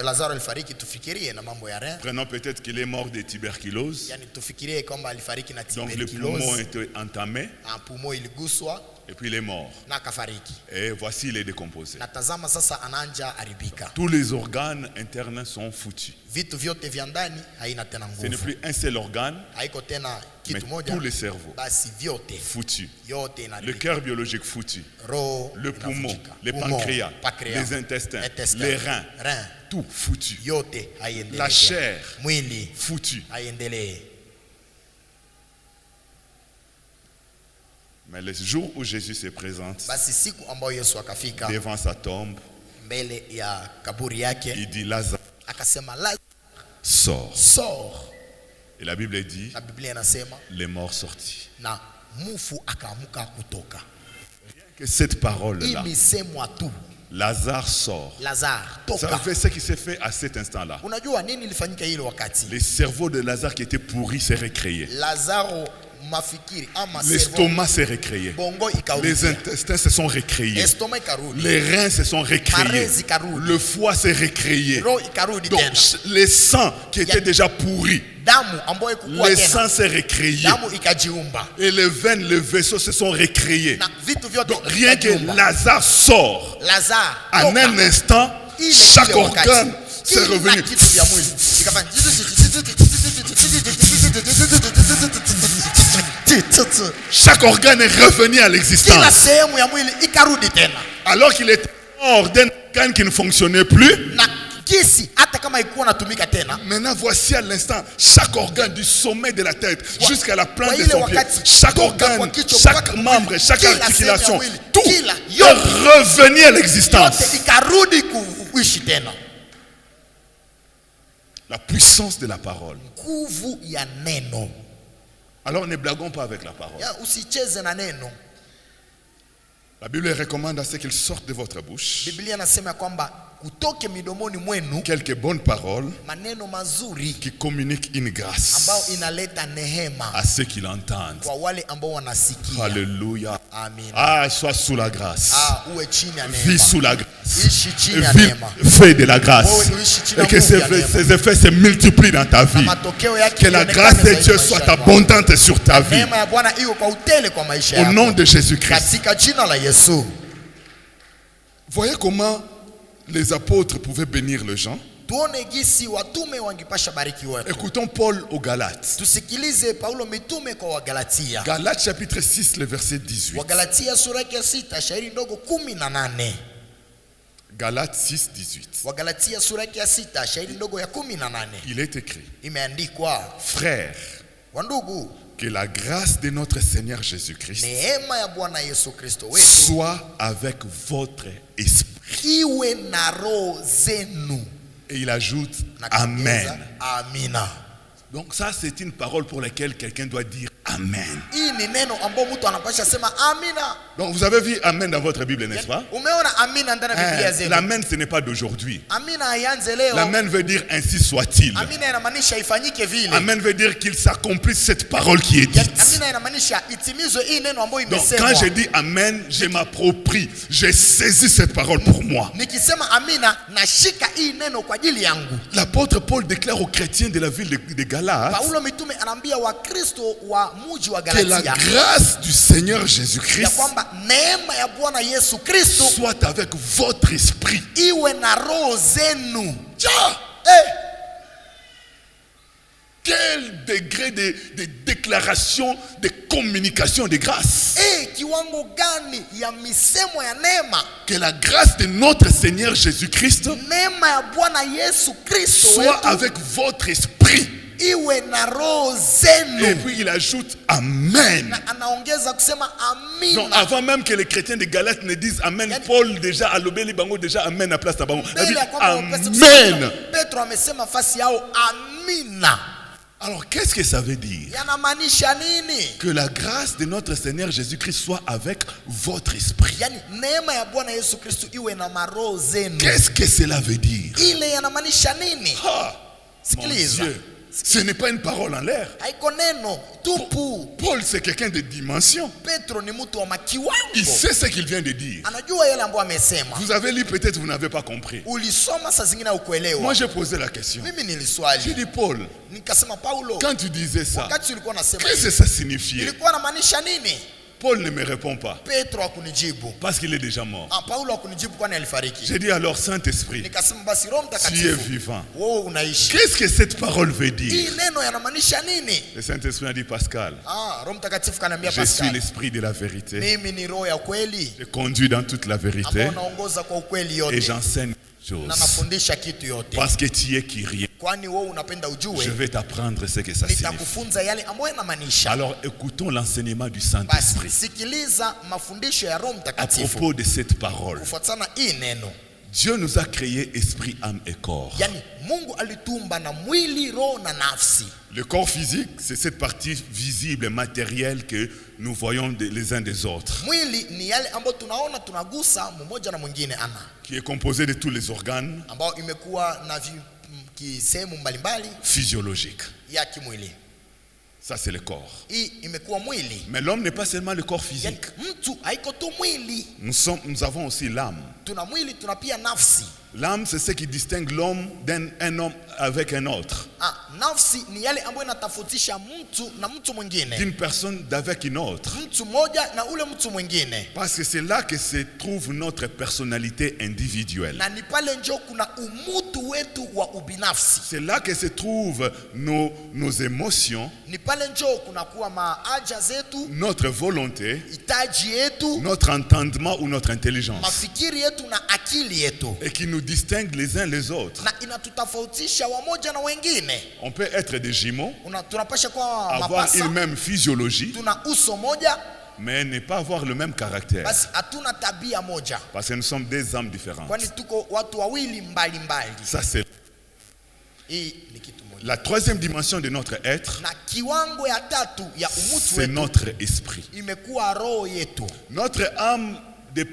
Lazaro alifariki, tufikirie na mambo ya rein. Prenons peut-être qu'il est mort de tuberculose. Yani tufikirie kwamba alifariki na Donc le poumon tuberculose, était entamé pumo iliguswa et puis il est mort. na akafariki. Et voici il est décomposé. Na tazama sasa anaanja haribika. Tous les organes internes sont foutus. Vitu vyote vya ndani haina tena Ce n'est nguvu. plus un seul organe, Haiko tena mais kitu moja, tous les cerveaux basi vyote foutus. yote Le inaharibika. cœur biologique foutu. Roho Le poumon, inavunjika. les Poumon, pancréas, pancréas, les intestins, intestin, les reins, rein, tout foutu. yote haiendelee. La chair, mwili foutu. haiendelee. Mais le jour où Jésus se présente Basi siku ambayo Yesu akafika devant sa tombe, mbele ya kaburi yake, il dit Lazare, akasema Lazaro, sors. sors. Et la Bible dit, na Biblia inasema les morts sortis. na mufu akaamuka kutoka. Que cette parole-là, Imesemwa tu, Lazare sort. Lazare Vous toka. savez ce qui s'est fait à cet instant-là? Unajua nini ilifanyika ile wakati? Le cerveau de Lazare qui était pourri s'est récréé. Lazaro mafikiri ama servo L'estomac s'est récréé. bongo Les ikaudia. intestins se sont récréés. Estoma ikarudi. Les reins se sont récréés. Marezi ikarudi. Le foie s'est récréé. Roho ikarudi Donc, tena. les sangs qui étaient déjà pourris, Damu ambayo ikukua les tena. sangs s'est récréé. Damu ikajiumba. Et les veines, les vaisseaux se sont récréés. Na vitu vyote Donc, rien que vikajiumba. Lazare sort, Lazare en toka. un instant, Ile chaque ile wakati. organe s'est Kila revenu. kitu vya mwili ikafanya Chaque organe est revenu à kila l'existence. sehemu ya mwili ikarudi tena. Alors qu'il était hors d'un organe qui ne fonctionnait plus. Na kisi hata kama ikuwa natumika tena. Maintenant, voici à l'instant, chaque organe du sommet de la tête jusqu'à la plante de ile son pied, wakati, chaque toka organe, kwa kichwa chaque mpaka membre, chaque kila sehemu articulation, ya mwili, tout kila est yote, revenu à l'existence. yote ikarudi kuishi tena. La puissance de la parole. Nguvu ya neno. Alors ne blaguons pas avec la parole. Ya usicheze na neno. La Bible recommande à ce qu'il sorte de votre bouche Biblia inasema kwamba kutoke midomoni mwenu quelques bonnes paroles maneno mazuri qui communiquent une grâce ambao inaleta nehema à ceux qui l'entendent. kwa wale ambao wanasikia. Alléluia. Amina. Ah, sois sous la grâce. Uwe chini ya Vis neema. sous la grâce. Ishi chini ya Vis neema. fait de la grâce. Wewe uishi chini ya Et que nguvu ya neema. ces effets se multiplient dans ta Na vie. matokeo yake Que la ionekane grâce de zaidi Dieu maishani soit mwako. abondante sur ta vie. Neema ya Bwana iwe kwa utele kwa maisha Au yako. nom de Jésus-Christ. Katika jina la Yesu. Voyez comment les apôtres pouvaient bénir les gens. Tuone gisi watume wangipasha bariki watu. Écoutons Paul aux Galates. Tusikilize Paulo mitume kwa Wagalatia. Galates chapitre 6, le verset 18. Wagalatia sura ya 6 shairi ndogo 18. Galates 6, 18. Wagalatia sura ya 6 shairi ndogo ya 18. Il est écrit, Imeandikwa, frères, wandugu, que la grâce de notre Seigneur Jésus-Christ neema ya Bwana Yesu Kristo wetu soit avec votre esprit. iwe na roho zenu. Et il ajoute, Na Amen. kuongeza, amina. Donc ça, c'est une parole pour laquelle quelqu'un doit dire Amen. Hii ni neno ambao mtu anapasha sema amina. Donc vous avez vu Amen dans votre Bible, n'est-ce pas? Umeona amina ndani ya Biblia zetu. L'Amen, ce n'est pas d'aujourd'hui. Amina haianze leo. L'Amen veut dire ainsi soit-il. Amina inamaanisha ifanyike vile. Amen veut dire qu'il s'accomplisse cette parole qui est dite. Amina inamaanisha itimizwe hii neno ambayo Donc imesemwa. quand je dis Amen, je m'approprie. J'ai saisi cette parole pour moi. Nikisema amina nashika hii neno kwa ajili yangu. L'apôtre Paul déclare aux chrétiens de la ville de Galates Paulo mitume anaambia Wakristo wa mji wa que la Galatia grâce du Seigneur ya Jésus-Christ kwamba neema ya Bwana Yesu Kristo soit avec votre esprit. iwe na roho zenu. Tiens, Eh, quel degré de déclaration, de communication de grâce. kiwango gani ya misemo ya neema. Que la grâce de notre Seigneur Jésus-Christ Neema ya Bwana Yesu Kristo soit wetu avec votre esprit. iwe na roho Et zenu. puis il ajoute Amen. Na anaongeza kusema Donc amina. avant même que les chrétiens de Galates ne disent Amen, Yani- Paul déjà a lobé bango déjà Amen à place de bango. Il dit Mbele ya kwamba wapese kusema, Amen. Petro amesema fasi yao amina. Alors qu'est-ce que ça veut dire? Yanamaanisha nini? Que la grâce de notre Seigneur Jésus-Christ soit avec votre esprit. Yani neema ya Bwana Yesu Kristo iwe na maroho zenu. Qu'est-ce que cela veut dire? Ile yanamaanisha nini? Ah, mon Sikiliza. Dieu, ce n'est pas une parole en l'air. Haiko neno tupu. Paul, c'est quelqu'un de dimension. Petro ni mtu wa Il makiwango. sait ce qu'il vient de dire. Anajua yale ambayo amesema. Vous avez lu, peut-être vous n'avez pas compris. Ulisoma saa zingine Moi, ukuelewa. j'ai posé la question. Mimi J'ai niliswali. dit, Paul, Nikasema Paulo, quand tu disais ça, wakati ulikuwa unasema qu'est-ce que hivi, ça signifiait? ilikuwa inamaanisha nini? Paul ne me répond pas Petro hakunijibu. parce qu'il est déjà mort. Paulo hakunijibu kwani alifariki. J'ai dit alors, Saint-Esprit, Nikasema basi Roho tu es Mtakatifu, vivant. wewe unaishi. Qu'est-ce que cette parole veut Hii dire? neno yanamaanisha nini? Le Saint-Esprit a dit, Pascal, Roho Mtakatifu kaniambia je suis Pascal, l'esprit de la vérité. mimi ni roho ya kweli Je conduis dans toute la vérité ambao naongoza kwa ukweli et yote j'enseigne na choses. nafundisha kitu yote. Parce que tu es Kyrie. Kwani wewe unapenda Je ujue, vais t'apprendre ce que ça signifie. nitakufunza yale ambayo yanamaanisha. Alors écoutons l'enseignement du Basi Saint-Esprit sikiliza mafundisho ya Roho à Mtakatifu propos de cette parole. kufuatana hii neno. Dieu nous a créé esprit, âme et corps. Yani Mungu alitumba na mwili, roho na nafsi. Le corps physique, c'est cette partie visible et matérielle que nous voyons les uns des autres, Mwili ni yale ambayo tunaona, tunagusa mmoja na mwingine ana, qui est composé de tous les organes ambao imekuwa na sehemu mbalimbali physiologiques. ya kimwili. Ça, c'est le corps. Hii imekuwa mwili. Mais l'homme n'est pas seulement le corps Yani physique. mtu haiko tu mwili, Nous avons aussi l'âme. tuna mwili, tuna pia nafsi. L'âme, c'est ce qui distingue l'homme d'un homme avec un autre, Nafsi ni yale ambayo inatofautisha mtu na mtu mwingine, d'une personne d'avec une autre. mtu mmoja na ule mtu mwingine, Parce que c'est là que se trouve notre personnalité individuelle. na ni pale njo kuna umutu wetu wa ubinafsi. C'est là que se trouvent nos émotions, Ni pale njo kunakuwa maaja zetu, notre volonté, hitaji yetu, notre entendement ou notre intelligence, mafikiri yetu na akili yetu, et qui nous distingue les uns les autres. na inatutofautisha wamoja na wengine. On peut être des jumeaux, Tunapasha kuwa avoir mapasa, une même physiologie, tuna uso moja, mais ne pas avoir le même caractère. basi hatuna tabia moja, Parce que nous sommes des âmes différentes. kwani tuko watu wawili mbalimbali. Ça, c'est Hii ni kitu moja. la troisième dimension de notre être, Na kiwango ya tatu ya umutu c'est wetu notre esprit. imekuwa roho yetu. Notre âme,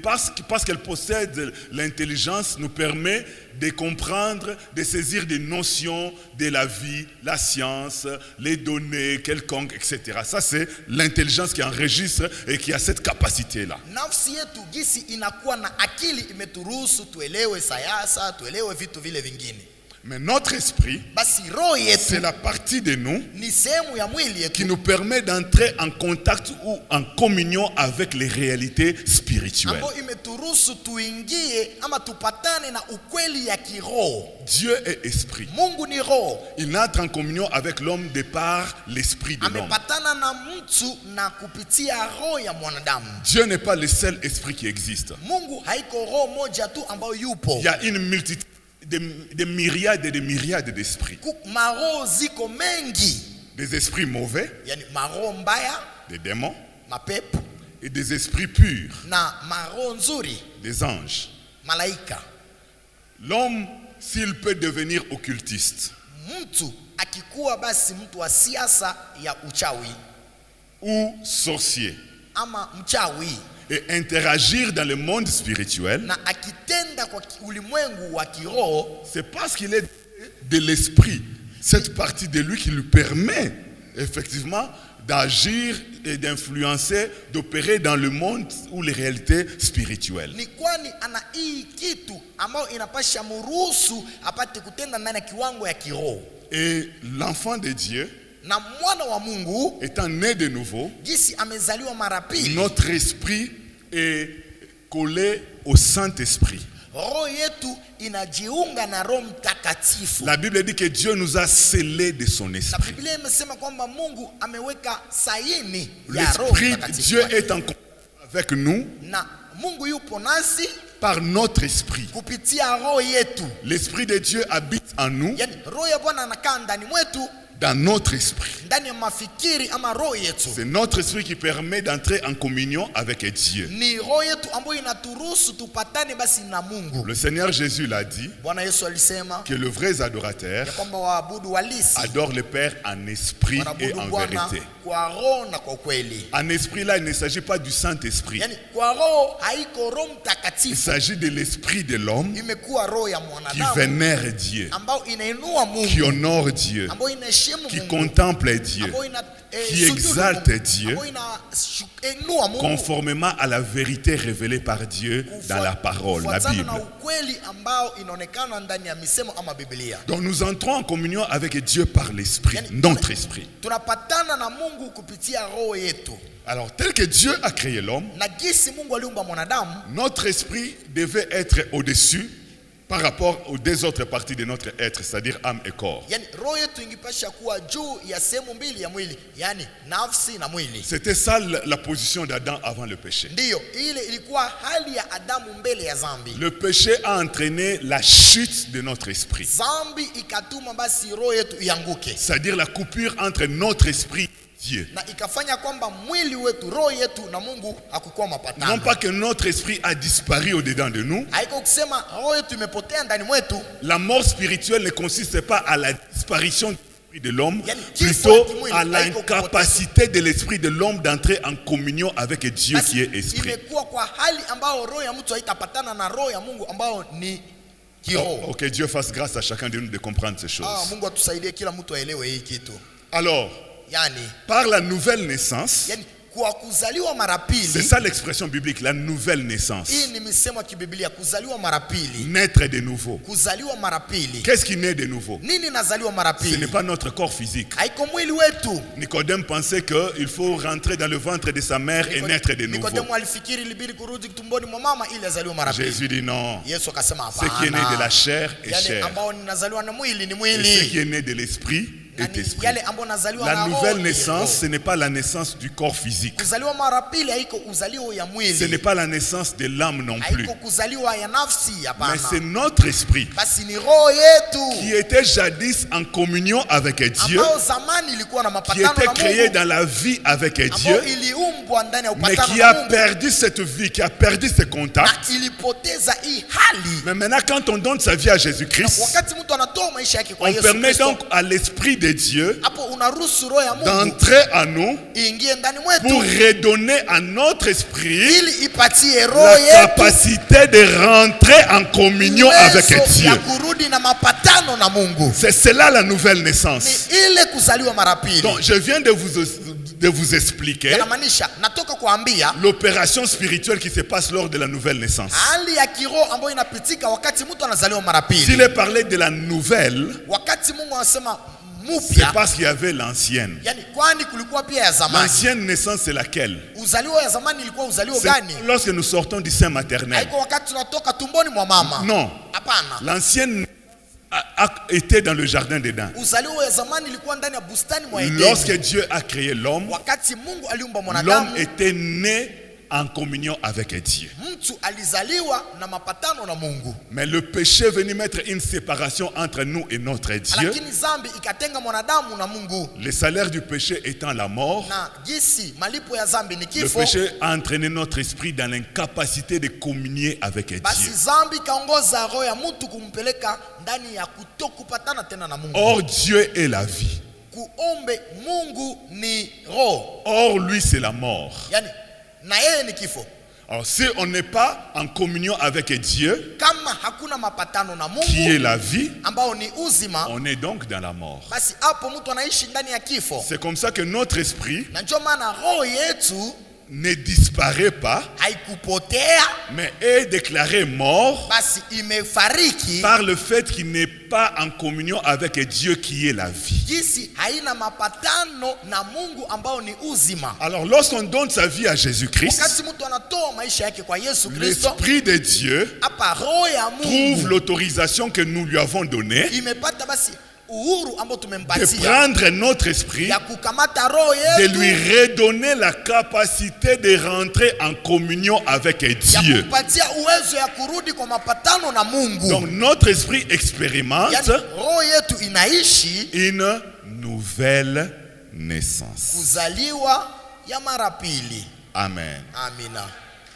parce qu'elle possède l'intelligence, nous permet de comprendre, de saisir des notions de la vie, la science, les données quelconques, etc. Ça, c'est l'intelligence qui enregistre et qui a cette capacité-là. Nafsi yetu gisi inakuwa na akili, imeturuhusu tuelewe sayasa, tuelewe vitu vile vingine. Mais notre esprit, Basi roho c'est yetu la partie de nous ni sehemu ya mwili qui yetu nous permet d'entrer en contact ou en communion avec les réalités spirituelles. ambayo imeturuhusu tuingie ama tupatane na ukweli ya kiroho. Dieu est esprit. Mungu ni roho, Il entre en communion avec l'homme de par l'esprit de l'homme. amepatana na mtu na kupitia roho ya mwanadamu. Dieu n'est pas le seul esprit qui existe. Mungu haiko roho moja tu ambayo yupo. Il y a une multitude de myriades et de myriades d'esprits. Maroho ziko mengi, Des esprits mauvais, yani maroho mbaya, des démons, mapepo, et des esprits purs, na maroho nzuri, des anges. malaika. L'homme, s'il peut devenir occultiste Mtu akikuwa basi mtu wa siasa ya uchawi ou sorcier ama mchawi, et interagir dans le monde spirituel, na akitenda kwa ulimwengu wa kiroho, c'est parce qu'il est de l'esprit, cette partie de lui qui lui permet effectivement d'agir et d'influencer, d'opérer dans le monde ou les réalités spirituelles. ni kwani ana hii kitu ambayo inapasha muruhusu apate kutenda ndani ya kiwango ya kiroho. Et l'enfant de Dieu, Na mwana wa Mungu étant né de nouveau, jinsi amezaliwa mara pili, notre esprit est collé au Saint-Esprit. roho yetu inajiunga na Roho Mtakatifu. La Bible dit que Dieu nous a scellés de son Na esprit. Biblia imesema kwamba Mungu ameweka saini ya Roho L'esprit de Mtakatifu. Dieu est en contact avec nous Na Mungu yupo nasi par notre esprit. kupitia roho yetu. L'esprit de Dieu habite en nous, Yani roho ya Bwana anakaa ndani mwetu, dans notre esprit. ndani ya mafikiri ama roho yetu. C'est notre esprit qui permet d'entrer en communion avec Dieu. Ni roho yetu ambayo inaturuhusu tupatane basi na Mungu. Le Seigneur Jésus l'a dit, Bwana Yesu alisema que les vrais adorateurs ya kwamba waabudu walisi adorent le Père en esprit et wanaabudu en Bwana vérité. kwa roho na kwa kweli. En esprit, là, il ne s'agit pas du Saint-Esprit. Yani kwa roho haiko Roho Il Mtakatifu, s'agit de l'esprit de l'homme imekuwa roho ya qui mwanadamu vénère Dieu, ambayo inainua qui Mungu, honore Dieu, ambayo inaheshimu qui Mungu, contemple Dieu, ambayo qui sujudu exalte Mungu, Dieu, ambayo inainua Mungu conformément à la vérité révélée par Dieu dans la parole, la kufuatana na Bible. ukweli ambao inaonekana ndani ya misemo ama Biblia. Donc nous entrons en communion avec Dieu par l'esprit, notre esprit. Tunapatana na Mungu kupitia roho yetu. Alors tel que Dieu a créé l'homme, Na jinsi Mungu aliumba mwanadamu, notre esprit devait être au-dessus par rapport aux deux autres parties de notre être, c'est-à-dire âme et corps. yani roho yetu ingipasha kuwa juu ya sehemu mbili ya mwili, yani nafsi na mwili. C'était ça la position d'Adam avant le péché. Ndiyo, ile ilikuwa hali ya Adamu mbele ya zambi. Le péché a entraîné la chute de notre esprit, Zambi ikatuma basi roho yetu ianguke. c'est-à-dire la coupure entre notre esprit Dieu. Na ikafanya kwamba mwili wetu, roho yetu na Mungu hakukuwa mapatano. Non pas que notre esprit a disparu au-dedans de nous. Haiko kusema roho yetu imepotea ndani mwetu. La mort spirituelle ne consiste pas à la disparition de l'esprit de l'homme, Yani, plutôt kifo ya à kimwili haiko l'incapacité de l'esprit de l'homme d'entrer en communion avec Dieu Basi, qui est esprit. imekuwa kwa hali ambao roho ya mtu haitapatana na roho ya Mungu ambao ni kiroho. Oh, que Dieu fasse grâce à chacun de nous de comprendre ces choses. Mungu atusaidie kila mtu aelewe hii kitu. Alors, Yani, par la nouvelle naissance, yani kwa kuzaliwa mara c'est pili. ça l'expression biblique, la nouvelle naissance. Hii ni misemo ya kibiblia, kuzaliwa mara pili. Naître de nouveau. Kuzaliwa mara pili. Qu'est-ce qui naît de nouveau? Nini nazaliwa mara Ce n'est pili? pas notre corps physique. Haiko mwili wetu. Nicodème pensait qu'il faut rentrer dans le ventre de sa mère et naître de nouveau. Nikodemo alifikiri ilibidi kurudi tumboni mwa mama ili azaliwe mara pili. Jésus dit non. Yesu akasema Ce qui est né de la hapana. chair est Yale chair. ambao ninazaliwa na mwili ni Et ce qui mwili. est né de l'esprit Na est ni esprit. yale ambao nazaliwa La na roho nouvelle ni naissance, roho. ce n'est pas la naissance du corps physique. Kuzaliwa mara pili haiko uzalio ya Ce n'est mwili. pas la naissance de l'âme non plus. Haiko kuzaliwa ya nafsi, Mais hapana. c'est notre esprit Basi ni roho yetu qui était jadis en communion avec Dieu, ambao zamani ilikuwa na qui mapatano était na créé Mungu, dans la vie avec ambao Dieu, iliumbwa ndani ya mais upatano qui na a Mungu perdu cette vie, qui a perdu ses na contacts. ilipoteza hii hali. Mais maintenant, quand on donne sa vie à Jésus-Christ, Wakati mtu anatoa maisha yake kwa on Yesu permet Kristo, donc à l'Esprit de Dieu hapo unaruhusu roho ya Mungu d'entrer en nous iingie ndani pour mwetu redonner à notre esprit ili ipatie roho la yetu capacité de rentrer en communion avec uwezo ya Dieu. kurudi na mapatano na Mungu. C'est cela la nouvelle naissance. Ni ile kuzaliwa mara pili. Donc je viens de vous expliquer Yanamaanisha natoka kuambia l'opération spirituelle qui se passe lors de la nouvelle naissance. hali ya kiroho ambayo inapitika wakati mtu anazaliwa mara S'il pili. est parlé de la nouvelle, Wakati Mungu anasema c'est mupya, parce qu'il y avait l'ancienne. yani kwani kulikuwa pia ya zamani. L'ancienne naissance, c'est laquelle? Uzalio ya zamani ilikuwa uzalio C'est gani? lorsque nous sortons du sein maternel. Haiko wakati tunatoka tumboni mwa mama. Non. Hapana. L'ancienne a été dans le jardin d'Éden. Uzalio ya zamani ilikuwa ndani ya bustani mwa Lorsque Edeni. Dieu a créé l'homme, Wakati Mungu aliumba l'homme mwanadamu, était né en communion avec Dieu. mtu alizaliwa na mapatano na Mungu. Mais le péché est venu mettre une séparation entre nous et notre Dieu. Lakini zambi ikatenga mwanadamu na Mungu. Le salaire du péché étant la mort, Na jinsi malipo ya zambi ni le kifo, péché a entraîné notre esprit dans l'incapacité de communier avec basi Dieu. zambi kaongoza roho ya mtu kumpeleka ndani ya kutokupatana tena na Mungu. Or, Dieu est la vie. Kuombe Mungu ni roho. Or, lui, c'est la mort. Yani na yeye ni kifo. Alors, si on n'est pas en communion avec Dieu, Kama hakuna mapatano na qui est Mungu la vie, ambao ni uzima, on est donc dans la mort. basi hapo mtu anaishi ndani ya kifo. C'est comme ça que notre esprit Na ndio maana roho yetu ne disparaît pas, haikupotea, mais est déclaré mort basi imefariki par le fait qu'il n'est pas en communion avec Dieu qui est la vie. jinsi haina mapatano na Mungu ambao ni uzima. Alors lorsqu'on donne sa vie à Jésus-Christ, Wakati mtu anatoa maisha yake kwa Yesu Kristo, l'Esprit de Dieu hapa roho ya trouve Mungu l'autorisation que nous lui avons donnée imepata basi uhuru ambao de tumempatia prendre notre esprit, ya kukamata roho de lui yetu, redonner la capacité de rentrer en communion avec ya Dieu. kumpatia uwezo ya kurudi kwa mapatano na Mungu. Donc notre esprit expérimente Yani roho yetu inaishi une nouvelle naissance. kuzaliwa ya mara pili. Amen. Amina.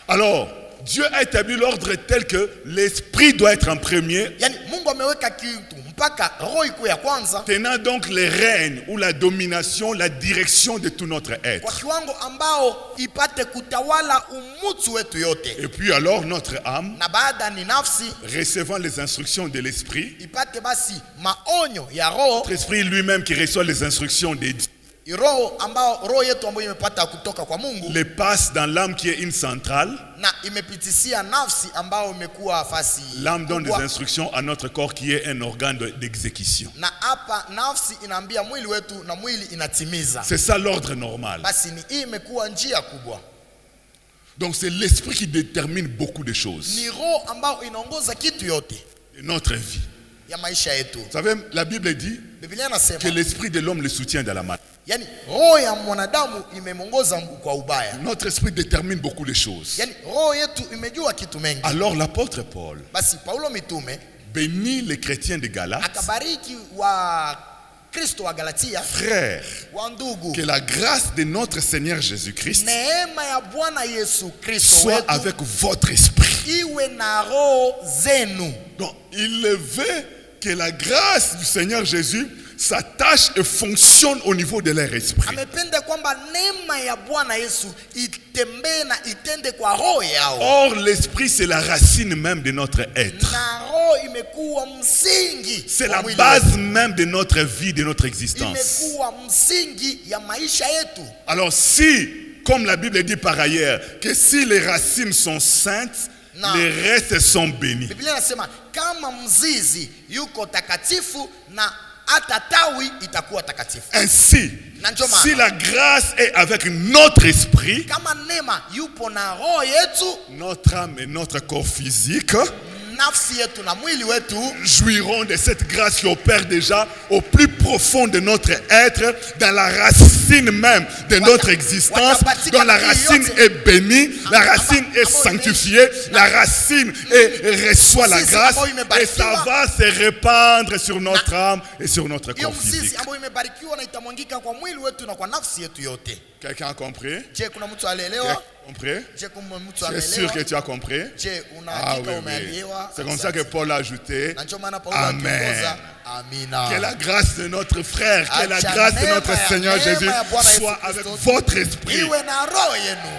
Alors, Dieu a établi l'ordre tel que l'esprit doit être en premier, Yani Mungu ameweka kitu mpaka roho ikuwe ya kwanza, tenant donc le règne ou la domination, la direction de tout notre kwa être. kiwango ambao ipate kutawala umutu wetu yote, Et puis alors notre âme, na baada ni nafsi recevant les instructions de l'esprit, ipate basi maonyo ya roho, notre esprit lui-même qui reçoit les instructions de Dieu, roho ambao roho yetu ambayo imepata kutoka kwa Mungu les passe dans l'âme qui est une centrale. na imepitisia nafsi ambao imekuwa fasi L'âme donne des kubwa. instructions à notre corps qui est un organe d'exécution. Na hapa nafsi inaambia mwili wetu na mwili inatimiza. C'est ça l'ordre normal. Basi ni hii imekuwa njia kubwa. Donc c'est l'esprit qui détermine beaucoup de choses. Ni roho ambao inaongoza kitu yote Notre vie. ya maisha yetu. Vous savez, la Bible dit Biblia que inasema l'esprit de l'homme le soutient dans la main. yani roho ya mwanadamu imemwongoza kwa ubaya. Notre esprit détermine beaucoup de choses. Yani roho yetu imejua kitu mengi. Alors l'apôtre Paul Basi Paulo mitume bénit les chrétiens de Galate akabariki wa Wakristo wa Galatia, frères, wa ndugu, que la grâce de notre Seigneur Jésus-Christ neema ya Bwana Yesu Kristo soit wetu avec votre esprit. iwe na roho zenu. Donc, il veut que la grâce du Seigneur Jésus s'attache et fonctionne au niveau de leur esprit. Amependa kwamba neema ya Bwana Yesu itembee na itende kwa roho yao. Or, l'esprit, c'est la racine même de notre être. Na roho imekuwa msingi. C'est la base même de notre vie, de notre existence. Imekuwa msingi ya maisha yetu. Alors, si, comme la Bible dit par ailleurs, que si les racines sont saintes, Non. les restes sont bénis. Biblia inasema kama mzizi yuko takatifu na hata tawi itakuwa takatifu. Ainsi, Na ndio maana, si la grâce est avec notre esprit, kama neema yupo na roho yetu, notre âme et notre corps physique nafsi yetu na mwili wetu jouiront de cette grâce qui opère déjà au plus profond de notre être, dans la racine même de notre existence, dont la racine est bénie, la racine est sanctifiée, la racine reçoit la grâce, et ça va se répandre sur notre âme et sur notre hiyo corps physique. mzizi ambayo imebarikiwa na itamwangika kwa mwili wetu na kwa nafsi yetu yote. Quelqu'un a compris? Je, kuna mtu alielewa? Compris? Je, kuna mtu Je suis sûr que ameelewa? tu as compris. Je, una Ah hakika oui, oui. umeelewa? C'est comme ça que Paul a ajouté. Na ndio maana Paulo Amen. akiongoza, amina. Que la grâce de notre frère, que la Acha grâce de neema notre ya Seigneur neema Jésus ya Bwana Yesu soit Kristo avec votre esprit. iwe na roho yenu.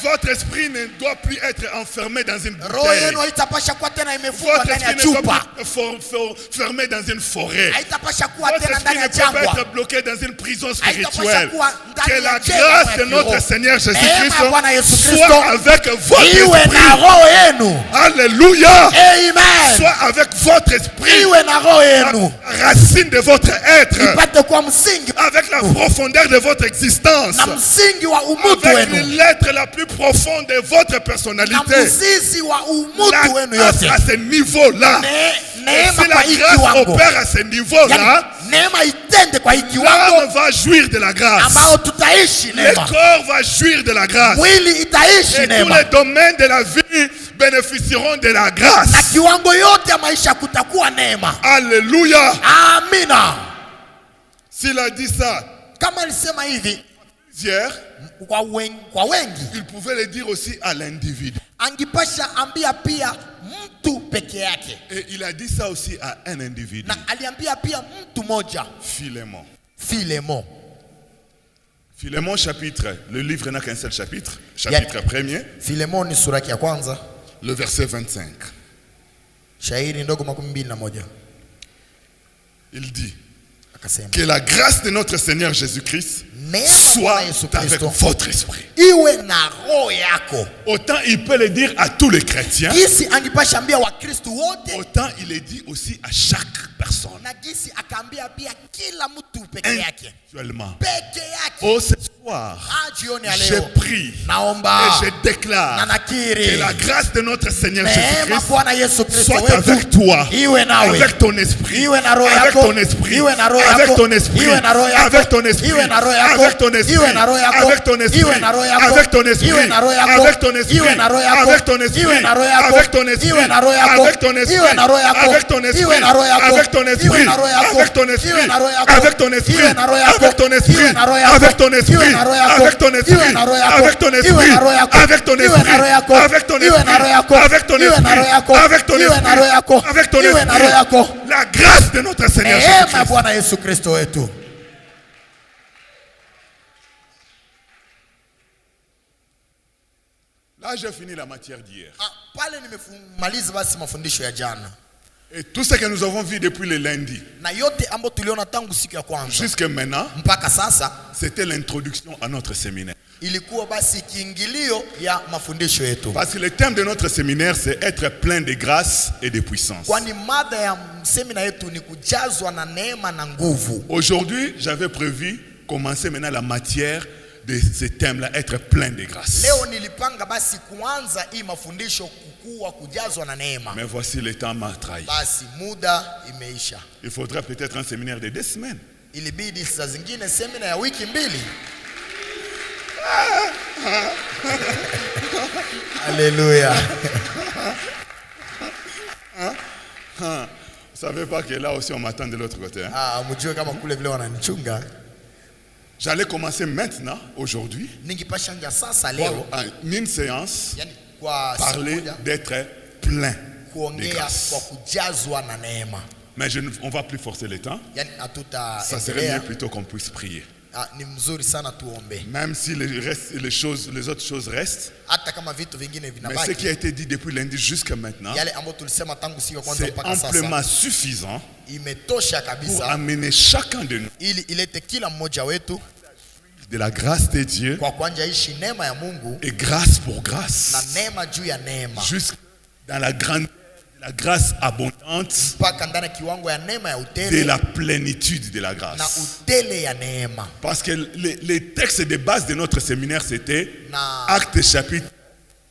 Votre esprit ne doit plus être enfermé dans une Roho bouteille. yenu haitapasha kuwa tena imefungwa Votre ndani ya esprit ne doit chupa. plus fermé dans une forêt. Haitapasha kuwa Votre tena esprit ndani ya ne peut pas jangwa. être bloqué dans une prison Haitapasha spirituelle. kuwa ndani Que ya la jela grâce ya de notre kiroho. Seigneur Neema ya Bwana Yesu Jésus-Christ Kristo soit avec votre iwe na esprit. roho yenu. Alléluia. Amen. Soit avec votre esprit. Iwe na roho yenu. Racine de votre être. Ipate kwa msingi Avec la profondeur de votre existence. na msingi wa umutu Avec wenu. l'être la plus profonde de votre Na personnalité. mzizi wa umutu wenu La grâce yote. à ce niveau-là. Ne- Et Neema si kwa la hii grâce kiwango. opère à ce niveau-là, Yani, neema itende kwa hii kiwango l'âme va jouir de la grâce. ambao tutaishi Le neema. corps va jouir de la grâce. Mwili itaishi Et tous neema. les domaines de la vie bénéficieront de la Na grâce. kiwango yote ya maisha kutakuwa neema. Alléluia. Amina. S'il a dit ça Kama alisema hivi hier, kwa wengi, il pouvait le dire aussi à l'individu. angipasha ambia pia mtu peke yake, Et il a dit ça aussi à un individu. na aliambia pia mtu moja, Philémon. Filemon. Philémon chapitre, le livre n'a qu'un seul chapitre, chapitre premier, Filemon ni sura ya kwanza, le verset 25. shairi ndogo 21. Il dit Akasema que la grâce de notre Seigneur Jésus-Christ neema soit ya Yesu avec Kristo votre esprit. iwe na roho yako. Autant il peut le dire à tous les chrétiens, Gisi angipasha ambia Wakristo wote, autant il le dit aussi à chaque personne. na gisi akaambia pia kila mtu peke yake, Individuellement. peke yake. Oh, ce soir, Jioni ya je leo prie naomba et je déclare na nakiri que la grâce de notre Seigneur neema Jésus-Christ Bwana Yesu Kristo soit avec toi, iwe nawe, avec ton esprit, iwe na roho avec yako, ton esprit, iwe na roho avec yako, ton esprit, iwe na roho yako, avec ton esprit, iwe na roho yako, avec ton esprit, iwe na roho yako, avec ton esprit, iwe na roho yako, avec ton esprit, iwe na roho yako, avec ton esprit, iwe na roho yako, avec ton esprit, iwe na roho yako, avec ton esprit, iwe na roho yako, avec ton esprit, iwe na roho yako, avec ton esprit, iwe na roho yako, avec ton esprit, iwe na roho yako, avec ton esprit, iwe na roho yako, avec ton esprit, iwe na roho yako, avec ton esprit, iwe na roho yako, avec ton esprit, iwe na roho yako, avec ton esprit, iwe na roho yako, avec ton esprit, iwe na roho yako, avec ton iwe na roho yako, avec ton iwe na roho yako, avec ton iwe na roho yako, avec ton iwe na roho yako, avec ton iwe na roho yako. la grâce de notre Seigneur Neema ya Jésus-Christ. Bwana Yesu Kristo wetu. Là, j'ai fini la matière d'hier. Pale nimemaliza basi mafundisho ya jana. Et tout ce que nous avons vu depuis le lundi Na yote ambayo tuliona tangu siku ya kwanza jusqu'à maintenant, mpaka sasa c'était l'introduction à notre séminaire. ilikuwa basi kiingilio ya mafundisho yetu. Parce que le thème de notre séminaire, c'est être plein de grâce et de puissance. Kwani mada ya semina yetu ni kujazwa na neema na nguvu. Aujourd'hui, j'avais prévu commencer maintenant la matière de ce thème-là, être plein de grâce. Leo nilipanga basi kuanza hii mafundisho kukua kujazwa na neema. Mais voici le temps m'a trahi. Basi muda imeisha. Il faudrait peut-être un séminaire de 2 semaines. Ilibidi saa zingine semina ya wiki 2. Alléluia. savez pas que là aussi on m'attend de l'autre côté. Hein? Ah, mjue kama kule vile wananichunga. J'allais commencer maintenant, aujourd'hui, Ningipashanga sasa leo. en une séance, Yani kwa parler d'être plein de kuongea grâce. kwa kujazwa na neema. Mais on ne va plus forcer le temps. Yani Ça serait mieux plutôt qu'on puisse prier. ni mzuri sana tuombe. Même si les autres choses restent. Hata kama vitu vingine Mais ce vinabaki. qui a été dit depuis lundi jusqu'à maintenant, Yale ambayo tulisema tangu siku ya kwanza c'est mpaka amplement sasa suffisant imetosha pour kabisa amener chacun de nous ili ilete kila mmoja wetu de la grâce de Dieu kwa kwanja ishi neema ya Mungu et grâce pour na grâce neema juu ya neema jusque dans la grandeur de la grâce abondante, mpaka ndani ya kiwango ya neema ya de utele la plénitude de la na grâce. utele ya neema. Parce que les textes de base de notre séminaire, c'était Na Actes chapitre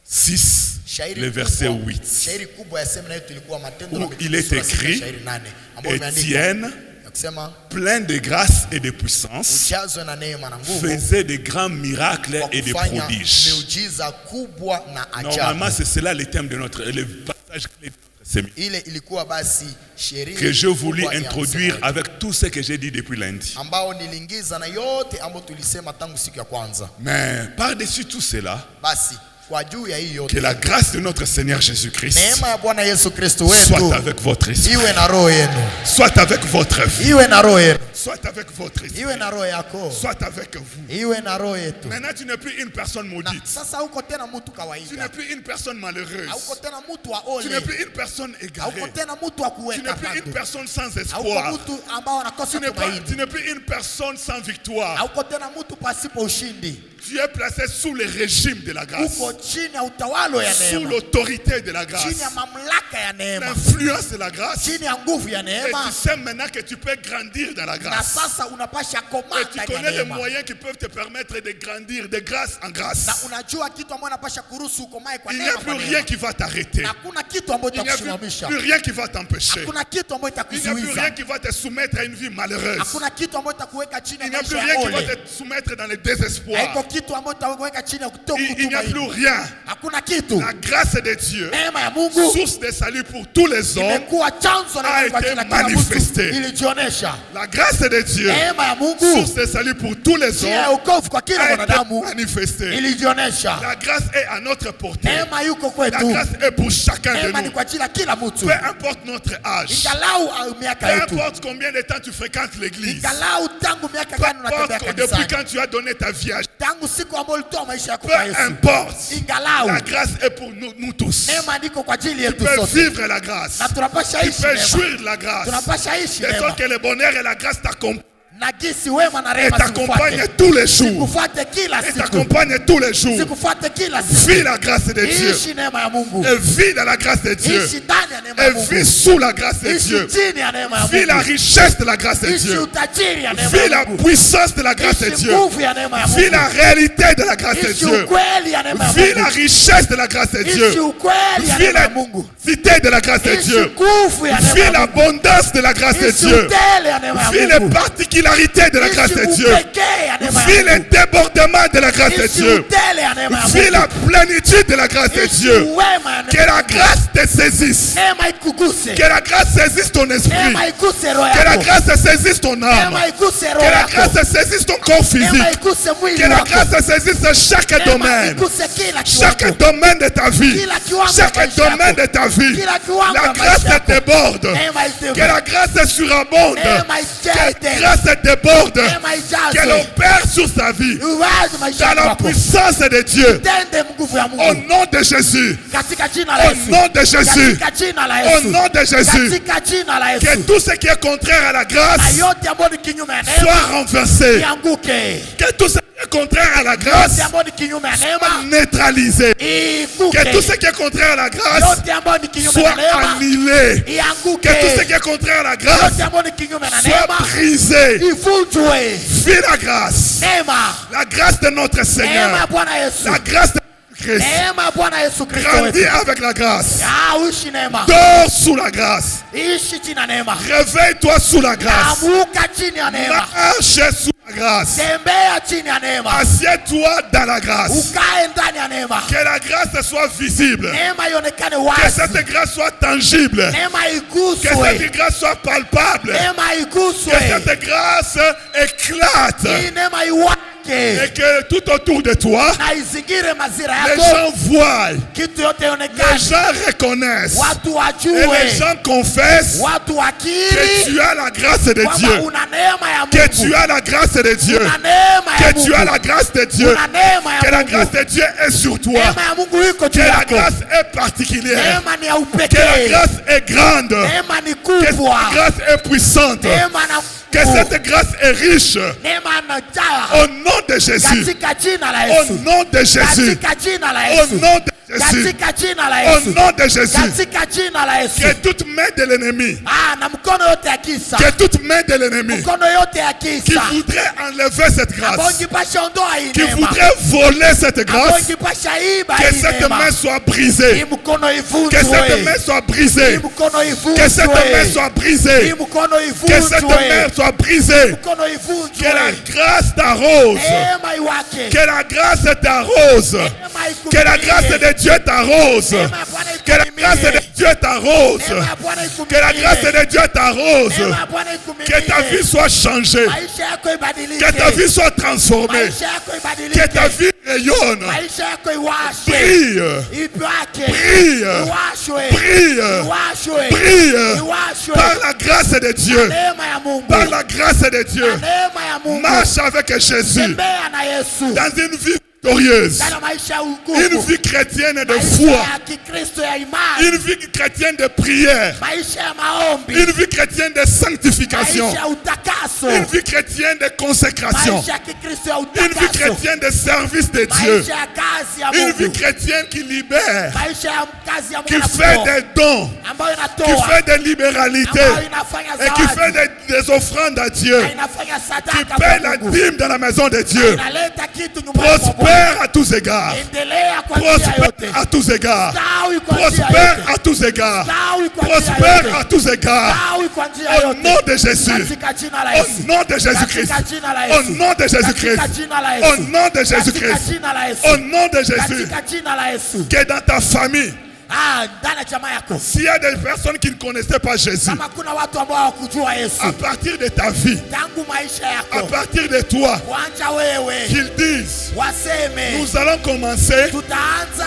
6, shairi le verset kubwa- 8. shairi kubwa ya semina yetu ilikuwa Matendo Où ya Mitume il est sura sita, écrit, shairi 8 ambayo imeandikwa Étienne, ya kusema plein de grâce et de puissance, ujazwe na neema na nguvu faisait de grands miracles kwa et de kufanya prodiges. miujiza kubwa na Normalement, ajabu. c'est cela le thème de le passage clé de notre séminaire Ile ilikuwa basi sheria que je voulus kubwa ya introduire msemo avec tout ce que j'ai dit depuis lundi. ambao niliingiza na yote ambayo tulisema tangu siku ya kwanza. Mais par-dessus tout cela, Basi kwa juu ya hii que yote la grâce de notre Seigneur Jésus-Christ neema ya Bwana Yesu Kristo soit wetu avec votre esprit, iwe na roho yenu, soit avec votre vie, iwe na roho yenu, soit avec votre esprit, iwe na roho yako, soit avec vous. iwe na roho yetu. Maintenant, tu n'es plus une personne Na maudite. sasa huko tena mtu Tu n'es kawaida, plus une personne malheureuse. hauko tena mtu wa Tu n'es ole, plus une personne égarée. hauko tena mtu wa Tu kuweka n'es plus une kando, personne sans hauko espoir. mtu ambao anakosa Tu tumaini, n'es plus une personne sans victoire. hauko tena mtu pasipo ushindi. Tu es placé sous le régime de la grâce, Uko chini ya utawalo ya sous neema, l'autorité de la grâce, chini ya mamlaka ya neema, l'influence de la grâce. chini ya nguvu ya Et neema. tu sais maintenant que tu peux grandir dans la Na grâce. sasa unapasha Et komaa tu ndani ya connais les neema, moyens qui peuvent te permettre de grandir de grâce en grâce. na unajua kitu ambacho unapasha kuruhusu ukomae kwa Il n'y a neema, plus kwa rien neema. qui va t'arrêter. Na hakuna kitu ambacho Il n'y a itakusimamisha, plus rien qui va t'empêcher. hakuna kitu ambacho Il n'y a plus rien itakuzuiza, qui va te soumettre à une vie malheureuse. hakuna kitu ambacho itakuweka chini ya Il n'y a plus maisha rien ya qui va ole, te soumettre dans le désespoir. haiko kitu ambacho itakuweka chini ya Il n'y a plus kutokutumaini, rien. hakuna kitu. La grâce de Dieu, Neema ya Mungu source de salut pour tous les hommes, imekuwa chanzo na a neema kwa été kila mtu, manifesté. ilijionyesha. la grâce de Dieu, Neema ya Mungu source de salut pour tous les njia ya hommes, wokovu kwa kila a été mwanadamu manifestée. ilijionyesha. La grâce est à notre portée. Neema yuko La kwetu, grâce est pour chacun de neema ni nous. kwa ajili ya kila mtu, Peu importe notre âge, ingalau miaka peu yetu, importe combien de temps tu fréquentes l'église, ingalau tangu miaka peu gani unatembea importe depuis kanisani, quand tu as donné ta vie à Jésus, tangu siku ambayo ulitoa maisha yako peu kwa Yesu, importe, ingalau la grâce est pour nous tous. neema ndiko kwa ajili Tu yetu peux sote, vivre la grâce. na tunapasha Tu ishi peux neema, jouir de la grâce. tunapasha ishi De neema, sorte que le bonheur et la grâce t'accompagnent na gisi wema na rehema t'accompagnent zikufuate, tous les jours. zikufuate kila Et siku, t'accompagnent tous les jours. zikufuate kila siku. Vis la grâce de Dieu. Ishi neema ya Mungu, Et vis dans la grâce de Dieu. ishi ndani ya neema ya Et Mungu, vis sous la grâce de ishi Dieu. chini ya neema ya Vis la Mungu, richesse de la grâce de ishi Dieu. utajiri ya neema Vis ya la Mungu, puissance de la grâce de ishi Dieu. nguvu ya neema ya Vis la Mungu, réalité de la grâce de ishi Dieu. ukweli ya neema ya Vis la Mungu, richesse de la grâce de ishi Dieu. ukweli ya Vis neema la ya Mungu, cité de la grâce de ishi Dieu. nguvu ya neema Vis ya Mungu, l'abondance de la grâce de ishi Dieu. utele ya neema Vis ya les Mungu, particularités de la grâce de ishi Dieu. upekee ya neema Vis ya les Mungu, débordements de la grâce de ishi Dieu. utele ya neema ya Vis Mungu, la plénitude de la grâce de ishi Dieu. uwema ya Que neema ya la Mungu, grâce te saisisse. neema ikuguse, Que la grâce saisisse ton esprit. neema iguse roho Que la yako, grâce saisisse ton âme. neema iguse roho Que la yako, grâce saisisse ton corps neema physique. iguse mwili Que la wako, grâce saisisse chaque neema domaine. iguse kila Chaque kiwango, domaine de ta vie. kila kiwango cha Chaque maisha domaine yako, de ta vie. kila kiwango La cha grâce maisha yako, déborde. neema Que la itebe, grâce surabonde. neema Que ijae la grâce déborde. neema Qu'elle ijaze, opère sur sa vie. uwazi maisha Dans la yako, puissance de Dieu. tende nguvu ya Au Mungu nom de Jésus. katika jina la Au Yesu, nom de Jésus. katika jina la Au Yesu, nom de Jésus. katika jina la Que Yesu, tout ce qui est contraire à la na grâce yote ambayo ni kinyume ya neema soit renversé. ianguke, Que tout ce qui est contraire à la grâce yote ambayo ni kinyume ya neema neutralisé. ianguke, Que tout ce qui est contraire à la grâce yote ambayo ni kinyume soit na neema annulé. ianguke, Que tout ce qui est contraire à la grâce yote ambayo ni kinyume na soit neema brisé. ivunjwe. Vis la grâce. Neema, La grâce de notre neema Seigneur. ya Bwana Yesu, La grâce de Jésus-Christ. Neema ya Bwana Yesu Kristo Grandis wetu. avec la grâce. Uishi neema. Dors sous la grâce. Ishi chini ya neema. Réveille-toi sous la grâce. Amuka chini ya neema. Marche sous la grâce. Tembea chini ya neema. Assieds-toi dans la grâce. Ukae ndani ya neema. Que la grâce soit visible. Neema ionekane Que wazi. cette grâce soit tangible. Neema Que iguswe. cette grâce soit palpable. Neema Que iguswe. cette grâce éclate. Hii neema iwake. Et que tout autour de toi, Na izingire mazira les yako. gens voient. Kitu yote Les ionekane. gens reconnaissent. Watu Et les wajue. gens confessent Watu que wakiri. tu as la grâce de Kwamba Dieu. una neema ya Que tu Mungu. as la grâce de Dieu. Una neema ya Que tu as Mungu. la grâce de Dieu. Una neema Que ya la Mungu. grâce de Dieu est sur toi. Neema ya Mungu iko Que juu la yako. grâce est particulière. Neema ni ya Que la upekee. grâce est grande. Neema ni Que cette kubwa. grâce est puissante. Neema na Que cette grâce est riche. neema inajaa. Au nom de Jésus. Katika jina la Au Yesu. nom de Jésus. Katika jina la Au Yesu. nom de Jésus. Katika jina la Au Yesu. nom de Jésus. Katika jina la Yesu. Que toute main de l'ennemi. Na mkono yote ya kisa. Que toute main de l'ennemi. Mkono yote ya Qui kisa. voudrait enlever cette Ambao grâce. ingepasha ondoa hii Qui neema. voudrait voler cette Ambao grâce. ingepasha iba Que hii cette neema. main soit Hii brisée. mkono Que cette ivunjwe. main soit Hii brisée. mkono Que cette main ivunjwe. soit Hii brisée. mkono Que cette main ivunjwe. soit brisée. Mkono Que ivunjwe. la grâce t'arrose. Neema iwake. Que la grâce t'arrose. Neema ikumilie. Que la grâce de Dieu t'arrose. Neema ya Bwana Que la grâce de ikumilie. Dieu t'arrose. Neema ya Bwana Que la ikumilie. grâce de Dieu t'arrose. Neema ya Bwana ikumilie. Que ta vie soit changée. Maisha yako ibadilike. Que ta vie soit transformée. Maisha yako ibadilike. Que ta vie rayonne. Maisha yako iwashe. Brille. Ipake. Brille. Iwashwe. Brille. Iwashwe. Brille. Iwashwe. Par la grâce de Dieu. Neema ya Mungu. Par la grâce de Dieu. Neema ya Mungu. Marche avec Jésus. Tembea na Yesu. Dans une vie victorieuse. Ndani ya maisha ya Une ugumu. vie chrétienne de Maisha foi. ya Kikristo ya imani. Une vie chrétienne de prière. Maisha ya maombi. Une vie chrétienne de sanctification. Maisha ya utakaso. Une vie chrétienne de consécration. Maisha ya Kikristo ya Une vie utakaso. chrétienne de service de Dieu. Maisha ya kazi ya Une vie Mungu. chrétienne qui libère. Maisha ya kazi ya Qui Mungu fait inatoa. des dons. Ambayo Qui inatoa. fait des libéralités. Ambayo inafanya Et qui fait zawadi. des offrandes à Dieu. Na inafanya Qui sadaka paie kwa la Mungu. dîme dans la maison de Dieu. Inaleta kitu nyumbani kwa Bwana. Prospère à tous égards. Endelea kwa njia Prospère yote. à tous égards. Stawi kwa njia Prospère yote. à tous égards. Stawi kwa njia Prospère à yote. tous égards. Stawi kwa njia Au yote. nom de Jésus. Katika jina la Au Yesu. nom de Jésus-Christ. Katika jina la Au Yesu. nom de Jésus-Christ. Katika jina la Au Yesu. nom de Katika Jésus-Christ. jina la Yesu. Au nom de Jésus. Katika jina la Yesu. Que dans ta famille, Ndani ya jamaa yako. s'il y a des personnes qui ne connaissaient pas Jésus, Kama kuna watu ambao hawakujua Yesu. à partir de ta vie, Tangu maisha à yako. partir de toi, Kuanza wewe. qu'ils disent, Waseme. nous allons commencer Tutaanza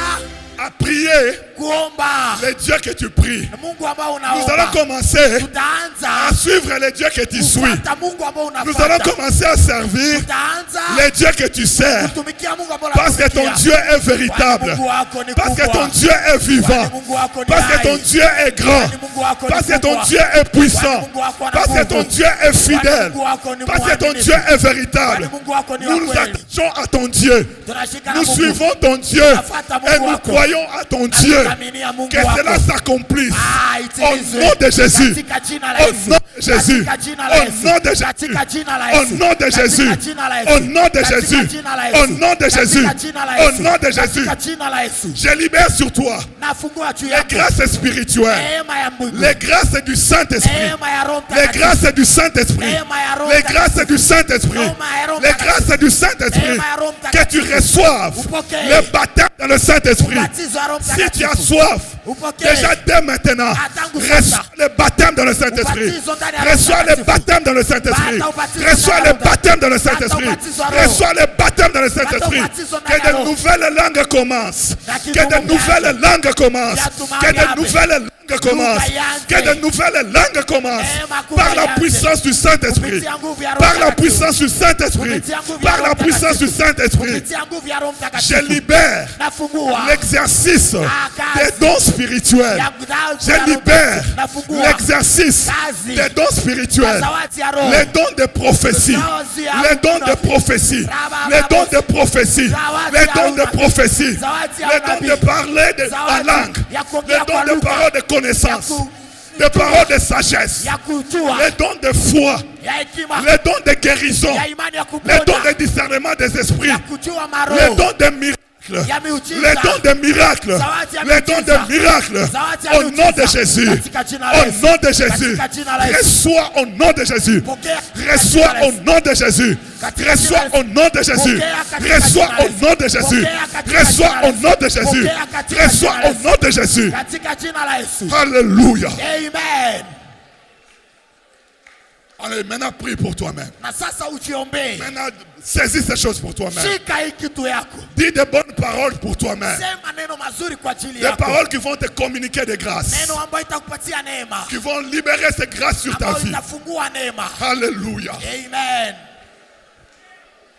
à prier kuomba. les dieux que tu pries. Mungu ambao Nous allons unaomba. commencer Tutaanza à suivre les dieux que tu suis. kufuata Mungu ambao Nous allons unafuata. commencer à servir Tutaanza les dieux que tu sers. kutumikia Mungu ambao Parce que ton unatumikia. Dieu est Kwani véritable. Mungu wako ni Parce que kubwa. ton Dieu est vivant. Kwani Mungu wako ni Parce que hai. ton Dieu est grand. Kwani Mungu wako ni Parce que ton kubwa. Dieu est puissant. Kwani Mungu wako ana Parce que ton nguvu. Dieu est fidèle. Mungu wako ni Parce que ton mwaminifu. Dieu est véritable. Kwani Mungu wako ni wa Nous nous kweli. attachons à ton Dieu. Tunashika na Nous Mungu. suivons ton Dieu. Tunafuata Mungu Et nous wako. croyons à ton Na Dieu. tunaaminia Mungu Que wako. cela s'accomplisse. Au Itimizwe. nom de Jésus. Katika jina la Au Yesu. nom de Jésus. Katika jina la Au Yesu. nom de Jésus. Katika jina la Au Yesu. nom de Jésus. Katika jina la Yesu. Au nom de Katika Jésus. jina la Au Yesu. nom de Jésus. Katika jina la Au Yesu. nom de Jésus. Katika jina la Yesu. Je libère sur toi Nafungua juu les yako. grâces spirituelles. Neema ya Mungu. Les grâces du Saint-Esprit. Neema ya Roho Les Mtakatifu. grâces du Saint-Esprit. Neema ya Roho Les Mtakatifu. grâces du Saint-Esprit. Neema ya Roho Les Mtakatifu. grâces du Saint-Esprit. Neema ya Roho Que tu Mtakatifu. reçoives Upokee. le baptême dans le Saint-Esprit. Ubatizo wa Roho Si tu as Mtakatifu. soif, Upokee. déjà dès maintenant, Tangu sasa. reçois le baptême dans le Saint-Esprit. Ubatizo ndani ya Roho Reçois le Mtakatifu. baptême dans le Saint-Esprit. Pata ubatizo Reçois ndani le ya Roho baptême dans le Pata Saint-Esprit. ubatizo wa Roho. Reçois le baptême dans le Saint-Esprit. ubatizo ndani Que ya de Roho. nouvelles langues commencent. Na Que kifungu de nouvelles langues commencent. Yatuma Que de yabe. nouvelles langues commencent. yanze. Que de nouvelles langues commencent. Neema kubwa Par la yanze. puissance du Saint-Esprit. Kupitia nguvu ya Roho Par la Mtakatifu. puissance du Saint-Esprit. Kupitia nguvu ya Par Roho la puissance du Mtakatifu. Saint-Esprit. Kupitia nguvu ya Roho Je Mtakatifu. libère Nafungua. l'exercice kazi. des dons spirituels. Ya Je libère Nafungua. l'exercice Kazi. des dons spirituels. Zawadi ya Roho. Les dons de prophétie. Zawadi ya Les dons de unabii. prophétie. Zawadi Les ya dons de prophétie. Zawadi Les ya dons de unabii. prophétie. Zawadi ya Les dons unabii. de parler en Zawadi langue. ya Les kuongea kwa dons de lugha. paroles de connaissance. Ya ku- Des paroles de sagesse. Ya kujua. Les dons de foi. Ya hekima. Les dons de guérison. Ya imani ya Les dons kuponya. de discernement des esprits. Ya kujua Les maroho. dons de miracles. miracles, ya miujiza. les dons des miracles, Zawadi ya les dons miujiza. des miracles, Zawadi ya au miujiza. nom de Jésus, Katika jina la au Yesu. nom de Jésus, Katika jina la Yesu. reçois au nom de Jésus, Pokea katika reçois jina la au Yesu. nom de Jésus, Katika reçois jina la au nom de Jésus, Pokea katika reçois jina la au Yesu. nom de Jésus, Pokea katika reçois jina la au Yesu. nom de Jésus, Pokea katika reçois jina la au nom de Jésus. Katika jina la Yesu. Alléluia. Amen. Allez, maintenant prie pour toi-même. Na sasa ujiombee. Maintenant, saisis ces choses pour toi-même. Shika hii kitu yako. Dis des bonnes paroles pour toi-même. Sema neno mazuri kwa ajili Des yako. paroles qui vont te communiquer des grâces. Neno ambayo itakupatia neema. Qui vont libérer ces grâces sur ta Ambayo vie. itafungua neema. Alléluia. Amen.